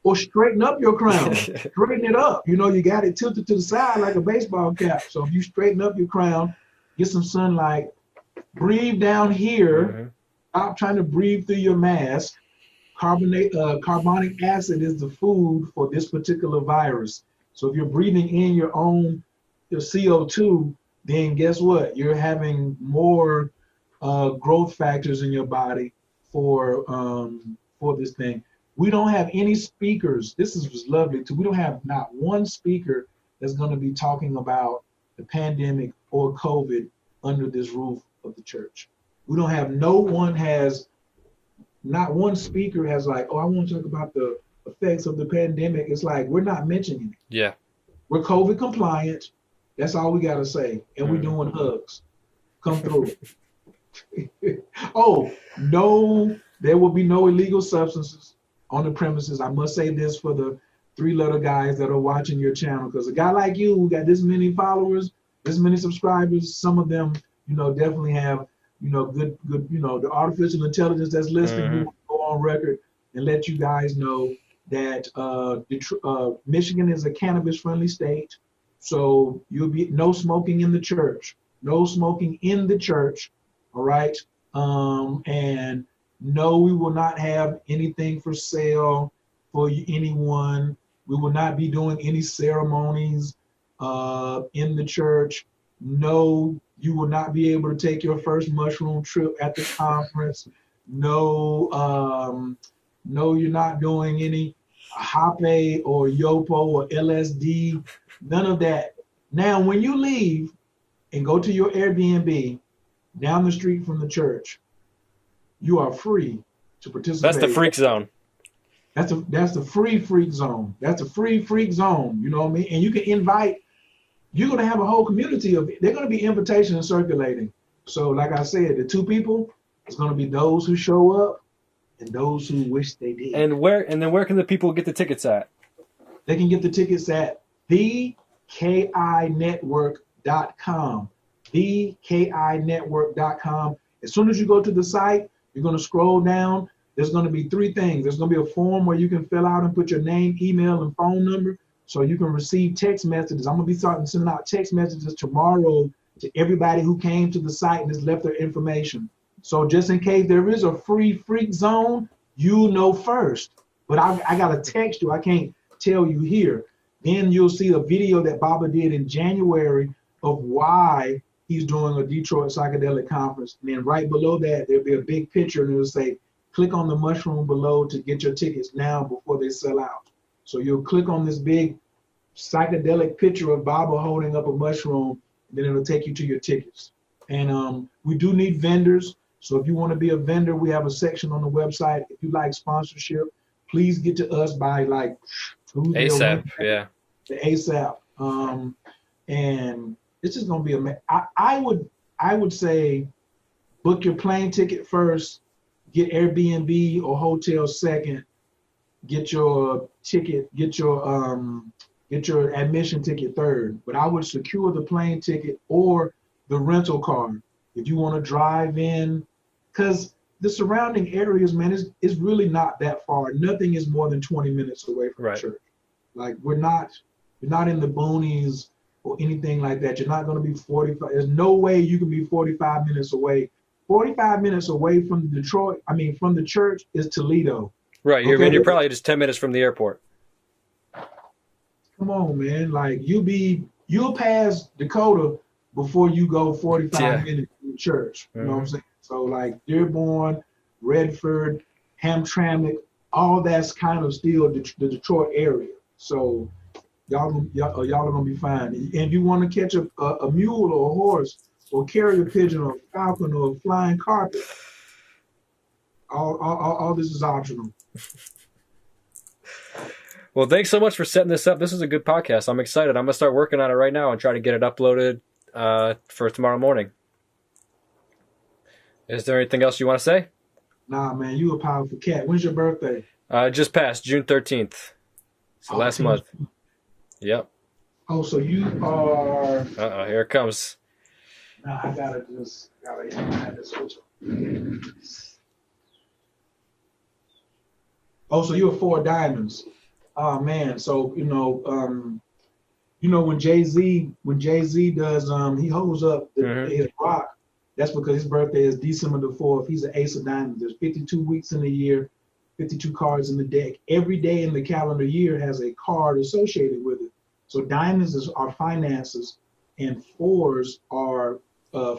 Or straighten up your crown. Straighten it up. You know, you got it tilted to the side like a baseball cap. So if you straighten up your crown, get some sunlight, breathe down here. Stop trying to breathe through your mask. Carbonic acid is the food for this particular virus. So if you're breathing in your CO2, then guess what? You're having more growth factors in your body for this thing. We don't have any speakers. This was lovely too. We don't have not one speaker that's going to be talking about the pandemic or COVID under this roof of the church. We don't have, not one speaker has like, oh, I want to talk about the effects of the pandemic. It's like, we're not mentioning it. Yeah. We're COVID compliant. That's all we got to say. And we're doing hugs. Come through. Oh, no, there will be no illegal substances on the premises. I must say this for the 3-letter guys that are watching your channel, because a guy like you who got this many followers, this many subscribers, some of them, you know, definitely have, you know, good, you know, the artificial intelligence that's listening. We will go on record and let you guys know that Michigan is a cannabis-friendly state, so you'll be no smoking in the church, no smoking in the church, all right, and no, we will not have anything for sale for anyone. We will not be doing any ceremonies in the church. No, you will not be able to take your first mushroom trip at the conference. No, no, you're not doing any hape or yopo or LSD, none of that. Now, when you leave and go to your Airbnb down the street from the church, you are free to participate. That's the freak zone. That's the free freak zone. That's a free freak zone. You know what I mean? And you can invite. You're gonna have a whole community of. They're gonna be invitations circulating. So, like I said, the two people, it's gonna be those who show up and those who wish they did. And where can the people get the tickets at? They can get the tickets at thekinetwork.com. thekinetwork.com. As soon as you go to the site, you're going to scroll down. There's going to be three things. There's going to be a form where you can fill out and put your name, email, and phone number so you can receive text messages. I'm going to be starting sending out text messages tomorrow to everybody who came to the site and has left their information. So just in case there is a free freak zone, you know first. But I got to text you. I can't tell you here. Then you'll see a video that Baba did in January of why he's doing a Detroit Psychedelic Conference. And then right below that, there'll be a big picture and it'll say, click on the mushroom below to get your tickets now before they sell out. So you'll click on this big psychedelic picture of Baba holding up a mushroom, and then it'll take you to your tickets. And we do need vendors. So if you want to be a vendor, we have a section on the website. If you like sponsorship, please get to us by like Tuesday ASAP, yeah. The ASAP. And it's just gonna be amazing. I would say book your plane ticket first, get Airbnb or hotel second, get your ticket, get your admission ticket third. But I would secure the plane ticket or the rental car if you want to drive in, because the surrounding areas, man, is really not that far. Nothing is more than 20 minutes away from the church. Like you're not in the boonies or anything like that. You're not going to be 45. There's no way you can be 45 minutes away. 45 minutes away from from the church is Toledo. Right. Okay? You're probably just 10 minutes from the airport. Come on, man. Like you'll pass Dakota before you go 45 minutes from the church. You know what I'm saying? So like Dearborn, Redford, Hamtramck, all that's kind of still the Detroit area. So y'all are gonna be fine. And if you want to catch a mule or a horse or carry a pigeon or a falcon or a flying carpet, all this is optional. Well, thanks so much for setting this up. This is a good podcast. I'm excited. I'm gonna start working on it right now and try to get it uploaded for tomorrow morning. Is there anything else you want to say? Nah, man, you a powerful cat. When's your birthday? Just passed June 13th. So last month. Yep. Oh, so you are. Uh-oh, here it comes. Nah, I gotta have to switch. Oh, so you're 4 diamonds. Oh man, so when Jay-Z does he holds up his rock, that's because his birthday is December the 4th. He's an ace of diamonds. There's 52 weeks in a year, 52 cards in the deck. Every day in the calendar year has a card associated with it. So diamonds are finances, and 4s are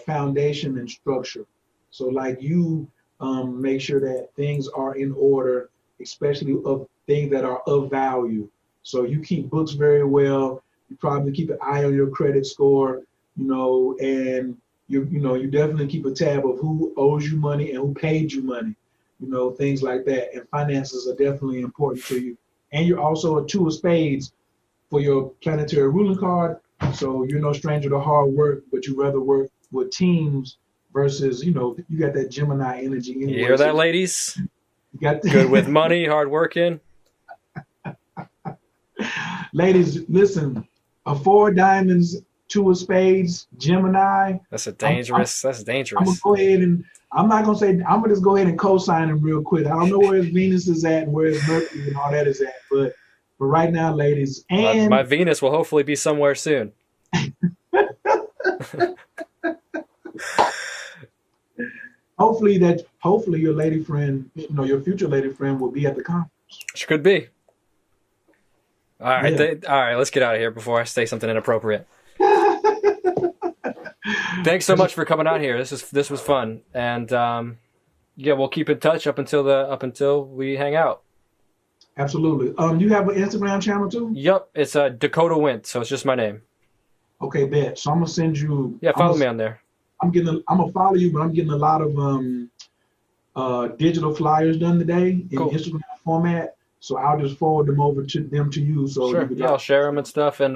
foundation and structure. So like you make sure that things are in order, especially of things that are of value. So you keep books very well. You probably keep an eye on your credit score, and you definitely keep a tab of who owes you money and who paid you money, things like that. And finances are definitely important to you. And you're also a 2 of spades for your planetary ruling card. So you're no stranger to hard work, but you rather work with teams versus, you got that Gemini energy. Anyway. You hear that, ladies? You got good with money, hard working. Ladies, listen, a 4 diamonds, 2 of spades, Gemini. That's dangerous. I'm gonna go ahead and I'm gonna just go ahead and co-sign him real quick. I don't know where his Venus is at and where his Mercury and all that is at, but right now, ladies, and my Venus will hopefully be somewhere soon. Hopefully your lady friend, your future lady friend will be at the conference. She could be. All right, Yeah. all right. Let's get out of here before I say something inappropriate. Thanks so much for coming out here. This was fun, and yeah, we'll keep in touch up until we hang out. Absolutely. You have an Instagram channel too? Yep, it's DAKOTA WINT, so it's just my name. Okay, bet. So I'm gonna send you. Yeah, follow me on there. I'm gonna follow you, but I'm getting a lot of digital flyers done today in Instagram format. So I'll just forward them over to you. So sure. Yeah, I'll share them and stuff, and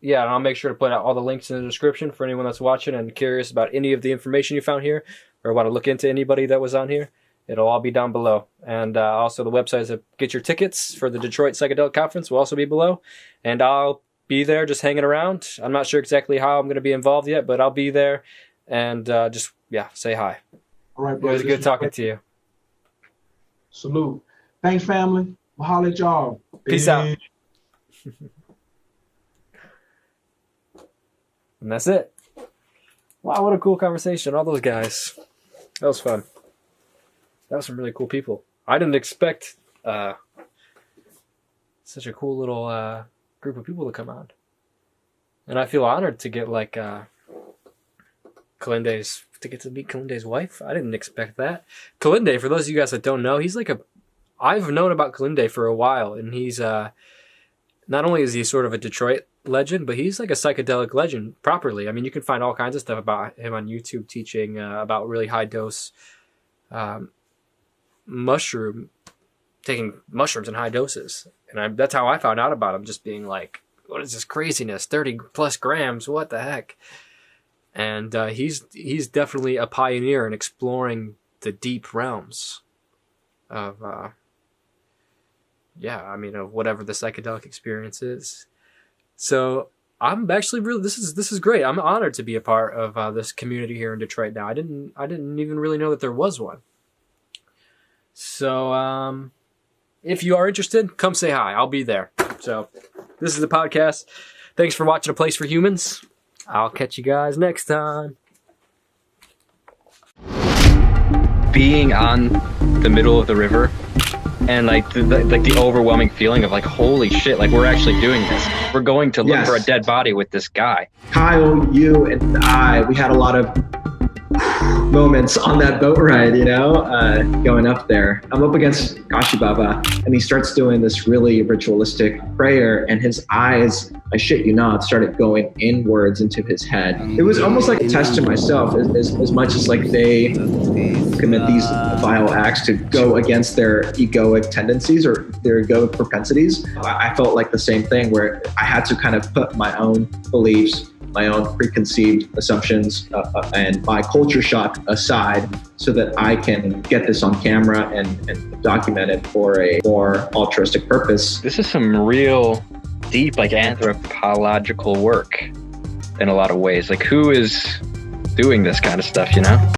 yeah, and I'll make sure to put out all the links in the description for anyone that's watching and curious about any of the information you found here, or want to look into anybody that was on here. It'll all be down below. And also the websites that get your tickets for the Detroit Psychedelic Conference will also be below. And I'll be there just hanging around. I'm not sure exactly how I'm going to be involved yet, but I'll be there and just, yeah, say hi. All right, bro. It was good talking to you. Salute. Thanks, family. We'll holler at y'all. Peace out. And that's it. Wow, what a cool conversation. All those guys. That was fun. That was some really cool people. I didn't expect such a cool little group of people to come on. And I feel honored to get like to get to meet Kilindi's wife. I didn't expect that. Kilindi, for those of you guys that don't know, he's like I've known about Kilindi for a while, and he's not only is he sort of a Detroit legend, but he's like a psychedelic legend properly. I mean, you can find all kinds of stuff about him on YouTube teaching about really high dose taking mushrooms in high doses. And that's how I found out about him, just being like, what is this craziness? 30 plus grams, what the heck? And he's definitely a pioneer in exploring the deep realms of of whatever the psychedelic experience is. So I'm actually really this is great. I'm honored to be a part of this community here in Detroit now. I didn't even really know that there was one. So if you are interested, come say hi. I'll be there. So this is the podcast. Thanks for watching A Place for Humans. I'll catch you guys next time. Being on the middle of the river and like the overwhelming feeling of like, holy shit, like we're actually doing this. We're going to look for a dead body with this guy. Kyle, you, and I, we had a lot of moments on that boat ride, going up there. I'm up against Kashi Baba, and he starts doing this really ritualistic prayer, and his eyes, I shit you not, started going inwards into his head. It was almost like a test to myself, as much as like they commit these vile acts to go against their egoic tendencies or their egoic propensities. I felt like the same thing, where I had to kind of put my own beliefs, my own preconceived assumptions and my culture shock aside, so that I can get this on camera and document it for a more altruistic purpose. This is some real deep, like anthropological work in a lot of ways. Like, who is doing this kind of stuff,